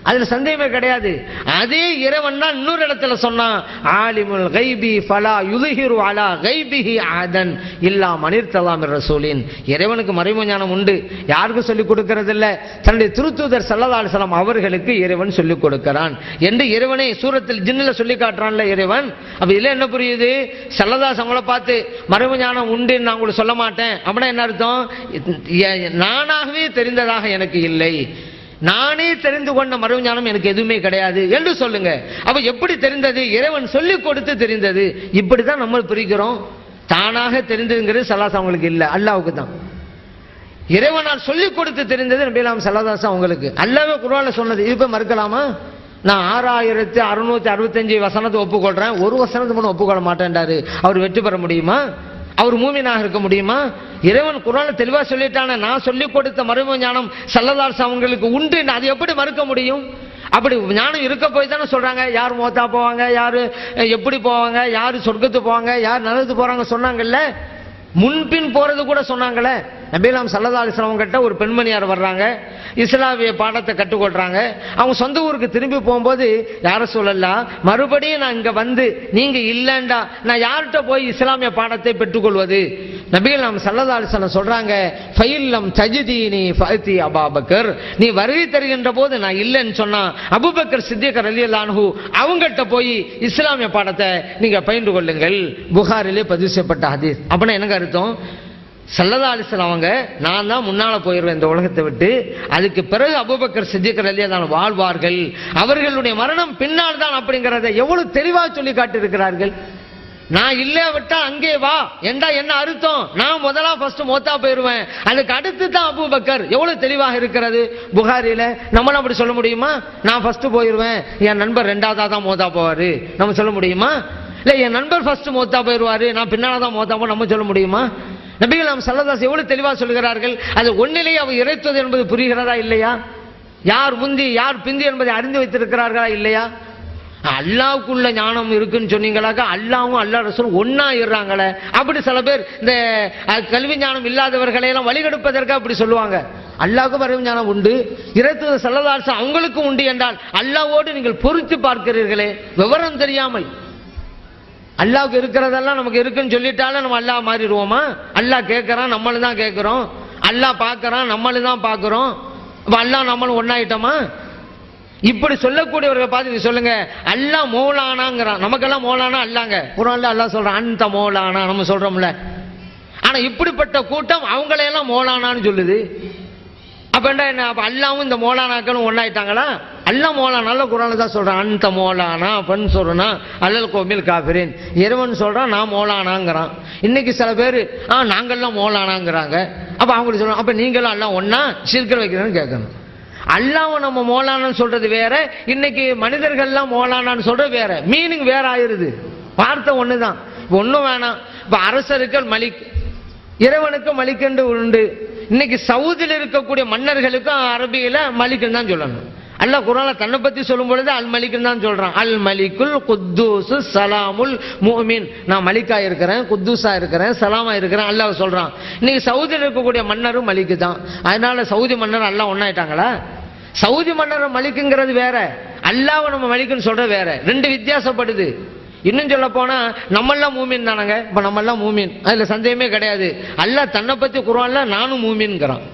அதுல சந்தேகமே கிடையாது. அதே இறைவன் தான் இன்னொரு இடத்துல சொன்னான், ஆலிமுல் கைபி ஃபலா யுظஹிரு அலா கைபிஹி அஹதன் இல்லா மன் இர்தலா மிர் ரசூலின். இறைவனுக்கு மறைவு ஞானம் உண்டு, யாருக்கும் சொல்லிக் கொடுக்கிறது இல்ல, தன்னுடைய திருத்தூதர் ஸல்லல்லாஹு அலைஹி வஸல்லம் அவர்களுக்கு இறைவன் சொல்லிக் கொடுக்கிறான் என்று இறைவனை சூரத்தில் ஜின்னில் சொல்லி காட்டுறான்ல இறைவன். அப்ப இதுல என்ன புரியுது? ஸல்லல்லாஹு அலைஹி வஸல்லம் பார்த்து மறைவு ஞானம் உண்டு நான் உங்களுக்கு சொல்ல மாட்டேன் அப்படின்னா என்ன அர்த்தம்? நானாகவே தெரிந்ததாக எனக்கு இல்லை, நானே தெரிந்து கொண்ட மறைவு ஞானம் எனக்கு எதுவுமே கிடையாது என்று சொல்லுங்க. அப்ப எப்படி தெரிந்தது? இறைவன் சொல்லிக் கொடுத்து தெரிந்தது. இப்படிதான் நம்ம பிரிக்கிறோம். தானாக தெரிந்ததுங்கிறது ஸல்லல்லாஹு அவங்களுக்கு இல்ல, அல்லாஹ்வுக்கு தான். இறைவனால் சொல்லிக் கொடுத்து தெரிந்தது நபிகள் ஸல்லல்லாஹு அலைஹி வஸல்லம் அவங்களுக்கு. அல்லாஹ்வே குர்ஆன்ல சொன்னது. இப்ப மறுக்கலாமா? நான் 6665 வசனத்தை ஒப்புக்கொள்றேன், ஒரு வசனத்தை மட்டும் ஒப்புக்கொள்ள மாட்டேன்டாரு. அவர் வெற்றி பெற முடியுமா? அவர் மூமினாக இருக்க முடியுமா? இறைவன் குர்ஆன்ல தெளிவா சொல்லிட்டானே, நான் சொல்லிக் கொடுத்த மறைவு ஞானம் ஸல்லல்லாஹு அலைஹி வஸல்லம் அவங்களுக்கு உண்டு, அது எப்படி மறுக்க முடியும்? அப்படி ஞானம் இருக்க போய் தானே சொல்றாங்க. யார் மௌத்தா போவாங்க, யாரு எப்படி போவாங்க, யாரு சொர்க்கத்துக்கு போவாங்க, யார் நரகத்துக்கு போறாங்க சொன்னாங்கல்ல. முன்பின் போறது கூட சொன்னாங்களே. நபிகள் ஸல்லல்லாஹு அலைஹி வஸல்லம் கிட்ட ஒரு பெண்மணியார் வர்றாங்க, இஸ்லாமிய பாடத்தை கற்றுக்கொள்றாங்க. அவங்க சொந்த ஊருக்கு திரும்பி போகும்போது, யார சொல்லலாம் மறுபடியும் நான் இங்க வந்து நீங்க இல்லைண்டா நான் யார்கிட்ட போய் இஸ்லாமிய பாடத்தை பெற்றுக்கொள்வது? நபிகள் ஸல்லல்லாஹு அலைஹி வஸல்லம் சொல்றாங்க, ஃபைல்லம் தஜிதீனி ஃபஅதி அபூபக்கர், நீ வருகை தருகின்ற போது நான் இல்லைன்னு சொன்னா அபூபக்கர் சித்திக் ரலியல்லாஹு அன்ஹு அவங்கள்ட்ட போய் இஸ்லாமிய பாடத்தை நீங்க பயின்று கொள்ளுங்கள். புகாரிலே பதிவு செய்யப்பட்ட ஹதீஸ். அப்படின்னா என்னங்க அர்த்தம்? ஸல்லல்லாஹு அலைஹி வஸல்லம் அவங்க நான் தான் முன்னால போயிருவேன் இந்த உலகத்தை விட்டு, அதுக்கு பிறகு அபூபக்கர் சித்திக் ரலியல்லாஹு அன்ஹு வாழ்வார்கள், அவர்களுடைய மரணம் பின்னால் தான் அப்படிங்கிறத எவ்வளவு தெளிவாக சொல்லி காட்டியிருக்கிறார்கள். நான் இல்ல விட்டா அங்கே வா என்றா என்ன அர்த்தம்? நான் முதலா ஃபர்ஸ்ட் மௌத்தா போயிருவேன், அதுக்கு அடுத்து தான் அபூபக்கர். எவ்வளவு தெளிவாக இருக்கிறது புகாரில. நம்மளாம் அப்படி சொல்ல முடியுமா? நான் ஃபர்ஸ்ட் போயிருவேன், என் நண்பர் ரெண்டாவதா தான் மௌத்தா போவாரு, நம்ம சொல்ல முடியுமா? இல்ல என் நண்பர் ஃபர்ஸ்ட் மௌத்தா போயிருவாரு, நான் பின்னால்தான் மௌத்தா போவோம், நம்ம சொல்ல முடியுமா? நபிகள் நாம் ஸல்லல்லாஹு எவ்வளவு தெளிவாக சொல்கிறார்கள். அது ஒன்னிலேயே அவர் இறைத்துவது என்பது புரிகிறதா இல்லையா? யார் முந்தி யார் பிந்தி என்பதை அறிந்து வைத்திருக்கிறார்களா இல்லையா? அல்லாவுக்குள்ள ஞானம் இருக்குன்னு சொன்னீங்களாக்கா அல்லாவும் அல்லா ரசூலும் ஒன்னா இருறாங்களே. அப்படி சில பேர் இந்த கல்வி ஞானம் இல்லாதவர்களை எல்லாம் வழிகெடுப்பதற்காக அப்படி சொல்லுவாங்க. அல்லாவுக்கும் அறிவு ஞானம் உண்டு, இறைத்துவது ஸல்லல்லாஹு அலைஹி வஸல்லம் அவங்களுக்கும் உண்டு என்றால் அல்லாவோடு நீங்கள் பொருத்தி பார்க்கிறீர்களே விவரம் தெரியாமல். அல்லாவுக்கு இருக்கிறதெல்லாம் நமக்கு இருக்குன்னு சொல்லிட்டாலும் நம்ம அல்லாஹ் மாறிடுவோமா? அல்லாஹ் கேட்கறான், நம்மளும் தான் கேட்கிறோம். அல்லாஹ் பார்க்கறான், நம்மளும் தான் பார்க்கிறோம். அல்லாஹ் நம்மளும் ஒன்னாயிட்டோமா? இப்படி சொல்லக்கூடியவர்கள் பார்த்து சொல்லுங்க, அல்லாஹ் மௌலானாங்கிறான். நமக்கெல்லாம் மௌலானா அல்லாங்க. குர்ஆன்ல அல்லாஹ் சொல்றான் அந்த மௌலானா, நம்ம சொல்றோம்ல. ஆனா இப்படிப்பட்ட கூட்டம் அவங்களையெல்லாம் மௌலானான்னு சொல்லுது. அப்ப என்ன? அப்ப அல்லாவும் இந்த மௌலானாக்களும் ஒன்னாயிட்டாங்களா? அல்லாஹ் மௌலானால குர்ஆன்ல தான் சொல்றான் அந்த மௌலானா பன் சொல்றனா அல்லல் கோமில் காஃபிரின். இறைவன் சொல்றான் நான் மௌலானாங்கிறான். இன்னைக்கு சில பேர் நாங்கெல்லாம் மௌலானாங்கிறாங்க. அப்ப அவங்க சொல்றாங்க அப்ப நீங்களும் எல்லாம் ஒன்னா ஷிர்க் வைக்கிறேன்னு கேட்கணும். அல்லாஹ் நம்ம மௌலானான்னு சொல்றது வேற, இன்னைக்கு மனிதர்கள்லாம் மௌலானான்னு சொல்றது வேற, மீனிங் வேற ஆயிருது. வார்த்தை ஒண்ணுதான். ஒன்னும் வேணாம். இப்ப அரசருக்கு மலிக், இறைவனுக்கு மலிக் என்று உண்டு. இன்னைக்கு சவுதியில் இருக்கக்கூடிய மன்னர்களுக்கும் அரபியில மலிக்குன்னு தான் சொல்லணும். அல்லாஹ் குர்ஆன்ல தன்னை பத்தி சொல்லும் பொழுது அல் மலிக்குன்னு தான் சொல்றான். அல் மலிக்குல் குத்தூஸ் சலாமுல் முஃமின். நான் மலிக்கா இருக்கிறேன், குத்தூஸா இருக்கிறேன், சலாமா இருக்கிறேன் அல்லாஹ் சொல்றான். இன்னைக்கு சவுதியில் இருக்கக்கூடிய மன்னரும் மலிக்கு தான். அதனால சவுதி மன்னர் அல்லாஹ் ஒன்னாயிட்டாங்களா? சவுதி மன்னர் மலிக்குங்கிறது வேற, அல்லாஹ் நம்ம மலிக்குன்னு சொல்றது வேற. ரெண்டு வித்தியாசப்படுது. இன்னும் சொல்ல போனா நம்மெல்லாம் மூமின் தானங்க. இப்ப நம்மெல்லாம் மூமின், அதுல சந்தேகமே கிடையாது. அல்லாஹ் தன்னை பத்தி குர்ஆன்ல நானும் மூமின்ங்கிறான்.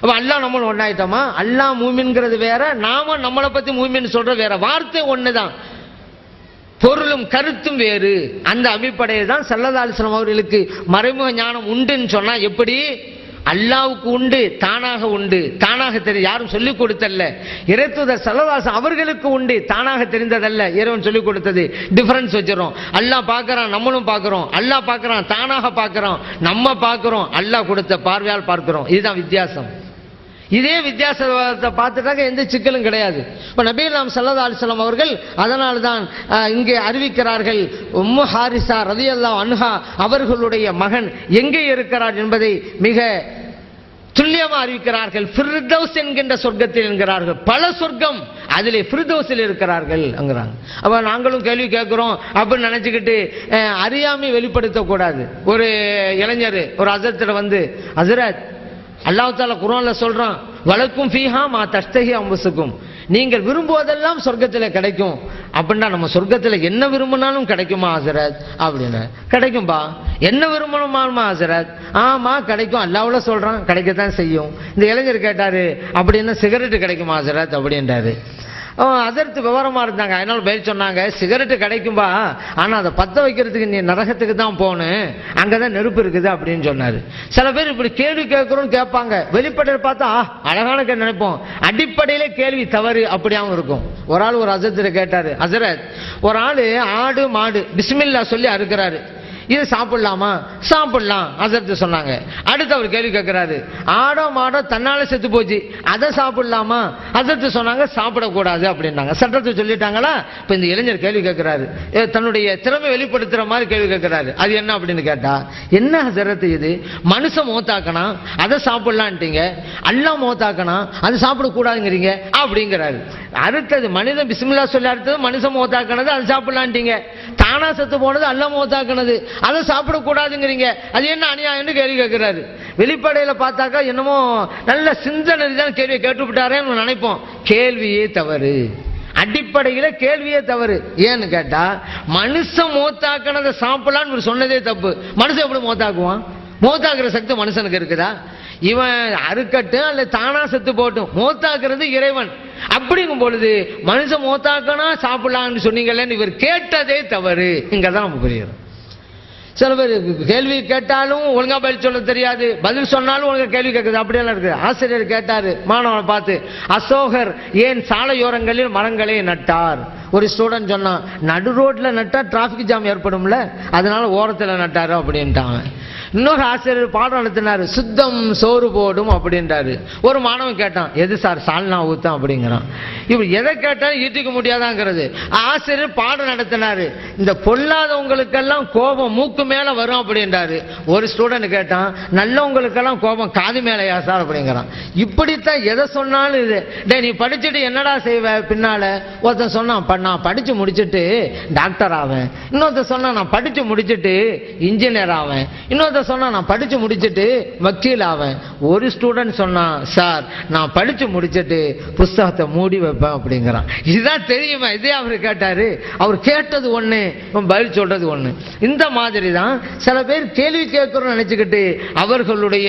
அப்ப அல்லாஹ் நம்மளும் ஒன்னாயிட்டோமா? அல்லாஹ் மூமின்ங்கிறது வேற, நாம நம்மளை பத்தி மூமின் சொல்ற வேற. வார்த்தை ஒண்ணுதான், பொருளும் கருத்தும் வேறு. அந்த அடிப்படையில் தான் ஸல்லல்லாஹு அலைஹி வஸல்லம் அவர்களுக்கு மறைமுக ஞானம் உண்டுன்னு சொன்னா எப்படி? அல்லாவுக்கு உண்டு, தானாக உண்டு, தானாக தெரியும், யாரும் சொல்லிக் கொடுத்தல்ல. இறைத்தூதர் ஸல்லல்லாஹு அலைஹி வஸல்லம் அவர்களுக்கு உண்டு, தானாக தெரிந்ததல்ல, இறைவன் சொல்லிக் கொடுத்தது. டிஃபரன்ஸ் வச்சிடறோம். அல்லாஹ் பார்க்கறான், நம்மளும் பார்க்கிறோம். அல்லாஹ் பார்க்கறான், தானாக பார்க்கிறோம், நம்ம பார்க்கிறோம், அல்லாஹ் கொடுத்த பார்வையால் பார்க்கிறோம். இதுதான் வித்தியாசம். இதே வித்தியாசத்தை பார்த்துட்டாங்க எந்த சிக்கலும் கிடையாது. இப்ப நபிகள் நாம் ஸல்லல்லாஹு அலைஹி வஸல்லம் அவர்கள் அதனால தான் இங்கே அறிவிக்கிறார்கள், உம்மு ஹாரிஸா ரலியல்லாஹு அன்ஹா அவர்களுடைய மகன் எங்கே இருக்கிறார் என்பதை மிக துல்லியமா அறிவிக்கிறார்கள். ஃபிர்தௌஸ் என்கின்ற சொர்க்கத்தில் என்கிறார்கள். பல சொர்க்கம், அதிலே ஃபிர்தௌஸில் இருக்கிறார்கள் என்கிறாங்க. அப்ப நாங்களும் கேள்வி கேட்கிறோம் அப்படின்னு நினைச்சுக்கிட்டு அறியாமை வெளிப்படுத்தக்கூடாது. ஒரு இளைஞர் ஒரு ஹஸரத்திடம் வந்து, ஹஸரத் அல்லாஹ் தஆலா குர்ஆன்ல சொல்றான் வலக்கும் ஃபீஹா மா தஷ்தஹி அன்ஃபுசுக்கும், நீங்கள் விரும்புவதெல்லாம் சொர்க்கத்தில் கிடைக்கும். அப்படின்னா நம்ம சொர்க்கத்தில் என்ன விரும்பினாலும் கிடைக்குமா ஹஸரத் அப்படின்னு? கிடைக்கும்பா. என்ன விரும்பணுமா ஹஸரத்? ஆமா கிடைக்கும், அல்லாஹ்வுல சொல்றான், கிடைக்கத்தான் செய்யும். இந்த இளைஞர் கேட்டாரு அப்படின்னா சிகரெட்டு கிடைக்குமா ஹஸரத் அப்படின்றாரு. அதற்கு விவரமா இருந்தாங்க. அதனால பேர் சொன்னாங்க சிகரெட்டு கிடைக்கும்பா, ஆனா அதை பத்த வைக்கிறதுக்கு நீ நரகத்துக்கு தான் போகணும், அங்கதான் நெருப்பு இருக்குது அப்படின்னு சொன்னாரு. சில பேர் இப்படி கேள்வி கேட்கறோம் கேட்பாங்க, வெளிப்படையில் பார்த்தா அழகான நினைப்போம், அடிப்படையிலே கேள்வி தவறு அப்படியாவும் இருக்கும். ஒரு ஆள் ஒரு ஹஸரத் கேட்டாரு, ஹஸரத் ஒரு ஆளு ஆடு மாடு பிஸ்மில்லா சொல்லி அறுக்கிறாரு, இது சாப்பிடலாமா? சாப்பிடலாம் ஹஸரத் சொன்னாங்க. அடுத்து அவர் கேள்வி கேட்கிறாரு, ஆடோ மாடோ தன்னால செத்து போச்சு, அதை சாப்பிடலாமா? ஹஸரத் சொன்னாங்க சாப்பிடக்கூடாது அப்படின்னாங்க. சட்டத்தை சொல்லிட்டாங்களா? இப்ப இந்த இளைஞர் கேள்வி கேட்கிறாரு, தன்னுடைய திறமை வெளிப்படுத்துற மாதிரி கேள்வி கேட்கிறாரு. அது என்ன அப்படின்னு கேட்டா, என்ன ஹஸரத் இது? மனுஷன் மௌத்தாக்கனா அதை சாப்பிடலான்ட்டீங்க, அல்லாஹ் மௌத்தாக்கனா அது சாப்பிடக்கூடாதுங்கிறீங்க அப்படிங்கிறாரு. அடுத்தது மனிதன் பிஸ்மில்லா சொல்லி அடுத்தது மனுஷன் மௌத்தாக்கினது அது சாப்பிடலான்ட்டீங்க, தானா செத்து போனது அல்லாஹ் மௌத்தாக்கினது அதை சாப்பிடக்கூடாதுங்கிறீங்க, அது என்ன அநியாயம்னு கேள்வி கேட்கிறாரு. வெளிப்படையில பார்த்தாக்கா என்னமோ நல்ல சிந்தனை தான் கேள்வியை கேட்டுவிட்டாரேன்னு நினைப்போம். கேள்வியே தவறு, அடிப்படையில கேள்வியே தவறு. ஏன்னு கேட்டா மனுஷன் மௌத்தாக்கினதை சாப்பிடலான்னு சொன்னதே தப்பு. மனுஷன் எப்படி மௌத்தாக்குவான்? மௌத்தாக்குற சக்தி மனுஷனுக்கு இருக்குதா? இவன் அறுக்கட்டும் அல்ல தானா செத்து போட்டும், மௌத்தாக்குறது இறைவன். அப்படிங்கும் பொழுது மனுஷன் மௌத்தாக்கனா சாப்பிடலாம்னு சொன்னீங்கன்னு இவர் கேட்டதே தவறு. இங்கதான் நம்ம புரியுறோம். சில பேர் கேள்வி கேட்டாலும் ஒழுங்கா பதில் சொல்ல தெரியாது, பதில் சொன்னாலும் ஒழுங்கா கேள்வி கேட்குது, அப்படியெல்லாம் இருக்குது. ஆசிரியர் கேட்டாரு மாணவனை பார்த்து, அசோகர் ஏன் சாலையோரங்களில் மரங்களை நட்டார்? ஒரு ஸ்டூடெண்ட் சொன்னான், நடு ரோட்ல நட்டா டிராபிக் ஜாம் ஏற்படும்ல, அதனால ஓரத்தில் நட்டாரு அப்படின்ட்டாங்க. இன்னொரு ஆசிரியர் பாடம் நடத்தினாரு, சுத்தம் சோறு போடும் அப்படின்றாரு. ஒரு மாணவன் கேட்டான், எது சார் சால்னா ஊத்தம் அப்படிங்கிறான். இப்ப எதை கேட்டாலும் ஈட்டிக்க முடியாதாங்கிறது. ஆசிரியர் பாடம் நடத்தினாரு, இந்த பொல்லாதவங்களுக்கெல்லாம் கோபம் மூக்கு மேல வரும் அப்படின்றாரு. ஒரு ஸ்டூடெண்ட் கேட்டான், நல்லவங்களுக்கெல்லாம் கோபம் காது மேலையா சார் அப்படிங்கிறான். இப்படித்தான் எதை சொன்னாலும் இது. டே நீ படிச்சுட்டு என்னடா செய்வ பின்னால? ஒருத்தன் சொன்னான், நான் படிச்சு முடிச்சுட்டு டாக்டர் ஆவேன். இன்னொருத்தர் சொன்னா நான் படிச்சு முடிச்சுட்டு இன்ஜினியர் ஆவேன். இன்னொருத்தர் சொன்னா நான் படிச்சு முடிச்சுட்டு வக்கீல் ஆவேன். ஒரு ஸ்டூடெண்ட் சொன்னா, சார் நான் படிச்சு முடிச்சுட்டு புஸ்தகத்தை மூடி வைப்பேன் அப்படிங்கிறான். இதுதான் தெரியுமா? இதே அவரு கேட்டாரு. அவர் கேட்டது ஒண்ணு, பதில் சொல்றது ஒண்ணு. இந்த மாதிரி தான் சில பேர் கேள்வி கேட்கிறோம் நினைச்சுக்கிட்டு அவர்களுடைய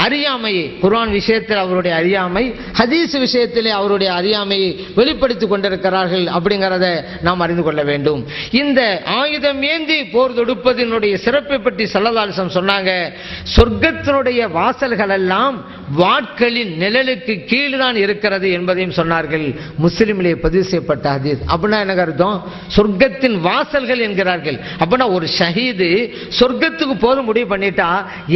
அறியாமையை, குர்ஆன் விஷயத்தில் அவருடைய அறியாமை, ஹதீஸ் விஷயத்திலே அவருடைய அறியாமையை வெளிப்படுத்திக் கொண்டிருக்கிறார்கள் அப்படிங்கிறத நாம் அறிந்து கொள்ள வேண்டும். இந்த ஆயுதம் ஏந்தி போர் தொடுப்பதனுடைய சிறப்பை பற்றி ஸல்லல்லாஹு அலைஹி வஸல்லம் சொன்னாங்க. சொர்க்கத்தினுடைய வாசல்கள் எல்லாம் வாட்களின் நிழலுக்கு கீழ்தான் இருக்கிறது என்பதையும் சொன்னார்கள். முஸ்லிமிலே பதிவு செய்யப்பட்ட ஹதீஸ். அப்படின்னா என்ன அர்த்தம்? சொர்க்கத்தின் வாசல்கள் என்கிறார்கள். அப்படின்னா ஒரு ஷஹீது சொர்க்கத்துக்கு போது முடிவு பண்ணிட்டா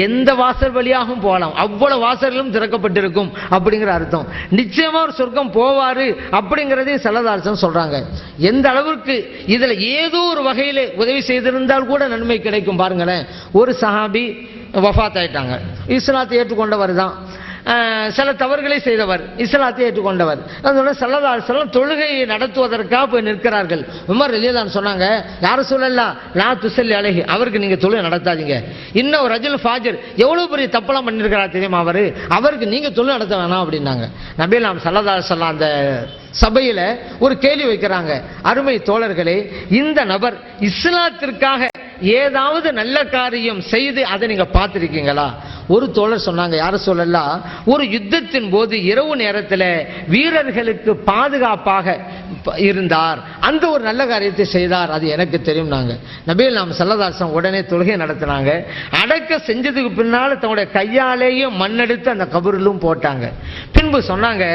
எந்த வாசல் வழியாகவும் போகலாம், அவ்வளவு வாசல்களும் திறக்கப்பட்டிருக்கும் அப்படிங்கிற அர்த்தம். நிச்சயமா ஒரு சொர்க்கம் போவாரு அப்படிங்கிறதே ஸல்லல்லாஹு அலைஹி வஸல்லம் சொல்றாங்க. எந்த அளவுக்கு இதுல ஏதோ ஒரு வகையில உதவி செய்திருந்தால் கூட நன்மை கிடைக்கும். பாருங்களேன், ஒரு சஹாபி வஃபாத் ஆயிட்டாங்க, இஸ்லாத்தை ஏற்றுக்கொண்டவர் தான், சில தவறுகளை செய்தவர், இஸ்லாத்தை ஏற்றுக்கொண்டவர். அதனால ஸல்லல்லாஹு அலைஹி வஸல்லம் தொழுகையை நடத்துவதற்காக போய் நிற்கிறார்கள். உமர் ரலியல்லாஹு சொன்னாங்க, யா ரசூலல்லாஹ் லா துஸல்லி அலைஹி, அவருக்கு நீங்க தொழுகை நடத்தாதீங்க. இன்னும் ரஜுல் ஃபாஜிர், எவ்வளவு பெரிய தப்பெல்லாம் பண்ணிருக்கிறார் தெரியுமா அவருக்கு நீங்க தொழுகை நடத்த வேணாம் அப்படின்னாங்க. நபி ஸல்லல்லாஹு அலைஹி வஸல்லம் அந்த சபையில ஒரு கேள்வி வைக்கிறாங்க, அருமை தோழர்களே, இந்த நபர் இஸ்லாத்திற்காக ஏதாவது நல்ல காரியம் செய்து அதை நீங்க பார்த்திருக்கீங்களா? ஒரு தோழர் சொன்னாங்க, யார சொல்லலாம், ஒரு யுத்தத்தின் போது இரவு நேரத்தில் வீரர்களுக்கு பாதுகாப்பாக இருந்தார், அந்த ஒரு நல்ல காரியத்தை செய்தார், அது எனக்கு தெரியும். நாங்க நபிகள் நாம ஸல்லல்லாஹு அலைஹி வஸல்லம் உடனே தொழுகை நடத்தினாங்க. அடக்க செஞ்சதுக்கு பின்னால தன்னுடைய கையாலேயே மண்ணெடுத்து அந்த கபரிலும் போட்டாங்க. பின்பு சொன்னாங்க,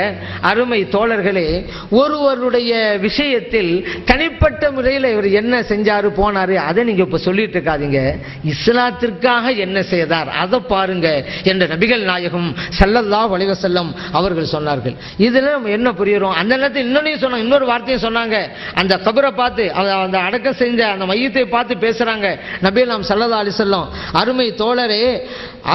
அருமை தோழர்களே, ஒருவருடைய விஷயத்தில் தனிப்பட்ட முறையில் இவர் என்ன செஞ்சாரு போனாரு அதை நீங்க இப்ப சொல்லிட்டு இருக்காதீங்க, இஸ்லாத்திற்காக என்ன செய்தார் அதை பாருங்க என்ற நபிகள் நாயகம் ஸல்லல்லாஹு அலைஹி வஸல்லம் அவர்கள் சொன்னார்கள். இதுல என்ன புரியுறோம்? அந்த நேரத்தில் இன்னொரு வார்த்தையை சொன்னாங்க. அந்த கபரை பார்த்து, அந்த அடக்கம் செஞ்ச அந்த மையத்தை பார்த்து பேசுறாங்க நபிகள் நாயகம் ஸல்லல்லாஹு அலைஹி வஸல்லம், அருமை தோழரே,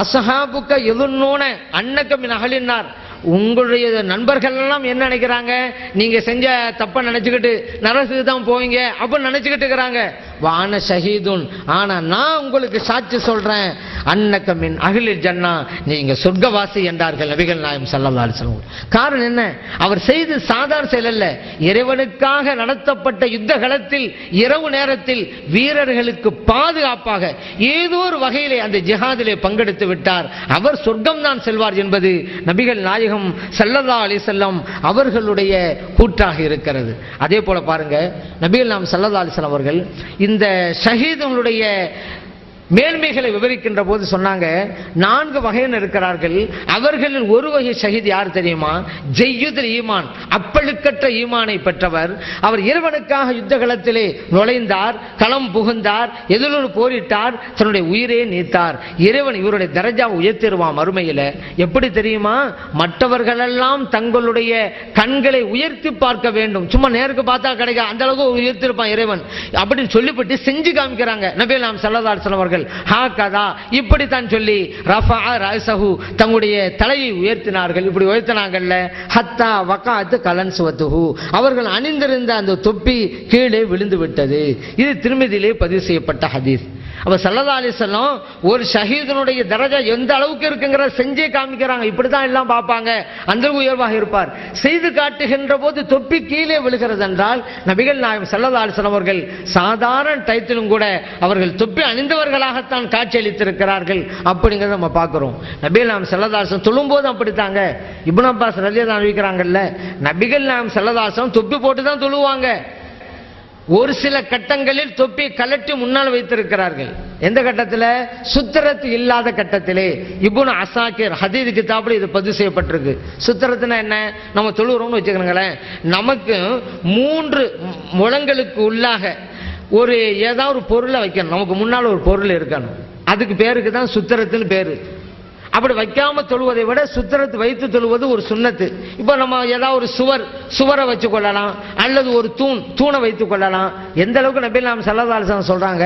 அஸ்ஹாபுக்க யதுன்னூன அன்னக மின் அஹ்லின்னார், உங்களுடைய நண்பர்கள் எல்லாம் என்ன நினைக்கிறாங்க, நீங்க செஞ்ச தப்ப நினைச்சுக்கிட்டு நரகத்துக்கு தான் போவீங்க அப்படின்னு நினைச்சுக்கிட்டு இருக்கிறாங்க. வான ஷஹீதுன், ஆனா நான் உங்களுக்கு சாட்சி சொல்றேன், அன்னக மின் அஹ்லில் ஜன்னா, நீங்க சொர்க்கவாசி என்றார்கள் நபிகள் நாயகம் ஸல்லல்லாஹு அலைஹி வஸல்லம். காரணம் என்ன? அவர் செய்து சாதாரண செயல் அல்ல, இறைவனுக்காக நடத்தப்பட்ட யுத்த களத்தில் இரவு நேரத்தில் வீரர்களுக்கு பாதுகாப்பாக ஏதோ ஒரு வகையிலே அந்த ஜிஹாதிலே பங்கெடுத்து விட்டார், அவர் சொர்க்கம் தான் செல்வார் என்பது நபிகள் நாயகம் ஸல்லல்லாஹு அலைஹி வஸல்லம் அவர்களுடைய கூற்றாக இருக்கிறது. அதே போல பாருங்க, நபிகள் நாயகம் ஸல்லல்லாஹு அலைஹி வஸல்லம் அவர்கள் இந்த ஷஹீதுடைய மேன்மைகளை விவரிக்கின்ற போது சொன்னாங்க, 4 வகையினர் இருக்கிறார்கள். அவர்களில் ஒரு வகை ஷஹீத் யார் தெரியுமா? ஜய்யுதுல் ஈமான், அப்பழுக்கற்ற ஈமானை பெற்றவர். அவர் இறைவனுக்காக யுத்த களத்திலே நுழைந்தார், களம் புகுந்தார், எதிலோடு போரிட்டார், தன்னுடைய உயிரே நீத்தார். இறைவன் இவருடைய தரஜாவை உயர்த்திடுவான் மறுமையில. எப்படி தெரியுமா? மற்றவர்களெல்லாம் தங்களுடைய கண்களை உயர்த்தி பார்க்க வேண்டும், சும்மா நேருக்கு பார்த்தா கிடைக்க அந்த அளவுக்கு உயர்த்திருப்பான் இறைவன் அப்படின்னு சொல்லிவிட்டு செஞ்சு காமிக்கிறாங்க நபிகள் நாயகம் ஸல்லல்லாஹு அலைஹி வஸல்லம் அவர்கள். ஹாகதா, இப்படித்தான் சொல்லி ரஃபா ரஸஹு, தங்களுடைய தலையை உயர்த்தினார்கள். இப்படி உயர்த்தினாங்கல்ல, ஹத்தா வகாத் கலன்சுவத்துஹு, அவர்கள் அணிந்திருந்த அந்த தொப்பி கீழே விழுந்து விட்டது. இது திருமதியிலே பதிவு செய்யப்பட்ட ஹதீஸ். அப்ப ஸல்லல்லாஹு அலைஹி வஸல்லம் ஒரு ஷஹீதனுடைய தரஜா எந்த அளவுக்கு இருக்குங்கிற செஞ்சே காமிக்கிறாங்க. இப்படிதான் எல்லாம் பார்ப்பாங்க, அந்த உயர்வாக இருப்பார். செய்து காட்டுகின்ற போது தொப்பி கீழே விழுகிறது என்றால் நபிகள் நாயகம் ஸல்லல்லாஹு அலைஹி வஸல்லம் அவர்கள் சாதாரண டயத்திலும் கூட அவர்கள் தொப்பி அணிந்தவர்களாகத்தான் காட்சி அளித்திருக்கிறார்கள் அப்படிங்கிறத நம்ம பார்க்கிறோம். நபிகள் நாயகம் ஸல்லல்லாஹு அலைஹி வஸல்லம் தொழும்போது அப்படித்தாங்க. இப்னு அப்பாஸ் ரலியல்லாஹு அன்ஹு அறிவிக்கிறாங்கல்ல, நபிகள் நாயகம் ஸல்லல்லாஹு அலைஹி வஸல்லம் தொப்பி போட்டு தான் தொழுவாங்க. ஒரு சில கட்டங்களில் தொப்பி கலட்டி முன்னால் வைத்திருக்கிறார்கள். எந்த கட்டத்தில்? சுத்திரத்து இல்லாத கட்டத்திலே. இப்னு அசாக்கிர் ஹதீஸ் கிதாபில் இது பதிவு செய்யப்பட்டிருக்கு. சுத்திரத்துனா என்ன? நம்ம தொழுகிறோம்னு வச்சுக்கிறோங்களேன், நமக்கு 3 முழங்களுக்கு உள்ளாக ஒரு ஏதாவது ஒரு பொருளை வைக்கணும். நமக்கு முன்னால் ஒரு பொருள் இருக்கணும். அதுக்கு பேருக்கு தான் சுத்திரத்துன்னு பேரு. அப்படி வைக்காம தொழுவதை விட சுத்திரத்து வைத்து தொழுவது ஒரு சுன்னத்து. இப்போ நம்ம ஏதாவது ஒரு சுவரை வச்சு கொள்ளலாம், அல்லது ஒரு தூணை வைத்துக் கொள்ளலாம். எந்த அளவுக்கு நபி நாம் ஸல்லல்லாஹு அலைஹி வஸல்லம் சொல்றாங்க,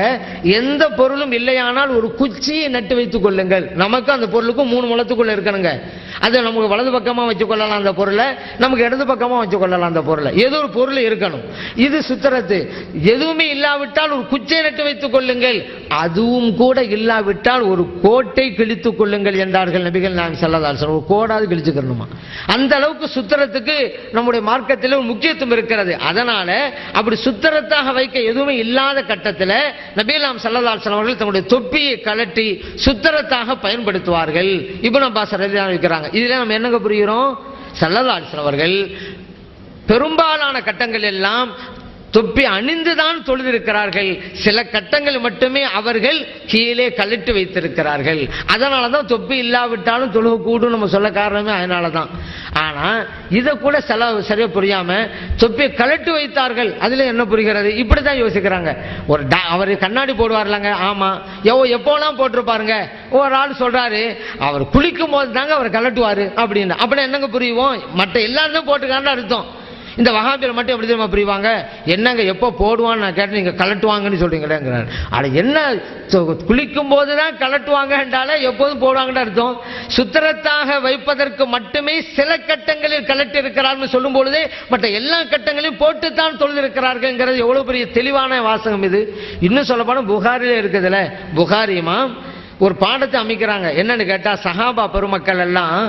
எந்த பொருளும் இல்லையானால் ஒரு குச்சியை நட்டு வைத்துக் கொள்ளுங்கள். நமக்கு அந்த பொருளுக்கும் 3 முழத்துக்குள்ள இருக்கணுங்க. அது நமக்கு வலது பக்கமா வச்சுக் கொள்ளலாம் அந்த பொருளை, நமக்கு இடது பக்கமா வச்சுக் கொள்ளலாம் அந்த பொருளை. ஏதோ ஒரு பொருள் இருக்கணும். இது சுத்திரத்து. எதுவுமே இல்லாவிட்டால் ஒரு குச்சியை நட்டு வைத்துக் கொள்ளுங்கள். அதுவும் கூட இல்லாவிட்டால் ஒரு கோட்டை கிழித்துக் கொள்ளுங்கள் என்றார்கள் நபிகள் நாயகம் ஸல்லல்லாஹு அலைஹி வஸல்லம். ஒரு கோடாது கிழிச்சுக்கணுமா? அந்த அளவுக்கு சுத்திரத்துக்கு நம்முடைய மார்க்கத்தில் ஒரு முக்கியத்துவம் இருக்கிறது. அதனால அப்படி சுத்திரத்தாக வைக்க எதுவுமே இல்லாத கட்டத்தில் நபிகள் நாயகம் ஸல்லல்லாஹு அலைஹி வஸல்லம் அவர்கள் தங்களுடைய தொப்பியை கலட்டி சுத்திரத்தாக பயன்படுத்துவார்கள். இப்னு அப்பாஸ் ரலியல்லாஹு அன்ஹு இருக்கிறாங்க. இதுல நம்ம என்னங்க புரிகிறோம்? ஸல்லல்லாஹு அலைஹி வஸல்லம் அவர்கள் பெரும்பாலான கட்டங்கள் எல்லாம் தொப்பி அணிந்துதான் தொழுதிருக்கிறார்கள். சில கட்டங்கள் மட்டுமே அவர்கள் கீழே கழட்டி வைத்திருக்கிறார்கள். அதனாலதான் தொப்பி இல்லாவிட்டாலும் தொழுக கூடும் நம்ம சொல்ல காரணமே அதனாலதான். ஆனா இதை கூட சரியா புரியாம தொப்பியை கழட்டி வைத்தார்கள். அதுல என்ன புரிகிறது? இப்படிதான் யோசிக்கிறாங்க. அவர் கண்ணாடி போடுவார்லங்க, ஆமா எப்போலாம் போட்டிருப்பாருங்க. ஒரு ஆள் சொல்றாரு, அவர் குளிக்கும் போது தாங்க அவர் கழட்டுவாரு அப்படின்னு. அப்படி என்னங்க புரியுவோம்? மற்ற எல்லாரும் போட்டுக்கான்னு அர்த்தம். இந்த வஹாபியர் மட்டும் எப்படி தெரியுமா புரிவாங்க? என்னங்க எப்போ போடுவான்னு நான் கேட்டு நீங்க கலட்டுவாங்கன்னு சொல்றீங்களேங்கிறார். அட என்ன, குளிக்கும் போதுதான் கலட்டுவாங்க என்றாலே எப்போதும் போடுவாங்கன்னு அர்த்தம். சுத்திரத்தாக வைப்பதற்கு மட்டுமே சில கட்டங்களில் கலட்டி இருக்கிறார்கள் சொல்லும் பொழுதே மற்ற எல்லா கட்டங்களையும் போட்டுத்தான் தொழுதிருக்கிறார்கள். எவ்வளவு பெரிய தெளிவான வாசகம் இது. இன்னும் சொல்ல போனா புகாரிலே இருக்குதுல்ல, புகாரிமா ஒரு பாடத்தை அமைக்கிறாங்க. என்னன்னு கேட்டா, சஹாபா பெருமக்கள் எல்லாம்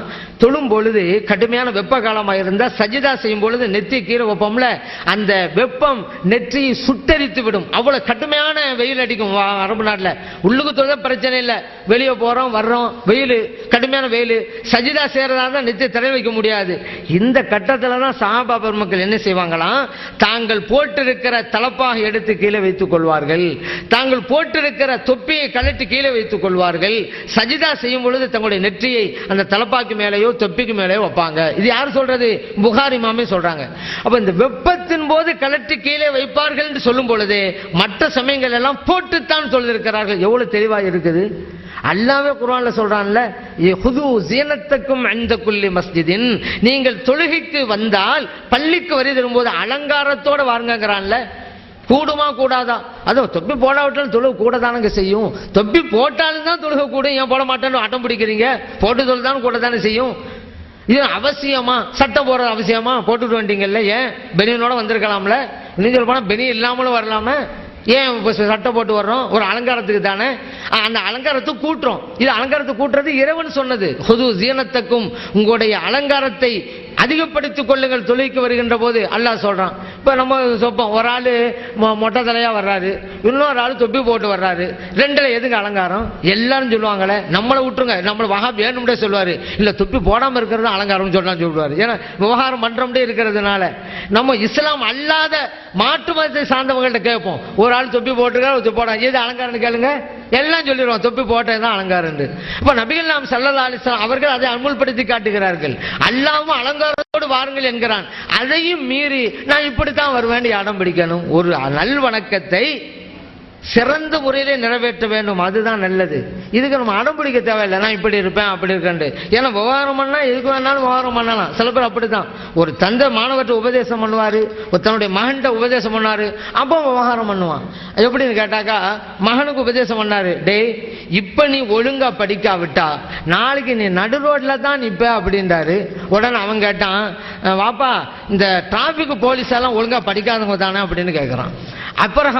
தொழும் பொழுது கடுமையான வெப்ப காலமாக இருந்தா சஜிதா செய்யும் பொழுது நெத்தி கீரை வைப்போம்ல, அந்த வெப்பம் நெற்றியை சுட்டரித்து விடும். அவ்வளவு கடுமையான வெயில் அடிக்கும் அரபு நாட்டில். உள்ளுக்கு தொழுத பிரச்சனை இல்லை, வெளியே போறோம் வர்றோம், வெயில் கடுமையான வெயில், சஜிதா செய்யறதா தான் நெத்தி தடை வைக்க முடியாது. இந்த கட்டத்தில் தான் சஹாபா பெருமக்கள் என்ன செய்வாங்களாம், தாங்கள் போட்டிருக்கிற தலப்பாக எடுத்து கீழே வைத்துக் கொள்வார்கள், தாங்கள் போட்டிருக்கிற தொப்பியை கழட்டி கீழே வைத்துக் கொள்வார்கள். சஜிதா செய்யும் பொழுது தங்களுடைய நெற்றியை அந்த தலப்பாக்கு மேலேயோ தொப்பிக்கு மேலேயோ வைப்பாங்க. இது யார் சொல்றது? புகாரி இமாமே சொல்றாங்க. அப்ப இந்த வெப்பத்தின் போது கலட்டி கீழே வைப்பார்கள் என்று சொல்லும் பொழுது மற்ற சமயங்கள் எல்லாம் போட்டுத்தான் சொல்லியிருக்கிறார்கள். எவ்வளவு தெளிவாக இருக்குது. அல்லாஹ்வே குர்ஆன்ல சொல்றான்ல, ஹுது ஸீனத்தக்கும் இன்த குல்லி மஸ்ஜிதின், நீங்கள் தொழுகைக்கு வந்தால் பள்ளிக்கு வரும்போது அலங்காரத்தோட வாருங்கங்கறான்ல. கூடுமா கூடாதா? அதுவும் தொப்பி போடாவிட்டாலும் தொழுக கூட தானங்க செய்யும். தொப்பி போட்டாலும் தான் தொழுக கூடும். ஏன் போட மாட்டேன்னு அடம் பிடிக்கிறீங்க? போட்டு தொழுதாலும் கூட தானே செய்யும். இது அவசியமா? சட்டம் போடுறது அவசியமா? போட்டுட்டு வந்துட்டீங்கல்ல, ஏன் பெனியனோட வந்திருக்கலாம்ல? இன்னும் சொல்ல போனா பெனியன் இல்லாமலும் வரலாமே. ஏன் சட்டை போட்டு வர்றோம்? ஒரு அலங்காரத்துக்கு தானே. அந்த அலங்காரத்தை கூட்டுறோம். இது அலங்காரத்தை கூட்டுறது இறைவன் சொன்னது. ஹுது ஸீனத்தக்கும், உங்களுடைய அலங்காரத்தை அதிகப்படுத்திக் கொள்ளுங்கள் தொழுகைக்கு வருகின்ற போது அல்லாஹ் சொல்றான். இப்ப நம்ம சொப்போம், ஒரு ஆளு மொட்டை தலையா வர்றாரு, இன்னொரு ஆளு தொப்பி போட்டு வர்றாரு, ரெண்டுல எதுங்க அலங்காரம்? எல்லாரும் சொல்லுவாங்களே, நம்மளை விட்டுருங்க. நம்மள வஹாபி வேணும்னே சொல்லுவாரு, இல்ல தொப்பி போடாம இருக்கிறது அலங்காரம் சொல்லுவாரு. ஏன்னா விவகாரம் மன்றம்டே இருக்கிறதுனால நம்ம இஸ்லாம் அல்லாத மாற்று மதத்தை சார்ந்தவங்கள்ட்ட கேட்போம். ஒரு ஆள் தொப்பி போட்டுருக்காரு, தொப்பி போட, எது அலங்காரம் கேளுங்க, எல்லாம் சொல்லிடுவோம் தொப்பி போட்டதுதான் அலங்காரம். இப்ப நபிகள் நாயகம் ஸல்லல்லாஹு அலைஹி வஸல்லம் அவர்கள் அதை அமுல்படுத்தி காட்டுகிறார்கள். அல்லாஹ்வும் அலங்காரத்தோடு வாருங்கள் என்கிறான். அதையும் மீறி நான் இப்படித்தான் வருவேன் அடம் பிடிக்கணும். ஒரு நல்வணக்கத்தை சிறந்த முறையிலே நிறைவேற்ற வேண்டும், அதுதான் நல்லது. இதுக்கு நம்ம அடம் பிடிக்க தேவையில்லை, நான் இப்படி இருப்பேன் அப்படி இருக்கேன். ஏன்னா விவகாரம் பண்ணா எதுக்கு வேணாலும் விவகாரம் பண்ணலாம். சில பேர் அப்படித்தான். ஒரு தந்தை மாணவர்கிட்ட உபதேசம் பண்ணுவாரு, தன்னுடைய மகன்கிட்ட உபதேசம் பண்ணாரு, அப்போ விவகாரம் பண்ணுவான். எப்படின்னு கேட்டாக்கா, மகனுக்கு உபதேசம் பண்ணாரு, டேய் இப்ப நீ ஒழுங்கா படிக்காவிட்டா நாளைக்கு நீ நடு ரோட்ல தான் நிப்ப அப்படின்றாரு. உடனே அவன் கேட்டான், வாப்பா இந்த டிராபிக் போலீஸ் எல்லாம் ஒழுங்கா படிக்காதவங்க தானே அப்படின்னு கேட்கறான். அப்புறம்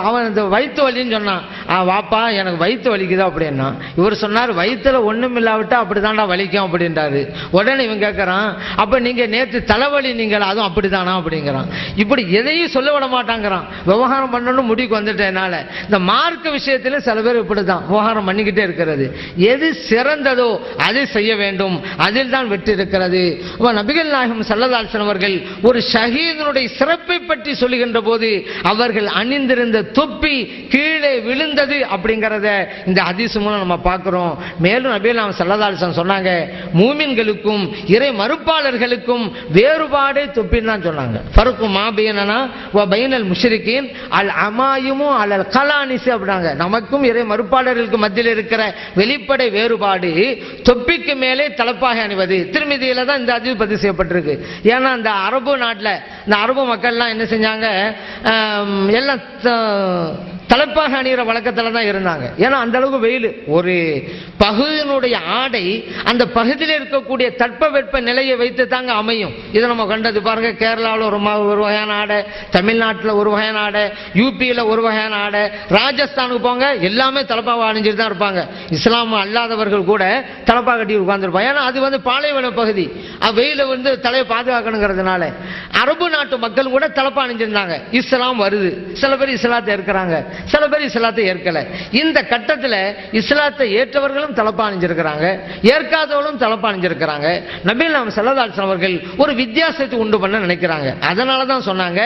அவன் இந்த வயிற்று வலின்னு சொன்னான். வாப்பா எனக்கு வயிற்று வலிக்குதா அப்படின்னா, இவர் சொன்னார் வயிற்றுல ஒண்ணும் இல்லாவிட்டா அப்படித்தான்டா வலிக்கும் அப்படின்றாரு. உடனே இவன் கேட்கறான், அப்ப நீங்க நேற்று தலைவலி நீங்கள் அதுவும் அப்படித்தானா அப்படிங்கிறான். இப்படி எதையும் சொல்ல விட மாட்டாங்கிறான். விவகாரம் பண்ணணும் முடிவுக்கு வந்துட்டேனால. இந்த மார்க்க விஷயத்துல சில பேர் இப்படிதான் விவகாரம் பண்ணிக்கிட்டே இருக்கிறது. எது சிறந்ததோ அதை செய்ய வேண்டும், அதில் தான் வெற்றி இருக்கிறது. நபிகள் நாயகம் ஸல்லல்லாஹு அலைஹி வஸல்லம் அவர்கள் ஒரு ஷஹீதினுடைய சிறப்பை பற்றி சொல்லுகின்ற போது அவர் அவர்கள் அணிந்திருந்த தொப்பி கீழே விழுந்தது அப்படிங்கிறத இந்த ஹதீஸ் மூலம் நம்ம பார்க்கிறோம். மேலும் நபிகள் நாயகம் ஸல்லல்லாஹு அலைஹி வஸல்லம் சொன்னாங்க, மூமின்களுக்கும் இறை மறுப்பாளர்களுக்கும் வேறுபாடே தொப்பின்னு தான் சொன்னாங்க. ஃபர்கு மா பைனனா வ பைனல் முஷ்ரிகீன் அல் அமாயிமு அலல் கலானிஸ் அப்படினாங்க. நமக்கும் இறை மறுப்பாளர்களுக்கு மத்தியில் இருக்கிற வெளிப்படை வேறுபாடு தொப்பிக்கு மேலே தலப்பாகை அணிவது. திருமிதியில தான் இந்த ஹதீஸ் பதிவு செய்யப்பட்டிருக்கு. ஏன்னா அந்த அரபு நாட்டில் இந்த அரபு மக்கள்லாம் என்ன செஞ்சாங்க, எல்லாம் தலைப்பாக அணிகிற வழக்கத்தில் தான் இருந்தாங்க. ஏன்னா அந்த அளவுக்கு வெயில். ஒரு பகுதியினுடைய ஆடை அந்த பகுதியில் இருக்கக்கூடிய தட்பவெப்ப நிலையை வைத்து தாங்க அமையும். இதை நம்ம கண்டது பாருங்க. கேரளாவில் ஒரு வகையான ஆடை, தமிழ்நாட்டில் ஒரு வகையான ஆடை, யூபியில் ஒரு வகையான ஆடை, ராஜஸ்தானுக்கு போங்க எல்லாமே தலப்பாக அணிஞ்சிட்டு தான் இருப்பாங்க. இஸ்லாம் அல்லாதவர்கள் கூட தலப்பாக கட்டி உட்கார்ந்துருப்பாங்க. ஏன்னா அது பாலைவன பகுதி, வெயில தலையை பாதுகாக்கணுங்கிறதுனால. அரபு நாட்டு மக்கள் கூட தலப்பா அணிஞ்சிருந்தாங்க. இஸ்லாம் வருது, சில பேர் இஸ்லாத்தை ஏற்கிறாங்க, சில பேர் இஸ்லாத்தை ஏற்கல. இந்த கட்டத்தில் இஸ்லாத்தை ஏற்றவர்களும் தலப்பா அணிஞ்சிருக்கிறாங்க, ஏற்காதவர்களும் தலப்பா அணிஞ்சிருக்கிறாங்க. நபிகள் நாயகம் ஸல்லல்லாஹு அலைஹி வஸல்லம் அவர்கள் ஒரு வித்தியாசத்தை உண்டு பண்ண நினைக்கிறாங்க. அதனால தான் சொன்னாங்க,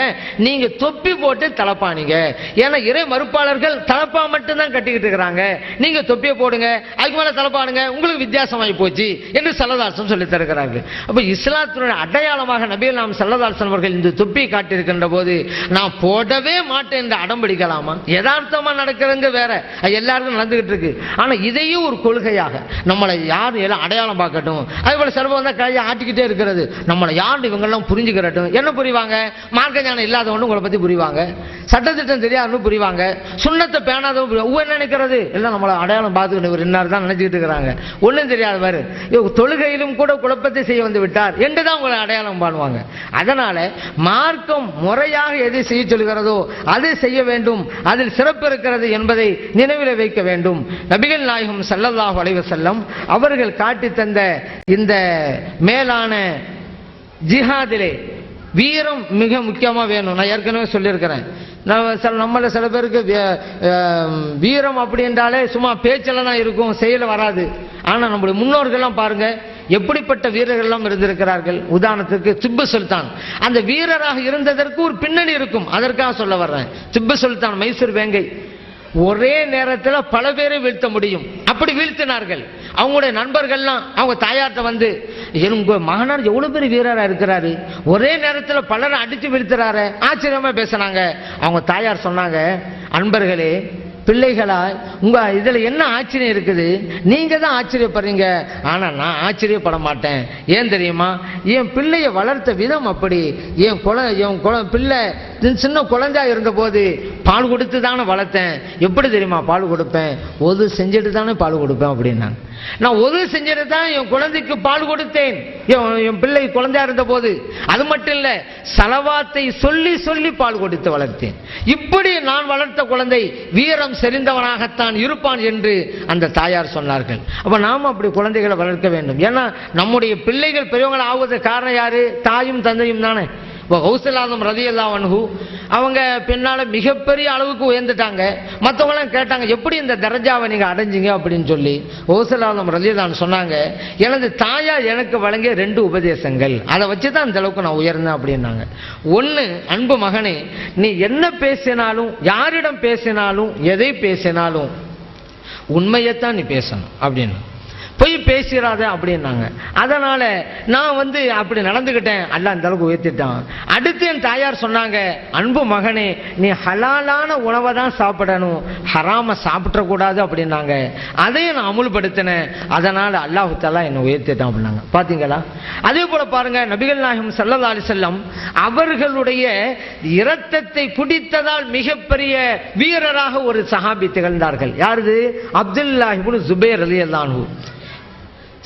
நீங்க தொப்பி போட்டு தலப்பா அணிங்க. ஏன்னா இறை மறுப்பாளர்கள் தலப்பா மட்டும் தான் கட்டிக்கிட்டு இருக்கிறாங்க, நீங்க தொப்பியை போடுங்க, அதுக்கு மேல தலப்பாடுங்க, உங்களுக்கு வித்தியாசமாகி போச்சு என்று ஸல்லல்லாஹு அலைஹி வஸல்லம் சொல்லி தருகிறார்கள். அப்ப இஸ்லாத்தினுடைய அடையாளமாக நபிகள் நாயகம் ஸல்லல்லாஹு அலைஹி வஸல்லம் அவர்கள் இந்த தொப்பி காட்டியிருக்கின்ற போது நான் போடவே மாட்டேன் என்று அடம் பிடிக்கலாமா? யதார்த்தமா நடக்கிறதுங்க வேற, எல்லாருக்கும் நடந்துகிட்டு இருக்கு. ஆனா இதையும் ஒரு கொள்கையாக நம்மளை யார் எல்லாம் அடையாளம் பார்க்கட்டும். அதே போல சிலர் வந்தா கையை ஆட்டிக்கிட்டே இருக்கிறது, நம்மளை யார் இவங்கெல்லாம் புரிஞ்சுக்கிறட்டும். என்ன புரிவாங்க? மார்க்க ஞானம் இல்லாதவனு உங்களை பத்தி புரிவாங்க, சட்டத்திட்டம் தெரியாதுன்னு புரிவாங்க, சுண்ணத்தை பேணாதவங்க என்ன நினைக்கிறது, எல்லாம் நம்மளை அடையாளம் பார்த்துக்கிட்டு ஒரு இன்னார் தான் நினைச்சுக்கிட்டு இருக்கிறாங்க. ஒன்றும் தெரியாதவர் தொழுகையிலும் கூட குழப்பத்தை செய்ய வந்து விட்டார் என்று தான் உங்களை அடையாளம் பண்ணுவாங்க. அதனால மார்க்கம் முறையாக எதை செய்ய சொல்கிறதோ அதை செய்ய வேண்டும், அதில் சிறப்பு இருக்கிறது என்பதை நினைவில் வைக்க வேண்டும். நபிகள் நாயகம் ஸல்லல்லாஹு அலைஹி வஸல்லம் அவர்கள் காட்டி தந்த இந்த மேலான ஜிஹாதிலே வீரம் மிக முக்கியமாக வேணும். நான் ஏற்கனவே சொல்லியிருக்கிறேன், நம்மள சில பேருக்கு வீரம் அப்படி என்றாலே சும்மா பேச்சில் தான் இருக்கும், செயல வராது. ஆனால் நம்முடைய முன்னோர்கள்லாம் பாருங்க எப்படிப்பட்ட வீரர்கள்லாம் இருந்திருக்கிறார்கள். உதாரணத்துக்கு திப்பு சுல்தான், அந்த வீரராக இருந்ததற்கு ஒரு பின்னணி இருக்கும், அதற்காக சொல்ல வர்றேன். திப்பு சுல்தான் மைசூர் வேங்கை ஒரே நேரத்தில் பல பேரை வீழ்த்த முடியும், அப்படி வீழ்த்தினார்கள். அவங்களுடைய நண்பர்கள்லாம் அவங்க தாயார்ட்ட வந்து, உங்க மகனார் எவ்வளவு பெரிய வீரரா இருக்கிறாரு, ஒரே நேரத்தில் பலரை அடிச்சு வீழ்த்துறாரு, ஆச்சரியமா பேசினாங்க. அவங்க தாயார் சொன்னாங்க, அன்பர்களே பிள்ளைகளா உங்க இதுல என்ன ஆச்சரியம் இருக்குது, நீங்க தான் ஆச்சரியப்படுறீங்க, ஆனா நான் ஆச்சரியப்பட மாட்டேன். ஏன் தெரியுமா? என் பிள்ளைய வளர்த்த விதம் அப்படி. என் பிள்ளை சின்ன குழந்தையா இருந்த போது பால் கொடுத்து தானே வளர்த்தேன். எப்படி தெரியுமா பால் கொடுப்பேன்? ஒது செஞ்சுட்டு தானே பால் கொடுப்பேன் அப்படின்னா. நான் ஒது செஞ்சுட்டு தான் என் குழந்தைக்கு பால் கொடுத்தேன், என் பிள்ளை குழந்தையா இருந்த போது. அது மட்டும் இல்ல, சலவாத்தை சொல்லி சொல்லி பால் கொடுத்து வளர்த்தேன். இப்படி நான் வளர்த்த குழந்தை வீரம் செறிந்தவனாகத்தான் இருப்பான் என்று அந்த தாயார் சொன்னார்கள். அப்ப நாம அப்படி குழந்தைகளை வளர்க்க வேண்டும். ஏன்னா நம்முடைய பிள்ளைகள் பெரியவங்களை ஆகுவதற்கு காரணம் யாரு? தாயும் தந்தையும் தானே. கௌசல் ரலியல்லாஹு அன்ஹு அவங்க பின்னால மிகப்பெரிய அளவுக்கு உயர்ந்துட்டாங்க. மற்றவங்களாம் கேட்டாங்க, எப்படி இந்த தரஜாவை நீங்க அடைஞ்சிங்க அப்படின்னு சொல்லி. கௌசல் ரலியல்லாஹு அன்ஹு சொன்னாங்க, எனது தாயார் எனக்கு வழங்கிய 2 உபதேசங்கள், அதை வச்சுதான் இந்த அளவுக்கு நான் உயர்ந்தேன் அப்படின்னாங்க. ஒன்று, அன்பு மகனே, நீ என்ன பேசினாலும் யாரிடம் பேசினாலும் எதை பேசினாலும் உண்மையைத்தான் நீ பேசணும் அப்படின்னு, பொய் பேசிடாத அப்படின்னாங்க. அதனால நான் அப்படி நடந்துக்கிட்டேன், அல்லாஹ் இந்த அளவுக்கு உயர்த்திட்டான். அடுத்து என் தாயார் சொன்னாங்க, அன்பு மகனே நீ ஹலாலான உணவை தான் சாப்பிடணும், ஹராம சாப்பிடக்கூடாது அப்படின்னாங்க. அதையும் நான் அமுல்படுத்தினேன், அதனால அல்லாஹ் தஆலா என்னை உயர்த்திட்டான் அப்படின்னாங்க. பாத்தீங்களா? அதே போல பாருங்க, நபிகள் நாயகம் ஸல்லல்லாஹு அலைஹி வஸல்லம் அவர்களுடைய இரத்தத்தை குடித்ததால் மிகப்பெரிய வீரராக ஒரு சஹாபி திகழ்ந்தார்கள். யாரு? அப்துல்லாஹ் இப்னு ஜுபைர் ரலியல்லாஹு அன்ஹு.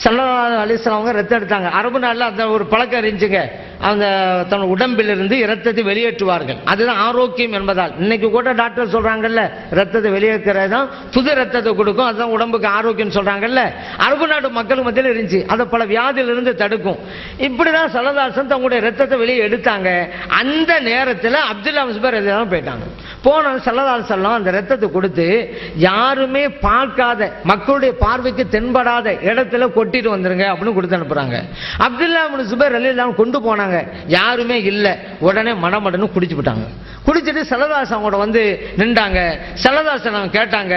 ஸல்லல்லாஹு அலைஹி வஸல்லம் அவங்க ரத்தம் எடுத்தாங்க. அரபு நாட்டில் அந்த ஒரு பழக்கம் இருந்துச்சுங்க, அந்த தன் உடம்பிலிருந்து இரத்தத்தை வெளியேற்றுவார்கள். அதுதான் ஆரோக்கியம் என்பதால். இன்னைக்கு கூட டாக்டர் சொல்றாங்கல்ல, ரத்தத்தை வெளியேற்கிறது தான் புது ரத்தத்தை கொடுக்கும், அதுதான் உடம்புக்கு ஆரோக்கியம் சொல்றாங்கல்ல. அரபு நாட்டு மக்களுக்கு மத்தியில் இருந்துச்சு, அதை பல வியாதியிலிருந்து தடுக்கும். இப்படிதான் ஸல்லல்லாஹு அலைஹி வஸல்லம் தங்களுடைய ரத்தத்தை வெளியே எடுத்தாங்க. அந்த நேரத்தில் அப்துல்லா முஸ்பர் எல்லாம் போயிட்டாங்க. போன ஸல்லல்லாஹு அலைஹி வஸல்லம் அந்த ரத்தத்தை கொடுத்து யாருமே பார்க்காத, மக்களுடைய பார்வைக்கு தென்படாத இடத்துல கொட்டிட்டு வந்துருங்க அப்படின்னு கொடுத்து அனுப்புறாங்க. அப்துல்லா இப்னு ஜுபைர் ரலியல்லாஹு அன்ஹு கொண்டு போனாங்க, யாருமே இல்லை. உடனே மடமடன்னு குடிச்சு விட்டாங்க. குடிச்சிட்டு சல்லல்லாஹு கூட வந்து நின்றாங்க. சல்லல்லாஹு கேட்டாங்க,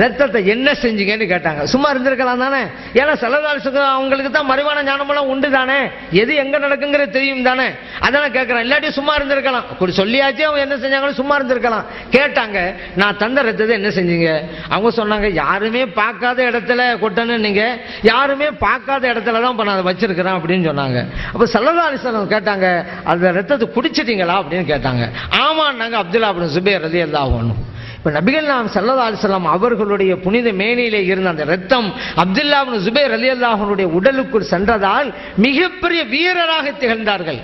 ரத்தத்தை என்ன செஞ்சீங்கன்னு கேட்டாங்க. சும்மா இருந்திருக்கலாம் தானே, ஏன்னா சல்லல்லாஹு அவங்களுக்கு தான் மறைவான ஞானமெல்லாம் உண்டு தானே, எது எங்க நடக்குங்கிறது தெரியும் தானே, அதான் கேட்கறேன். இல்லாட்டி சும்மா இருந்திருக்கலாம், அப்படி சொல்லியாச்சு அவங்க என்ன செஞ்சாங்கன்னு சும்மா இருந்திருக்கலாம். கேட்டாங்க, நான் தந்த ரத்தத்தை என்ன செஞ்சீங்க? அவங்க சொன்னாங்க, யாருமே பார்க்காத இடத்துல கொட்டணும், நீங்க யாருமே பார்க்காத இடத்துல தான் நான் அதை வச்சிருக்கிறேன் அப்படின்னு சொன்னாங்க. அப்ப சல்லல்லாஹு அலைஹி வஸல்லம் கேட்டாங்க, அந்த ரத்தத்தை குடிச்சிட்டீங்களா அப்படின்னு கேட்டாங்க. ஆமா நாங்க அப்துல்லா இப்னு சுபைர் ரலியல்லாஹு அன்ஹு. இப்ப நபிகள் நாயகம் ஸல்லல்லாஹு அலைஹி வஸல்லம் அவர்களுடைய புனித மேனியிலே இருந்த அந்த ரத்தம் அப்துல்லா இப்னு சுபைர் ரலியல்லாஹு அன்ஹுடைய உடலுக்குள் சென்றதால் மிகப்பெரிய வீரராக திகழ்ந்தார்கள்.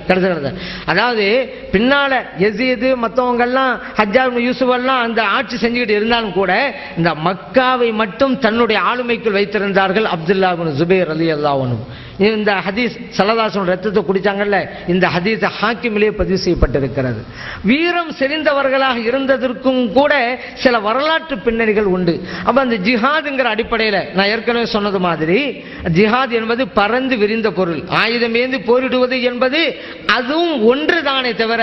அதாவது பின்னால யஸீது மற்றவங்க எல்லாம் ஹஜ்ஜாஜ் இப்னு யூசுப் எல்லாம் அந்த ஆட்சி செஞ்சுக்கிட்டு இருந்தாலும் கூட இந்த மக்காவை மட்டும் தன்னுடைய ஆளுமைக்குள் வைத்திருந்தார்கள் அப்துல்லா இப்னு சுபைர் ரலியல்லாஹு அன்ஹு. இந்த ஹதீஸ் ஸல்லல்லாஹு ரத்தத்தை குடிச்சாங்கல்ல, இந்த ஹதீஸ் ஹாக்கிமிலே பதிவு செய்யப்பட்டிருக்கிறது. வீரம் செறிந்தவர்களாக இருந்ததற்கும் கூட சில வரலாற்று பின்னணிகள் உண்டு. அப்ப அந்த ஜிஹாதுங்கிற அடிப்படையில் நான் ஏற்கனவே சொன்னது மாதிரி ஜிஹாத் என்பது பறந்து விரிந்த பொருள். ஆயுதம் ஏந்தி போரிடுவது என்பது அதுவும் ஒன்று தானே தவிர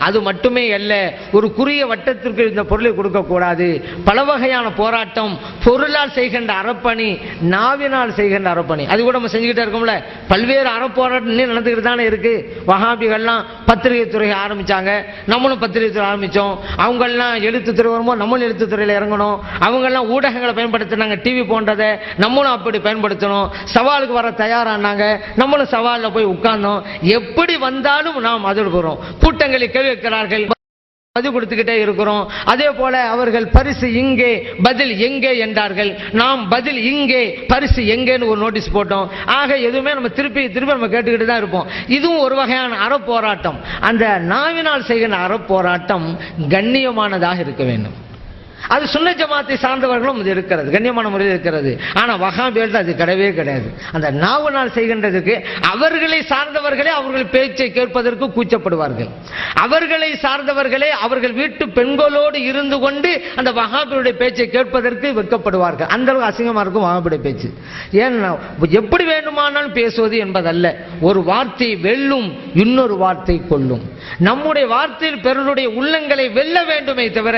அது மட்டுமே அல்ல. ஒரு குறுகிய வட்டத்திற்கு இந்த பொருளை கொடுக்கக்கூடாது. பல வகையான போராட்டம், பொருளால் செய்கின்ற அறப்பணி, நாவினால் செய்கின்ற அறப்பணி, அது கூட நம்ம செஞ்சுக்கிட்டே இருக்கோம்ல. பல்வேறு அறப்போராட்டம் நடந்துகிட்டு தானே இருக்கு. வஹாபிகள்லாம் பத்திரிகை துறை ஆரம்பிச்சாங்க, நம்மளும் பத்திரிகை துறை ஆரம்பிச்சோம். அவங்கெல்லாம் எழுத்துத்துறை வரும்போது நம்மளும் எழுத்துத்துறையில் இறங்கணும். அவங்கெல்லாம் ஊடகங்களை பயன்படுத்தினாங்க, டிவி போன்றதை நம்மளும் அப்படி பயன்படுத்தணும். சவாலுக்கு வர தயாரானாங்க, நம்மளும் சவாலில் போய் உட்கார்ந்தோம். எப்படி வந்தாலும் நாம் அதில் போகிறோம். கூட்டங்களை கேள்வி வைக்கிறார்கள், பதில் கொடுத்துக்கிட்டே இருக்கிறோம். அதே போல அவர்கள் பரிசு இங்கே பதில் எங்கே என்றார்கள். நாம் பதில் இங்கே பரிசு எங்கேன்னு ஒரு நோட்டீஸ் போட்டோம். ஆக எதுவுமே நம்ம திருப்பி நம்ம கேட்டுக்கிட்டு தான் இருப்போம். இதுவும் ஒரு வகையான அறப்போராட்டம். அந்த நாவினால் செய்கிற அறப்போராட்டம் கண்ணியமானதாக இருக்க வேண்டும். அது சுன்னத் ஜமாத்தை சார்ந்தவர்களும் இது இருக்கிறது, கண்ணியமான முறையில் இருக்கிறது. ஆனால் வஹாபிகள் அது கிடையவே கிடையாது. அந்த நாவினால் செய்கின்றதுக்கு அவர்களை சார்ந்தவர்களே அவர்கள் பேச்சை கேட்பதற்கு கூச்சப்படுவார்கள். அவர்களை சார்ந்தவர்களே அவர்கள் வீட்டு பெண்களோடு இருந்து கொண்டு அந்த வஹாபியுடைய பேச்சை கேட்பதற்கு வெட்கப்படுவார்கள். அந்த அளவுக்கு அசிங்கமா இருக்கும் வஹாபியுடைய பேச்சு. ஏன்னா எப்படி வேண்டுமானாலும் பேசுவது என்பதல்ல. ஒரு வார்த்தை வெல்லும், இன்னொரு வார்த்தை கொல்லும். நம்முடைய வார்த்தையில் பிறருடைய உள்ளங்களை வெல்ல வேண்டுமே தவிர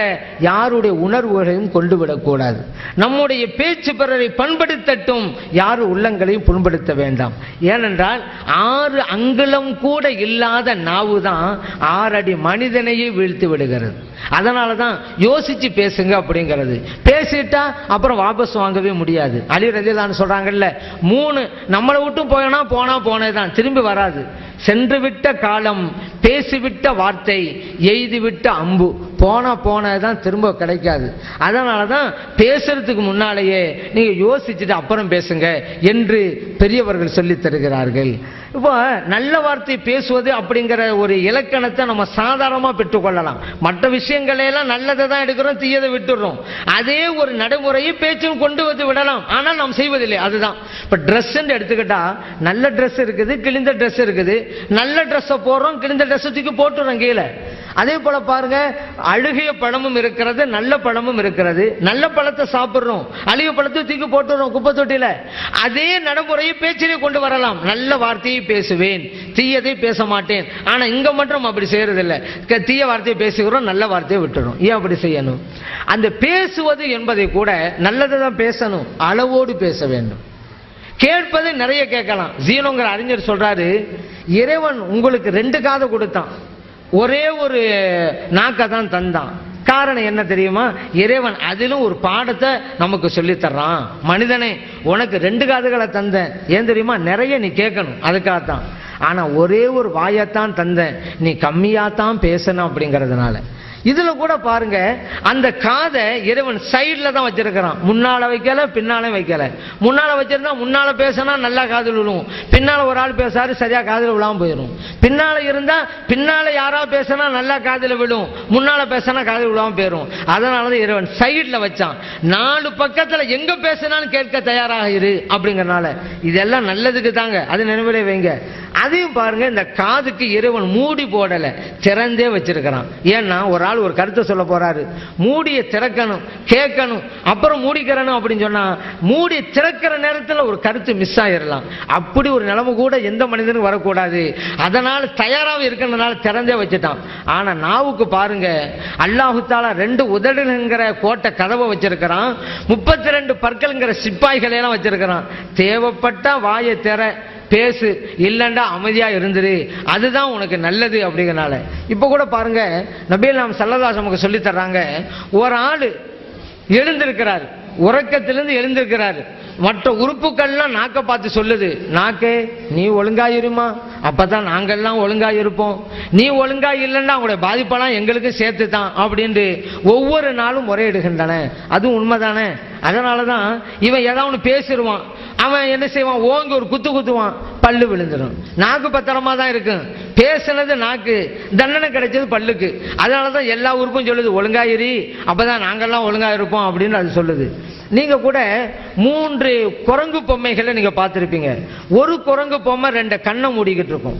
யாருடைய உணர்வுகளையும் கொண்டு விடக்கூடாது. நம்முடைய பேச்சு பிறரை பண்படுத்தட்டும், யாரு உள்ளங்களையும் புண்படுத்த வேண்டாம். ஏனென்றால் 6 அங்குலம் கூட இல்லாத நாவு தான் 6 அடி மனிதனையே வீழ்த்தி விடுகிறது. அதனாலதான் யோசிச்சு பேசுங்க அப்படிங்கிறது. பேசிட்டா அப்புறம் வாபஸ் வாங்கவே முடியாது. அலி ரலியல்லாஹு சொல்றாங்கல்ல, 3 நம்மளை விட்டு போனா போனேதான், திரும்பி வராது. சென்று விட்ட காலம், பேசிவிட்ட வார்த்தை, எய்துவிட்ட அம்பு. போனதான் திரும்ப கிடைக்காது. அதனாலதான் பேசுறதுக்கு முன்னாலேயே நீங்க யோசிச்சுட்டு அப்புறம் பேசுங்க என்று பெரியவர்கள் சொல்லி தருகிறார்கள். இப்போ நல்ல வார்த்தை பேசுவது அப்படிங்கிற ஒரு இலக்கணத்தை நம்ம சாதாரணமா பெற்றுக்கொள்ளலாம். மற்ற விஷயங்களெல்லாம் நல்லதை தான் எடுக்கிறோம், தீயதை விட்டுடுறோம். அதே ஒரு நடைமுறையை பேச்சும் கொண்டு வந்து விடலாம், ஆனால் நாம் செய்வதில்லை. அதுதான் இப்ப ட்ரெஸ் எடுத்துக்கிட்டா, நல்ல ட்ரெஸ் இருக்குது, கிழிந்த ட்ரெஸ் இருக்குது. நல்ல ட்ரெஸ்ஸை போடுறோம், கிழிந்த ட்ரெஸ் தூக்கி போட்டுறோம் கீழே. அதே போல பாருங்க, அழுகிய பழமும் இருக்கிறது, நல்ல பழமும் இருக்கிறது. நல்ல பழத்தை சாப்பிடுறோம், அழுகிய பழத்தை தூக்கி போட்டுறோம் குப்பை தொட்டில. அதே நடைமுறையை பேச்சிலே கொண்டு வரலாம். நல்ல வார்த்தையை பேசுவேன், தீயதை பேச மாட்டேன். ஆனா இங்க மட்டும் அப்படி செய்யறதில்லை. தீய வார்த்தையை பேசுகிறோம், நல்ல வார்த்தையை விட்டுறோம். ஏன் அப்படி செய்யணும்? அந்த பேசுவது என்பதை கூட நல்லதை தான் பேசணும், அளவோடு பேச வேண்டும். கேட்பது நிறைய கேட்கலாம். ஜீனோங்கிற அறிஞர் சொல்றாரு, இறைவன் உங்களுக்கு 2 காதை கொடுத்தான், ஒரே ஒரு நாக்கை தான் தந்தான். காரணம் என்ன தெரியுமா? இறைவன் அதிலும் ஒரு பாடத்தை நமக்கு சொல்லி தர்றான். மனிதனே, உனக்கு 2 காதுகளை தந்தேன், ஏன் தெரியுமா? நிறைய நீ கேட்கணும், அதுக்காகத்தான். ஆனா ஒரே ஒரு வாயத்தான் தந்தேன், நீ கம்மியாத்தான் பேசணும் அப்படிங்கிறதுனால. இதுல கூட பாருங்க, அந்த காதை இறைவன் சைட்ல தான் வச்சிருக்கிறான். முன்னால வைக்கல, பின்னால வைக்கல. முன்னால வச்சிருந்தா முன்னால பேசினா நல்லா காதில் விழுவும், பின்னால ஒரு ஆள் பேசாரு சரியா காதில் விழாம போயிடும். பின்னால இருந்தா பின்னால யாரா பேசினா நல்லா காதில் விழும், முன்னால பேசினா காதில் விழாம போயிடும். அதனாலதான் இறைவன் சைட்ல வச்சான். 4 பக்கத்துல எங்க பேசினாலும் கேட்க தயாராக இரு அப்படிங்கறனால. இதெல்லாம் நல்லதுக்கு தாங்க, அது நினைவிலே வைங்க. அதையும் பாருங்க, இந்த காதுக்கு இறைவன் மூடி போடல, திறந்தே வச்சிருக்கிறான். ஏன்னா ஒரு ஆள் ஒரு கருத்தை சொல்ல போறாரு, மூடிய திறக்கணும், கேட்கணும், அப்புறம் மூடிக்கிறணும் அப்படின்னு சொன்னா மூடி திறக்கிற நேரத்தில் ஒரு கருத்து மிஸ் ஆயிடலாம். அப்படி ஒரு நிலைமை கூட எந்த மனிதனுக்கும் வரக்கூடாது. அதனால தயாராக இருக்கிறதுனால திறந்தே வச்சுட்டான். ஆனா நாவுக்கு பாருங்க, அல்லாஹு தஆலா 2 உதடுங்கிற கோட்டை கதவை வச்சிருக்கிறான், 32 பற்கள்ங்கிற சிப்பாய்களை எல்லாம் வச்சிருக்கிறான். தேவைப்பட்டா வாயை திற, பேசு, இல்லண்டா அமைதியா இருந்துரு, அதுதான் உனக்கு நல்லது அப்படிங்கறனால. இப்ப கூட பாருங்க, நபிகள் நாயகம் ஸல்லல்லாஹு அலைஹி வஸல்லம் சொல்லி தர்றாங்க, ஒரு ஆளு எழுந்திருக்கிறார், உறக்கத்திலிருந்து எழுந்திருக்கிறார், மற்ற உறுப்புகள்லாம் நாக்க பார்த்து சொல்லுது, நாக்கே நீ ஒழுங்காயிருமா, அப்பதான் நாங்கெல்லாம் ஒழுங்கா இருப்போம், நீ ஒழுங்கா இல்லைன்னா அவங்களுடைய பாதிப்பெல்லாம் எங்களுக்கு சேர்த்து தான் அப்படின்னு ஒவ்வொரு நாளும் முறையிடுகின்றன. அதுவும் உண்மைதானே. அதனாலதான் இவன் ஏதாவது பேசிடுவான், அவன் என்ன செய்வான், ஓங்கி ஒரு குத்து குத்துவான், பல்லு விழுந்துடும். நாக்கு பத்திரமா தான் இருக்கும், பேசுனது நாக்கு, தண்டனை கிடைச்சது பல்லுக்கு. அதனாலதான் எல்லா உறுப்பும் சொல்லுது ஒழுங்காயிரி, அப்பதான் நாங்கெல்லாம் ஒழுங்கா இருப்போம் அப்படின்னு அது சொல்லுது. நீங்க கூட 3 குரங்கு பொம்மைகளை நீங்க பார்த்திருப்பீங்க. ஒரு குரங்கு பொம்மை 2 கண்ணை மூடிக்கிட்டு இருக்கும்,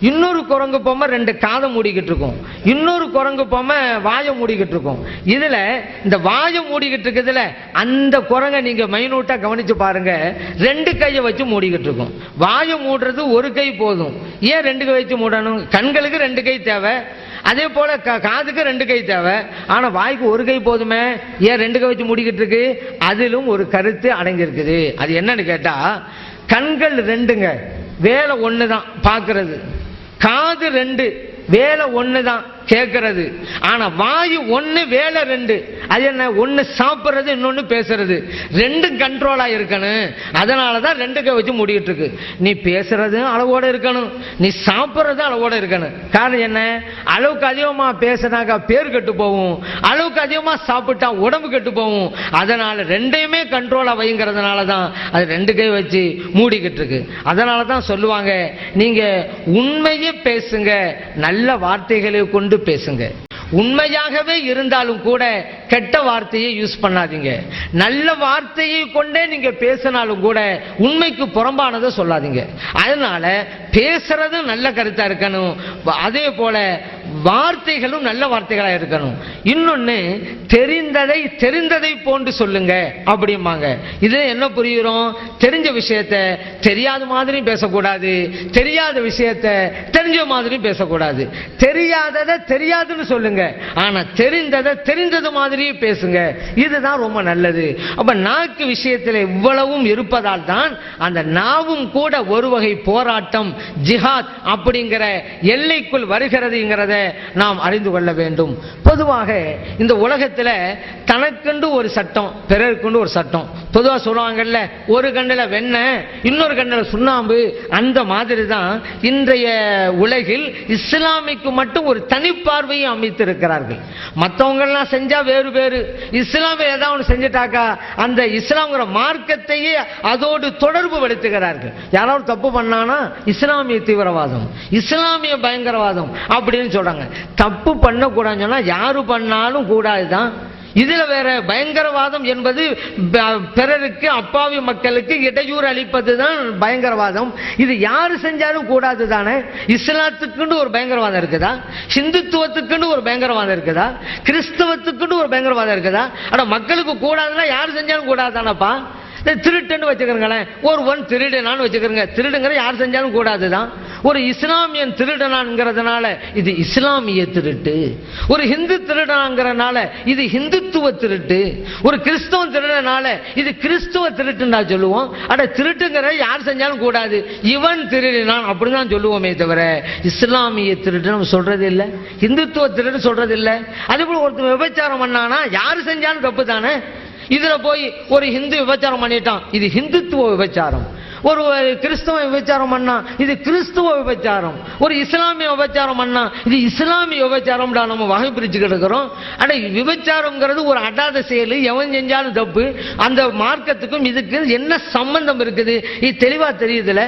இன்னொரு குரங்கு பொம்மை 2 காதை மூடிக்கிட்டு இருக்கும், இன்னொரு குரங்கு பொம்மை வாயை மூடிக்கிட்டு இருக்கும். இதுல இந்த வாயை மூடிக்கிட்டு இருக்குதுல, அந்த குரங்கை நீங்க மைனூட்டா கவனிச்சு பாருங்க, 2 கையை வச்சு மூடிக்கிட்டு இருக்கும். வாயை மூடுறது ஒரு கை போதும், ஏன் 2 கை வச்சு மூடணும்? கண்களுக்கு 2 கை தேவை, அதே போல காதுக்கு 2 கை தேவை, ஆனா வாய்க்கு ஒரு கை போதுமே, ஏன் 2 கை வச்சு மூடிக்கிட்டு இருக்கு? அதிலும் ஒரு கருத்து அடங்கி இருக்குது. அது என்னன்னு கேட்டா, கண்கள் 2ங்க, வேலை ஒண்ணுதான் பார்க்கிறது, காது 2 வேலை ஒண்ணுதான் கேட்கறது, ஆனா வாயு 1 வேலை 2. அது என்ன? 1 சாப்பிடுறது, இன்னொன்னு பேசுறது, 2 கண்ட்ரோலா இருக்கணும். அதனாலதான் 2 கை வச்சு மூடிட்டு இருக்கு. நீ பேசுறதும் அளவோட இருக்கணும், நீ சாப்பிடுறதும் அளவோட இருக்கணும். காரணம் என்ன? அளவுக்கு அதிகமா பேசினாக்கா பேர் கெட்டு போகும், அளவுக்கு அதிகமா சாப்பிட்டா உடம்பு கெட்டு போகும். அதனால 2யுமே கண்ட்ரோலா வைங்கிறதுனாலதான் அது 2 கை வச்சு மூடிக்கிட்டு இருக்கு. அதனாலதான் சொல்லுவாங்க, நீங்க உண்மையே பேசுங்க, நல்ல வார்த்தைகளை கொண்டு பேசுங்க. உண்மையாகவே இருந்தாலும் கூட கெட்ட வார்த்தையை யூஸ் பண்ணாதீங்க. நல்ல வார்த்தையை கொண்டே நீங்க பேசினாலும் கூட உண்மைக்கு புறம்பானதை சொல்லாதீங்க. அதனால பேசுறது நல்ல கருத்தா இருக்கணும், அதே போல வார்த்தைகளும் நல்ல வார்த்தைகளா இருக்கணும். இன்னொன்னு, தெரிந்ததை போன்று சொல்லுங்க அப்படிம்பாங்க. இது என்ன புரியுறோம்? தெரிஞ்ச விஷயத்த தெரியாத மாதிரி பேசக்கூடாது, தெரியாத விஷயத்த தெரிஞ்ச மாதிரி பேசக்கூடாது. தெரியாததை தெரியாதுன்னு சொல்லுங்க, ஆனா தெரிந்ததை தெரிந்தது மாதிரியே பேசுங்க. இதுதான் ரொம்ப நல்லது. அப்ப நாக்கு விஷயத்தில் இவ்வளவும் இருப்பதால் தான் அந்த நாவும் கூட ஒரு வகை போராட்டம், ஜிஹாத் அப்படிங்கிற எல்லைக்குள் வருகிறதுங்கிறத நாம் அறிந்து கொள்ள வேண்டும். பொதுவாக இந்த உலகத்தில் தனக்கென்று ஒரு சட்டம், பிறருக்கென்று ஒரு சட்டம். பொதுவாக சொல்லுவாங்கல்ல, ஒரு கண்ணில் வெண்ணெய், இன்னொரு கண்ணில் சுண்ணாம்பு. அந்த மாதிரி தான் இன்றைய உலகில் இஸ்லாமிக்கு மட்டும் ஒரு தனிப்பார்வையை அமைத்திருக்கிறார்கள். மற்றவங்க எல்லாம் செஞ்சா வேறு வேறு, இஸ்லாமிய ஏதாவது செஞ்சுட்டாக்கா அந்த இஸ்லாம்ங்கிற மார்க்கத்தையே அதோடு தொடர்பு படுத்துகிறார்கள். யாராவது தப்பு பண்ணானா இஸ்லாமிய தீவிரவாதம், இஸ்லாமிய பயங்கரவாதம் அப்படின்னு சொல்றாங்க. தப்பு பண்ணக்கூடாதுன்னு சொன்னா யாரு பண்ணாலும் கூடாதுதான். இதுல வேற பயங்கரவாதம் என்பது பிறருக்கு, அப்பாவி மக்களுக்கு இடையூறு அளிப்பது தான் பயங்கரவாதம். இது யாரு செஞ்சாலும் கூடாது தானே. இஸ்லாத்துக்குன்னு ஒரு பயங்கரவாதம் இருக்குதா? ஹிந்துத்துவத்துக்குன்னு ஒரு பயங்கரவாதம் இருக்குதா? கிறிஸ்தவத்துக்குன்னு ஒரு பயங்கரவாதம் இருக்குதா? ஆனா மக்களுக்கு கூடாதுன்னா யாரு செஞ்சாலும் கூடாது தானப்பா. திருட்டுன்னு வச்சுக்கிறீங்களேன், ஒருவன் திருடனான்னு வச்சுக்கிறீங்க, திருடுங்கிற யார் செஞ்சாலும் கூடாதுதான். ஒரு இஸ்லாமியன் திருடனான்ங்கிறதுனால இது இஸ்லாமிய திருட்டு, ஒரு ஹிந்து திருடனாங்கிறதுனால இது ஹிந்துத்துவ திருட்டு, ஒரு கிறிஸ்தவன் திருடனால இது கிறிஸ்துவ திருட்டுன்னு சொல்லுவோம். அட திருட்டுங்கிற யார் செஞ்சாலும் கூடாது, இவன் திருடினான் அப்படிதான் சொல்லுவோமே தவிர இஸ்லாமிய திருட்டு நம்ம சொல்றது இல்லை, ஹிந்துத்துவ திருட்டு சொல்றது இல்லை. அதே போல ஒருத்தர் விபச்சாரம் பண்ணானா யாரு செஞ்சாலும் தப்பு தானே. இதுல போய் ஒரு ஹிந்து விபச்சாரம் பண்ணிட்டான், இது ஹிந்துத்துவ விபச்சாரம். ஒரு கிறிஸ்தவ விபச்சாரம் பண்ணா இது கிறிஸ்துவ விபச்சாரம். ஒரு இஸ்லாமிய விபச்சாரம் பண்ணா இது இஸ்லாமிய விபச்சாரம் நம்ம வகை பிரிச்சுக்கிட்டு இருக்கிறோம். ஆனா விபச்சாரம்ங்கிறது ஒரு அடாத செயல், எவன் செஞ்சாலும் தப்பு. அந்த மார்க்கத்துக்கும் இதுக்கு என்ன சம்பந்தம் இருக்குது இது தெளிவா தெரியுதுல.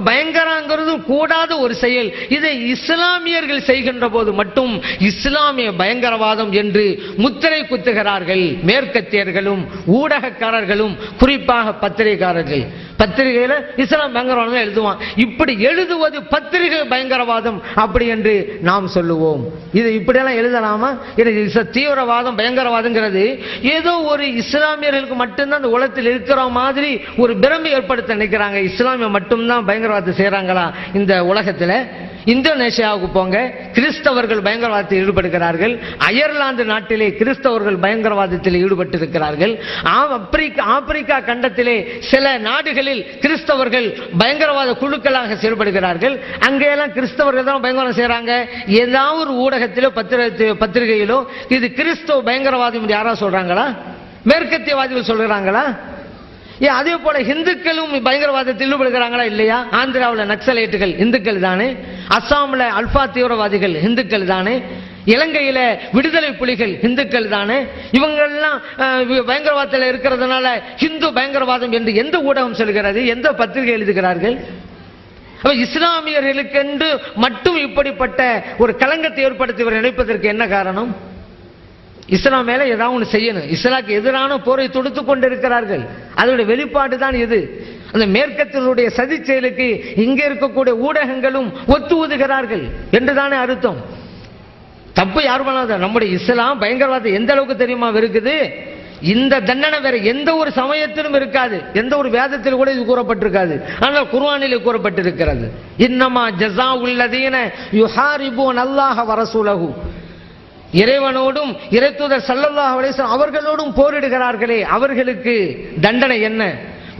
பயங்கரங்கிறது கூடாத ஒரு செயல். இதை இஸ்லாமியர்கள் செய்கின்ற போது மட்டும் இஸ்லாமிய பயங்கரவாதம் என்று முத்திரை குத்துகிறார்கள் மேற்கத்தியர்களும் ஊடகக்காரர்களும், குறிப்பாக பத்திரிகையாளர்கள். பத்திரிகையில இஸ்லாம் பயங்கரவாதம் எழுதுவான். இப்படி எழுதுவது பத்திரிகை பயங்கரவாதம் அப்படி என்று நாம் சொல்லுவோம். இது இப்படியெல்லாம் எழுதலாமா? இது தீவிரவாதம் பயங்கரவாதங்கிறது ஏதோ ஒரு இஸ்லாமியர்களுக்கு மட்டும்தான் அந்த உலகத்தில் இருக்கிற மாதிரி ஒரு பிரமை ஏற்படுத்த நினைக்கிறாங்க. இஸ்லாமிய மட்டும்தான் பயங்கரவாதத்தை செய்யறாங்களா இந்த உலகத்தில்? இந்தோனேஷியாவுக்கு போங்க, கிறிஸ்தவர்கள் பயங்கரவாதத்தில் ஈடுபடுகிறார்கள். அயர்லாந்து நாட்டிலே கிறிஸ்தவர்கள் பயங்கரவாதத்தில் ஈடுபட்டிருக்கிறார்கள். ஆப்பிரிக்கா கண்டத்திலே சில நாடுகளில் கிறிஸ்தவர்கள் பயங்கரவாத குழுக்களாக செயல்படுகிறார்கள். அங்கெல்லாம் கிறிஸ்தவர்கள் தான் பயங்கரவாதம் செய்யறாங்க. ஏதாவது ஒரு ஊடகத்திலோ பத்திரிகையிலோ இது கிறிஸ்தவ பயங்கரவாதம் யாராவது சொல்றாங்களா? மேற்கத்தியவாதிகள் சொல்றாங்களா? அதே போல இந்துக்களும் பயங்கரவாதத்தில் ஈடுபடுகிறாங்களா? இல்லையா? ஆந்திராவில் நக்சலைட்டுகள் இந்துக்கள் தானே, அஸ்ஸாமில் அல்பா தீவிரவாதிகள் இந்துக்கள் தானே, இலங்கையில விடுதலை புலிகள் இந்துக்கள் தானே. இவங்கெல்லாம் பயங்கரவாதத்தில் இருக்கிறதுனால ஹிந்து பயங்கரவாதம் என்று எந்த ஊடகம் சொல்கிறது? எந்த பத்திரிகை எழுதுகிறார்கள்? இஸ்லாமியர்களுக்கென்று மட்டும் இப்படிப்பட்ட ஒரு களங்கத்தை ஏற்படுத்தி நினைப்பதற்கு என்ன காரணம்? இஸ்லாம் மேல ஏதாவது ஒன்று செய்யணும். இஸ்லாக்கு எதிரான போரை தொடுத்து கொண்டிருக்கிறார்கள். அதோட வெளிப்பாடு தான் இது. அந்த மேற்கத்தினுடைய சதி செயலுக்கு இங்க இருக்கக்கூடிய ஊடகங்களும் ஒத்து ஊதுகிறார்கள் என்றுதானே அர்த்தம். தப்பு யார் பண்ணாத. நம்முடைய இஸ்லாம் பயங்கரவாதம் எந்த அளவுக்கு தெரியுமா இருக்குது? இந்த தண்டனை வேற எந்த ஒரு சமயத்திலும் இருக்காது, எந்த ஒரு வேதத்தில் கூட இது கூறப்பட்டிருக்காது. ஆனால் குர்ஆனிலே கூறப்பட்டிருக்கிறது. இன்னமா ஜஸாஉல் லதீன யுஹாரிபூன அல்லாஹ வ ரசூலஹு, இறைவனோடும் இறைத்தூதர் ஸல்லல்லாஹு அலைஹி வஸல்லம் அவர்களோடும் போரிடுகிறார்களே அவர்களுக்கு தண்டனை என்ன?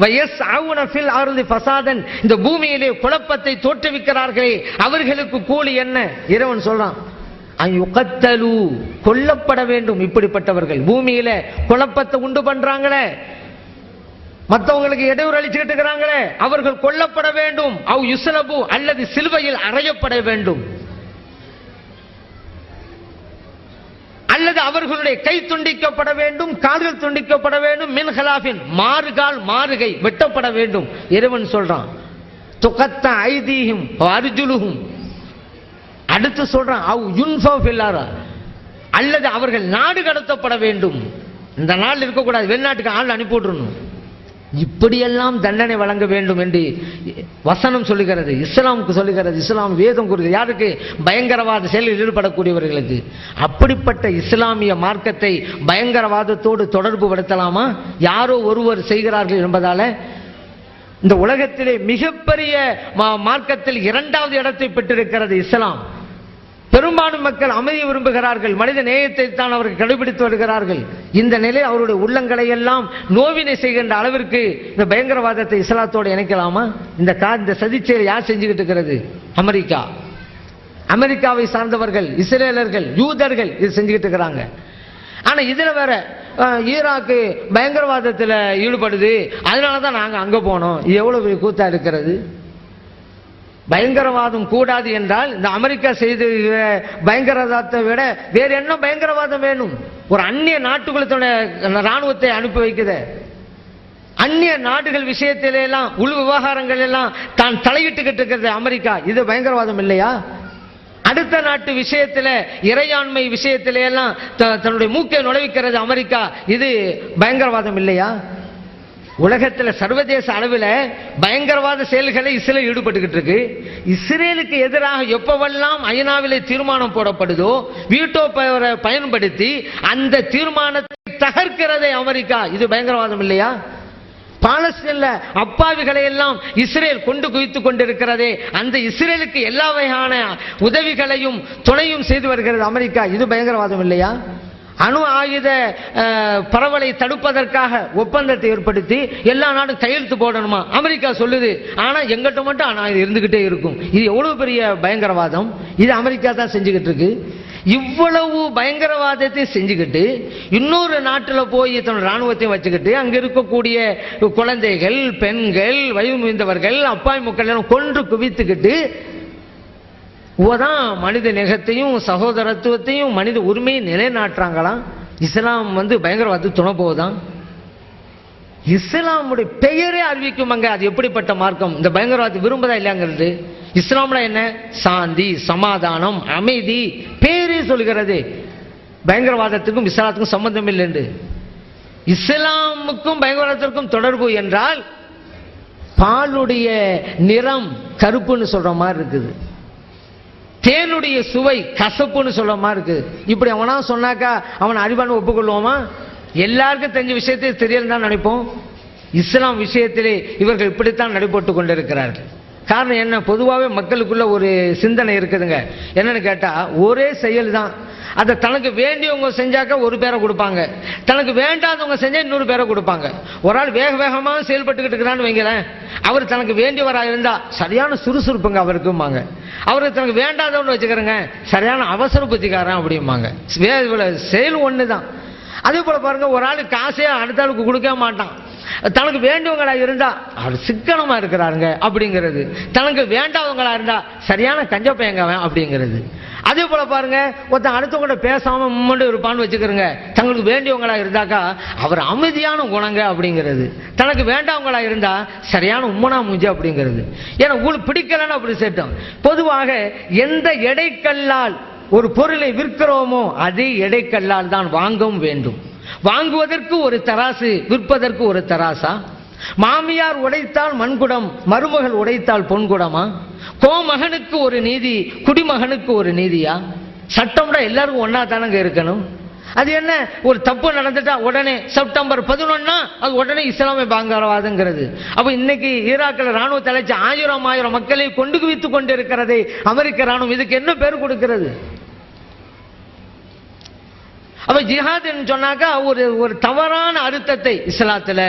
வயஸ்அவுன ஃபில் அர்தி ஃபஸாதன், இந்த பூமியிலே குழப்பத்தை தோற்றுவிக்கிறார்களே அவர்களுக்கு கூலி என்ன? இறைவன் சொல்றான், அயுகத்தலு, கொல்லப்பட வேண்டும். இப்படிப்பட்டவர்கள் பூமியில குழப்பத்தை உண்டு பண்றாங்களே, மற்றவங்களுக்கு இடையூறு அளிச்சுக்கிட்டு இருக்கிறாங்களே, அவர்கள் கொல்லப்பட வேண்டும். அவ் யுஸ்லபு, அல்லது சிலுவையில் அறையப்பட வேண்டும், அல்லது அவர்களுடைய கை துண்டிக்கப்பட வேண்டும், கால்கள் துண்டிக்கப்பட வேண்டும். மின் ஹலாஃபின், மாறுகால் மாறுகை வெட்டப்பட வேண்டும். இறைவன் சொல்றான், துகத்த ஐதீஹிம் அர்ஜுலுஹும். அடுத்து சொல்றான், அவ் யுன்ஃபா ஃபில்லாரா, அல்லது அவர்கள் நாடு கடத்தப்பட வேண்டும். இந்த நாள் இருக்கக்கூடாது, வெளிநாட்டுக்கு ஆள் அனுப்பி விட்டுறணும். இப்படியெல்லாம் தண்டனை வழங்க வேண்டும் என்று வசனம் சொல்லுகிறது, இஸ்லாமுக்கு சொல்லுகிறது. இஸ்லாம் வேதம் கூறுகிறது. யாருக்கு? பயங்கரவாத செயலில் ஈடுபடக்கூடியவர்களுக்கு. அப்படிப்பட்ட இஸ்லாமிய மார்க்கத்தை பயங்கரவாதத்தோடு தொடர்பு படுத்தலாமா? யாரோ ஒருவர் செய்கிறார்கள் என்பதால இந்த உலகத்திலே மிகப்பெரிய மார்க்கத்தில் இரண்டாவது இடத்தை பெற்றிருக்கிறது இஸ்லாம். பெரும்பாலும் மக்கள் அமைதியை விரும்புகிறார்கள், மனித நேயத்தை தான் அவர்கள் கடைபிடித்து வருகிறார்கள். இந்த நிலை அவருடைய உள்ளங்களை எல்லாம் நோவினை செய்கின்ற அளவிற்கு இந்த பயங்கரவாதத்தை இஸ்லாத்தோடு இணைக்கலாமா? இந்த சதிச்செயலை யார் செஞ்சுக்கிட்டு இருக்கிறது? அமெரிக்கா, அமெரிக்காவை சார்ந்தவர்கள், இஸ்ரேலர்கள், யூதர்கள் இது செஞ்சுக்கிட்டு இருக்கிறாங்க. ஆனா இதுல வேற ஈராக்கு பயங்கரவாதத்தில் ஈடுபடுது, அதனாலதான் நாங்க அங்க போனோம். எவ்வளவு பெரிய கூத்தா இருக்கிறது. பயங்கரவாதம் கூடாது என்றால் இந்த அமெரிக்கா செய்த பயங்கரவாதத்தை விட வேற என்ன பயங்கரவாதம் வேணும்? ஒரு அந்நிய நாட்டுக்குள்ள ராணுவத்தை அனுப்பி வைக்குது. அந்நிய நாடுகள் விஷயத்தில எல்லாம், உள் விவகாரங்கள் எல்லாம் தான் தலையிட்டுக்கிட்டு இருக்கிறது அமெரிக்கா. இது பயங்கரவாதம் இல்லையா? அடுத்த நாட்டு விஷயத்துல, இறையாண்மை விஷயத்தில எல்லாம் தன்னுடைய மூக்கை நுழைவிக்கிறது அமெரிக்கா. இது பயங்கரவாதம் இல்லையா? உலகத்தில் சர்வதேச அளவில் பயங்கரவாத செயல்களை இஸ்ரேல் ஈடுபட்டுக்கிட்டு இருக்கு. இஸ்ரேலுக்கு எதிராக எப்பவெல்லாம் ஐநாவிலே தீர்மானம் போடப்படுதோ வீட்டோ பவரை பயன்படுத்தி அந்த தீர்மானத்தை தகர்க்கிறதே அமெரிக்கா. இது பயங்கரவாதம் இல்லையா? பாலஸ்தீன்ல அப்பாவிகளை எல்லாம் இஸ்ரேல் கொண்டு குவித்துக் கொண்டிருக்கிறதே, அந்த இஸ்ரேலுக்கு எல்லா வகையான உதவிகளையும் துணையும் செய்து வருகிறது அமெரிக்கா. இது பயங்கரவாதம் இல்லையா? அணு ஆயுத பரவலை தடுப்பதற்காக ஒப்பந்தத்தை ஏற்படுத்தி எல்லா நாடும் கையெழுத்து போடணுமா அமெரிக்கா சொல்லுது. ஆனா எங்கிட்ட மட்டும் ஆனா இது இருந்துகிட்டே இருக்கும். இது எவ்வளவு பெரிய பயங்கரவாதம்! இது அமெரிக்கா தான் செஞ்சுக்கிட்டு இருக்கு. இவ்வளவு பயங்கரவாதத்தை செஞ்சுக்கிட்டு இன்னொரு நாட்டில் போய் தன் ராணுவத்தையும் வச்சுக்கிட்டு அங்க இருக்கக்கூடிய குழந்தைகள், பெண்கள், வயது முதிர்ந்தவர்கள், அப்பாவி மக்கள் கொன்று குவித்துக்கிட்டு மனித நேகத்தையும் சகோதரத்துவத்தையும் மனித உரிமையை நிலைநாட்டுறாங்களாம். இஸ்லாம் பயங்கரவாதத்துக்கு துணை போகுதான். இஸ்லாமுடைய பெயரே அறிவிக்குமாங்க அது எப்படிப்பட்ட மார்க்கம். இந்த பயங்கரவாதத்தை விரும்புதா இல்லையாங்கிறது. இஸ்லாம்ல என்ன? சாந்தி, சமாதானம், அமைதி. பேரே சொல்கிறது பயங்கரவாதத்துக்கும் இஸ்லாத்துக்கும் சம்பந்தம் இல்லை என்று. இஸ்லாமுக்கும் பயங்கரவாதத்திற்கும் தொடர்பு என்றால் பாலுடைய நிறம் கருப்புன்னு சொல்ற மாதிரி இருக்குது, தேனுடைய சுவை கசப்புன்னு சொல்ற மாதிரி இருக்குது. இப்படி அவனா சொன்னாக்கா அவன் அறிவான ஒப்புக்கொள்வோமா? எல்லாருக்கும் தெரிஞ்ச விஷயத்தை தெரியல தான் நினைப்போம். இஸ்லாம் விஷயத்திலே இவர்கள் இப்படித்தான் நடைபெற்று கொண்டிருக்கிறார்கள். காரணம் என்ன? பொதுவாகவே மக்களுக்குள்ள ஒரு சிந்தனை இருக்குதுங்க. என்னன்னு கேட்டா, ஒரே செயல் தான், அதை தனக்கு வேண்டியவங்க செஞ்சாக்க ஒரு பேரை கொடுப்பாங்க, தனக்கு வேண்டாதவங்க செஞ்சா இன்னொரு பேரை கொடுப்பாங்க. ஒரு ஆள் வேக வேகமாக செயல்பட்டுக்கிட்டு இருக்கிறான்னு வைங்களேன், அவர் தனக்கு வேண்டியவராக இருந்தா சரியான சுறுசுறுப்புங்க அவருக்குமாங்க. அவருக்கு தனக்கு வேண்டாதவன்னு வச்சுக்கிறேங்க, சரியான அவசர புத்திக்காரன் அப்படிம்பாங்க. செயல் ஒன்று தான். அதே போல பாருங்க, ஒரு ஆளு காசே அடுத்த ஆளுக்கு கொடுக்க மாட்டான், தனக்கு வேண்டியவங்களா இருந்தா அவர் சிக்கனமா இருக்கிறாருங்க அப்படிங்கிறது, தனக்கு வேண்டாதவங்களா இருந்தா சரியான கஞ்ச பையங்கவன் அப்படிங்கிறது. அதே போல பாருங்க, ஒருத்தன் அடுத்தவங்க பேசாம மும்மண்டு இருப்பான்னு வச்சுக்கிறோங்க, தங்களுக்கு வேண்டியவங்களா இருந்தாக்கா அவர் அமைதியான குணங்க அப்படிங்கிறது, தனக்கு வேண்டாதவங்களா இருந்தா சரியான உம்மனா மூஞ்சி அப்படிங்கிறது. ஏன்னா உங்களுக்கு பிடிக்கலன்னு அப்படி சேட்டும். பொதுவாக எந்த எடைக்கல்லால் ஒரு பொருளை விற்கிறோமோ அதே எடைக்கல்லால் தான் வாங்கவும் வேண்டும். வாங்குவதற்கு ஒரு தராசு, விற்பதற்கு ஒரு தராசா? மாமியார் உடைத்தால் மண்குடம், மருமகள் உடைத்தால் பொன்குடமா? கோமகனுக்கு ஒரு நீதி, குடிமகனுக்கு ஒரு நீதியா? சட்டம்னா எல்லாருக்கும் ஒன்னா தானங்க இருக்கணும். அது என்ன, ஒரு தப்பு நடந்துட்டா உடனே செப்டம்பர் 11 அது உடனே இஸ்லாமிய பயங்கரவாதங்கிறது. அப்ப இன்னைக்கு ஈராக்கில் ராணுவ தலைச்சு 1000 மக்களை கொண்டு குவித்துக் கொண்டிருக்கிறதே அமெரிக்க ராணுவம், இதுக்கு என்ன பேர் கொடுக்கிறது? அப்ப ஜிஹாத் சொன்னாக்கா ஒரு தவறான அர்த்தத்தை இஸ்லாத்துல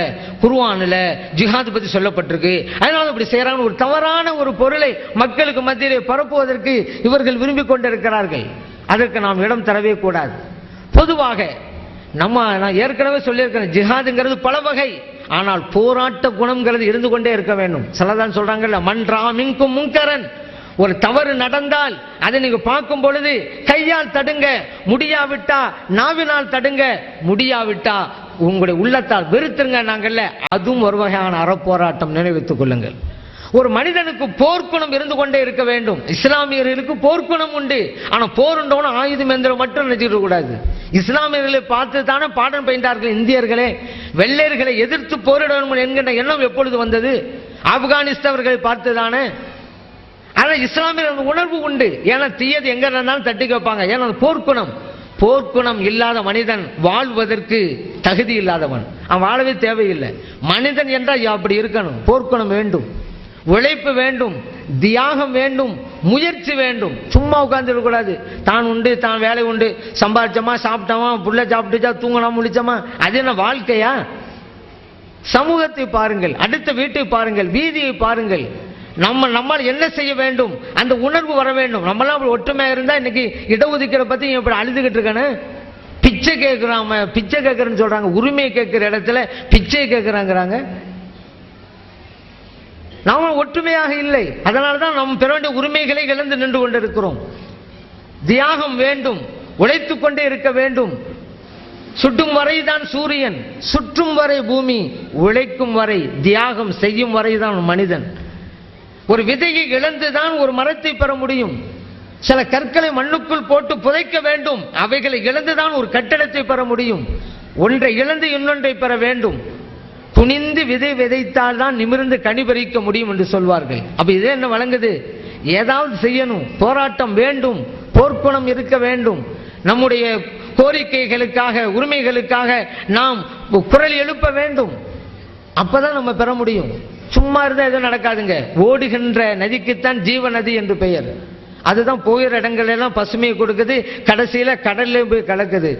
குர்ஆன்ல ஜிஹாத் பத்தி சொல்லப்பட்டிருக்கு, அதனால இப்படி செய்யறாங்க. ஒரு தவறான ஒரு பொருளை மக்களுக்கு மத்தியிலே பரப்புவதற்கு இவர்கள் விரும்பி கொண்டிருக்கிறார்கள். அதற்கு நாம் இடம் தரவே கூடாது. பொதுவாக நான் ஏற்கனவே சொல்லியிருக்கிறேன், ஜிஹாதுங்கிறது பல வகை, ஆனால் போராட்ட குணம்ங்கிறது இருந்து கொண்டே இருக்க வேண்டும். சிலதான் சொல்றாங்கல்ல, மன்றா மின்கும் முன்கரன், ஒரு தவறு நடந்தால் அதை நீங்க பார்க்கும் பொழுது கையால் தடுங்க, முடியாவிட்டா நாவினால் தடுங்க, முடியாவிட்டா உங்களுடைய உள்ளத்தால் வெறுத்துருங்க நாங்கள்ல, அதுவும் ஒரு வகையான அறப்போராட்டம். நினைவித்துக் கொள்ளுங்கள். ஒரு மனிதனுக்கு போர்க்குணம் இருந்து கொண்டே இருக்க வேண்டும். இஸ்லாமியர்களுக்கு போர்க்குணம் உண்டு, ஆனா போருண்டோன்னு ஆயுதம் எந்திரம் மட்டும் நினைச்சிட்டு கூடாது. இஸ்லாமியர்களை பார்த்து தானே பாடம் பயின்றார்கள் இந்தியர்களே. வெள்ளையர்களை எதிர்த்து போரிடணும் என்கின்ற எண்ணம் எப்பொழுது வந்தது? ஆப்கானிஸ்தவர்களை பார்த்து தானே. ஆனா இஸ்லாமியர் உணர்வு உண்டு. ஏன்னா தீயது எங்க இருந்தாலும் தட்டி வைப்பாங்க. ஏன்னா போர்க்குணம் இல்லாத மனிதன் வாழ்வதற்கு தகுதி இல்லாதவன், அவன் வாழவே தேவையில்லை. மனிதன் என்றால் அப்படி இருக்கணும். போர்க்குணம் வேண்டும், உழைப்பு வேண்டும், தியாகம் வேண்டும், முயற்சி வேண்டும். சும்மா உட்கார்ந்து இருக்கக்கூடாது. தான் உண்டு, தான் வேலை உண்டு, சம்பாதிச்சோமா சாப்பிட்டோமா, புள்ள சாப்பிட்டுச்சா தூங்கினா முடிச்சோமா, அது என்ன வாழ்க்கையா? சமூகத்தை பாருங்கள், அடுத்த வீட்டை பாருங்கள், வீதியை பாருங்கள். நம்மால் என்ன செய்ய வேண்டும், அந்த உணர்வு வர வேண்டும். நம்மளாம் ஒற்றுமையா இருந்தா இன்னைக்கு இடஒதுக்கீடு பத்தி இப்படி அழுதுகிட்டு இருக்கானு, பிச்சை கேட்கிறான், பிச்சை கேட்கறன்னு சொல்றாங்க. உரிமையை கேட்கிற இடத்துல பிச்சை கேட்கிறாங்கிறாங்க. நாம ஒற்றுமையாக இல்லை. அதனால்தான் நாம் பெற வேண்டிய உரிமைகளை இழந்து நின்று கொண்டிருக்கிறோம். தியாகம் வேண்டும், உழைத்துக் கொண்டே இருக்க வேண்டும். சுட்டும் வரைதான் சூரியன், சுற்றும் வரை பூமி, உழைக்கும் வரை, தியாகம் செய்யும் வரைதான் மனிதன். ஒரு விதையை இழந்துதான் ஒரு மரத்தை பெற முடியும். சில கற்களை மண்ணுக்குள் போட்டு புதைக்க வேண்டும், அவைகளை இழந்துதான் ஒரு கட்டடத்தை பெற முடியும். ஒன்றை இழந்து இன்னொன்றை பெற வேண்டும். துணிந்து விதை விதைத்தால் தான் நிமிர்ந்து கனி பறிக்க முடியும் என்று சொல்வார்கள். அப்ப இதே என்ன வழங்குது? ஏதாவது செய்யணும், போராட்டம் வேண்டும், போர்க்குணம் இருக்க வேண்டும். நம்முடைய கோரிக்கைகளுக்காக, உரிமைகளுக்காக நாம் குரல் எழுப்ப வேண்டும். அப்பதான் நம்ம பெற முடியும். சும்மா இருந்தா எதுவும் நடக்காதுங்க. ஓடுகின்ற நதிக்குத்தான் ஜீவ நதி என்று பெயர். அதுதான் போகிற இடங்கள் எல்லாம் பசுமையை கொடுக்குது, கடைசியில கடல்ல போய் கலக்குது.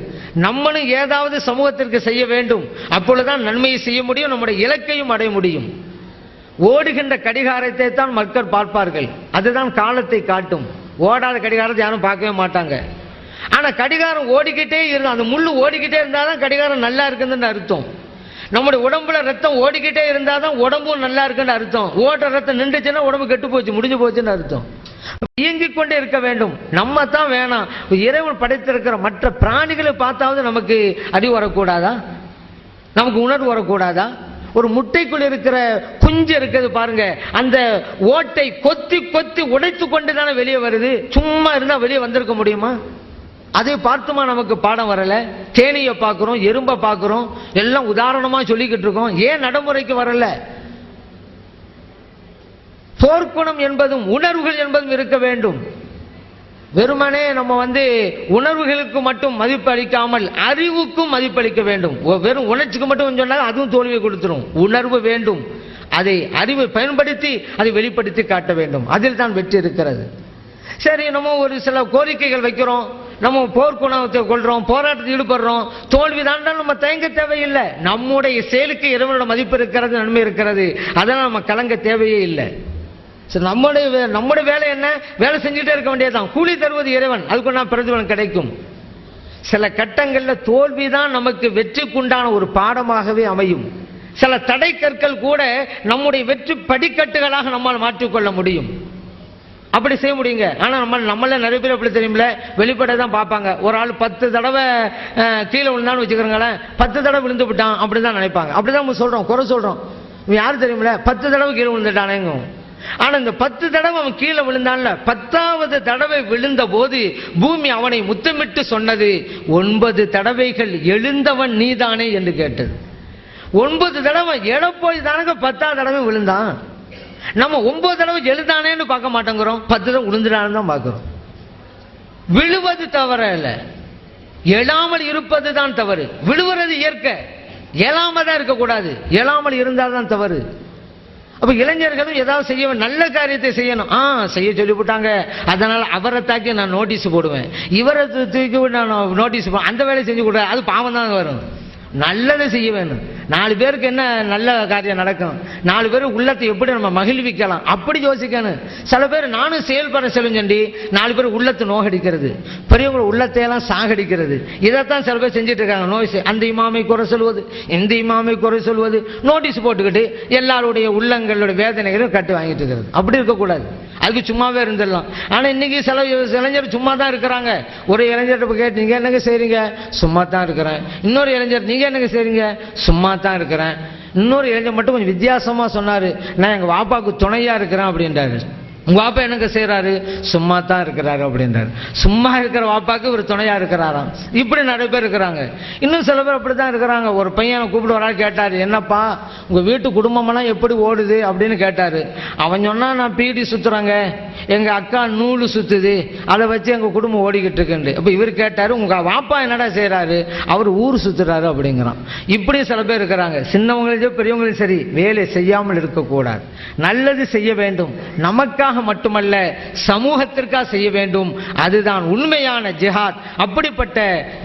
நம்மளும் ஏதாவது சமூகத்திற்கு செய்ய வேண்டும். அப்பொழுதுதான் நன்மையை செய்ய முடியும், நம்முடைய இலக்கையும் அடைய முடியும். ஓடுகின்ற கடிகாரத்தை தான் மக்கள் பார்ப்பார்கள், அதுதான் காலத்தை காட்டும். ஓடாத கடிகாரத்தை யாரும் பார்க்கவே மாட்டாங்க. ஆனா கடிகாரம் ஓடிக்கிட்டே இருந்தா, அந்த முள்ளு ஓடிக்கிட்டே இருந்தாதான் கடிகாரம் நல்லா இருக்குதுன்னு அர்த்தம். நம்முடைய உடம்புல ரத்தம் ஓடிக்கிட்டே இருந்தாதான் உடம்பும் நல்லா இருக்குன்னு அர்த்தம். ஓடுற ரத்தம் நின்றுச்சுன்னா உடம்பு கெட்டு போச்சு, முடிஞ்சு போச்சுன்னு அர்த்தம். இயங்கிக் கொண்டே இருக்க வேண்டும். நம்ம தான் வேணாம், இறைவன் படைத்திருக்கிற மற்ற பிராணிகளை பார்த்தாவது நமக்கு அறிவு வரக்கூடாதா? நமக்கு உணர்வு வரக்கூடாதா? ஒரு முட்டைக்குள் இருக்கிற குஞ்சு இருக்குது பாருங்க, அந்த ஓட்டை கொத்தி கொத்தி உடைத்து கொண்டு தானே வெளியே வருது. சும்மா இருந்தா வெளியே வந்திருக்க முடியுமா? அதை பார்த்துமா நமக்கு பாடம் வரல? தேனியை பார்க்கிறோம், எறும்பை பார்க்கிறோம், எல்லாம் உதாரணமா சொல்லிக்கிட்டு இருக்கோம். ஏன் நடைமுறைக்கு வரல? போர்க்குணம் என்பதும் உணர்வுகள் என்பதும் இருக்க வேண்டும். வெறுமனே நம்ம உணர்வுகளுக்கு மட்டும் மதிப்பு அளிக்காமல் அறிவுக்கும் மதிப்பளிக்க வேண்டும். வெறும் உணர்ச்சிக்கு மட்டும் சொன்னால் அதுவும் தோல்வியை கொடுத்துரும். உணர்வு வேண்டும், அதை அறிவை பயன்படுத்தி அதை வெளிப்படுத்தி காட்ட வேண்டும். அதில் தான் வெற்றி இருக்கிறது. சரி, நம்ம ஒரு சில கோரிக்கைகள் வைக்கிறோம், நம்ம போர்க்குணத்தை கொள்றோம், போராட்டத்தில் ஈடுபடுறோம், தோல்விதான் நம்ம தயங்க தேவையில்லை. நம்முடைய செயலுக்கு இறைவனோட மதிப்பு இருக்கிறது, நன்மை இருக்கிறது. அதெல்லாம் நம்ம கலங்க தேவையே இல்லை. சரி, நம்முடைய வேலை என்ன? வேலை செஞ்சுட்டே இருக்க வேண்டியதுதான். கூலி தருவது இறைவன், அதுக்கு நான் பிரதிபலன் கிடைக்கும். சில கட்டங்களில் தோல்விதான் நமக்கு வெற்றிக்குண்டான ஒரு பாடமாகவே அமையும். சில தடை கற்கள் கூட நம்முடைய வெற்றி படிக்கட்டுகளாக நம்மால் மாற்றிக்கொள்ள முடியும். அப்படி செய்ய முடியுங்க. ஆனா நம்மள நிறைய பேர் எப்படி தெரியுமில்ல, வெளிப்படை தான் பார்ப்பாங்க. ஒரு ஆள் 10 தடவை கீழே விழுந்தான்னு வச்சுக்கிறோங்களேன், 10 தடவை விழுந்து விட்டான் அப்படிதான் நினைப்பாங்க. அப்படிதான் நம்ம சொல்றோம், குறை சொல்றோம். யாரு தெரியுமில்ல, 10 தடவை கீழே விழுந்துட்டானேங்க. ஆனா இந்த 10 தடவை அவன் கீழே விழுந்தான்ல, 10வது தடவை விழுந்த போது பூமி அவனை முத்தமிட்டு சொன்னது, 9 தடவைகள் எழுந்தவன் நீதானே என்று கேட்டது. 9 தடவை எழப்போய் தானங்க 10வது தடவை விழுந்தான். நம்ம 9 தடவை எழுதானேன்னு பார்க்க மாட்டேங்கிறோம், 10 தடவை விழுந்துடான்னு தான் பார்க்கிறோம். விழுவது தவறு இல்ல, எழாமல் இருப்பது தான் தவறு. விழுவுறது இயற்கை, எழாம தான் இருக்கக்கூடாது. எழாமல் இருந்தால் தான் தவறு. அப்ப இளைஞர்களும் ஏதாவது செய்ய, நல்ல காரியத்தை செய்யணும். செய்ய சொல்லிவிட்டாங்க, அதனால அவரை தாக்கி நான் நோட்டீஸ் போடுவேன், இவரை தூக்கி நான் நோட்டீஸ் போடுவேன், அந்த வேலையை செஞ்சு கொடுவேன், அது பாவம் தான் வரும். நல்லதை செய்ய வேணும். 4 பேருக்கு என்ன நல்ல காரியம் நடக்கும், 4 பேர் உள்ளத்தை எப்படி நம்ம மகிழ்விக்கலாம், அப்படி யோசிக்கணும். சில பேர் நானும் செயல்பட செல்லுஞ்சண்டி 4 பேர் உள்ளத்தை நோகடிக்கிறது, பெரியவங்களை உள்ளத்தையெல்லாம் சாகடிக்கிறது. இதைத்தான் சில பேர் செஞ்சுட்டு இருக்காங்க. நோய் அந்த இமாமை குறை சொல்வது, இந்த இமாமை குறை சொல்வது, நோட்டீஸ் போட்டுக்கிட்டு எல்லாருடைய உள்ளங்களுடைய வேதனைகளும் கட்டு வாங்கிட்டு இருக்கிறது. அப்படி இருக்கக்கூடாது, அதுக்கு சும்மாவே இருந்துடலாம். ஆனா இன்னைக்கு சில இளைஞர் சும்மா தான் இருக்கிறாங்க. ஒரு இளைஞர் கேட்டு நீங்க என்னங்க செய்றீங்க, சும்மா தான் இருக்கிறேன். இன்னொரு இளைஞர் நீங்க என்னங்க செய்றீங்க, சும்மா தான் இருக்கிறேன். இன்னொரு இளைஞர் மட்டும் கொஞ்சம் வித்தியாசமா சொன்னாரு, நான் எங்க வாப்பாவுக்கு துணையா இருக்கிறேன் அப்படின்றாரு. உங்க வாப்பா என்னங்க செய்யறாரு, சும்மா தான் இருக்கிறாரு அப்படின்றாரு. சும்மா இருக்கிற வாப்பாக்கு ஒரு துணையா இருக்கிறாராம். இப்படி நிறைய பேர் இருக்கிறாங்க. இன்னும் சில பேர் அப்படித்தான் இருக்கிறாங்க. ஒரு பையனை கூப்பிட்டு வர கேட்டாரு, என்னப்பா உங்க வீட்டு குடும்பமெல்லாம் எப்படி ஓடுது அப்படின்னு கேட்டாரு. அவன் சொன்னா, நான் பீடி சுத்துறாங்க, எங்க அக்கா நூலு சுத்துது, அதை வச்சு எங்க குடும்பம் ஓடிக்கிட்டு இருக்குன்னு. அப்ப இவர் கேட்டாரு, உங்க வாப்பா என்னடா செய்யறாரு, அவர் ஊர் சுத்துறாரு அப்படிங்கிறான். இப்படி சில பேர் இருக்கிறாங்க. சின்னவங்களும் பெரியவங்களும் சரி, வேலை செய்யாமல் இருக்கக்கூடாது, நல்லது செய்ய வேண்டும். நமக்காக மட்டுமல்ல, சமூகத்திற்காக செய்ய வேண்டும். அதுதான் உண்மையான ஜிஹாத். அப்படிப்பட்ட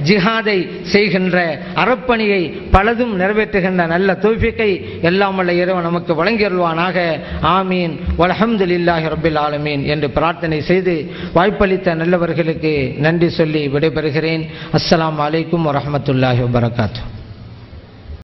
ஜிஹாதை செய்கின்ற அறப்பணியை பலதும் நிறைவேற்றுகின்ற நல்ல தௌஃபீக்கை எல்லாம் வல்ல இறைவன் நமக்கு வழங்கியருள்வானாக. ஆமீன். வல்ஹம்துலில்லாஹி ரப்பில் ஆலமீன் என்று பிரார்த்தனை செய்து வாய்ப்பளித்த நல்லவர்களுக்கு நன்றி சொல்லி விடைபெறுகிறேன். அஸ்ஸலாமு அலைக்கும் வரஹ்மத்துல்லாஹி வபரகாத்துஹு.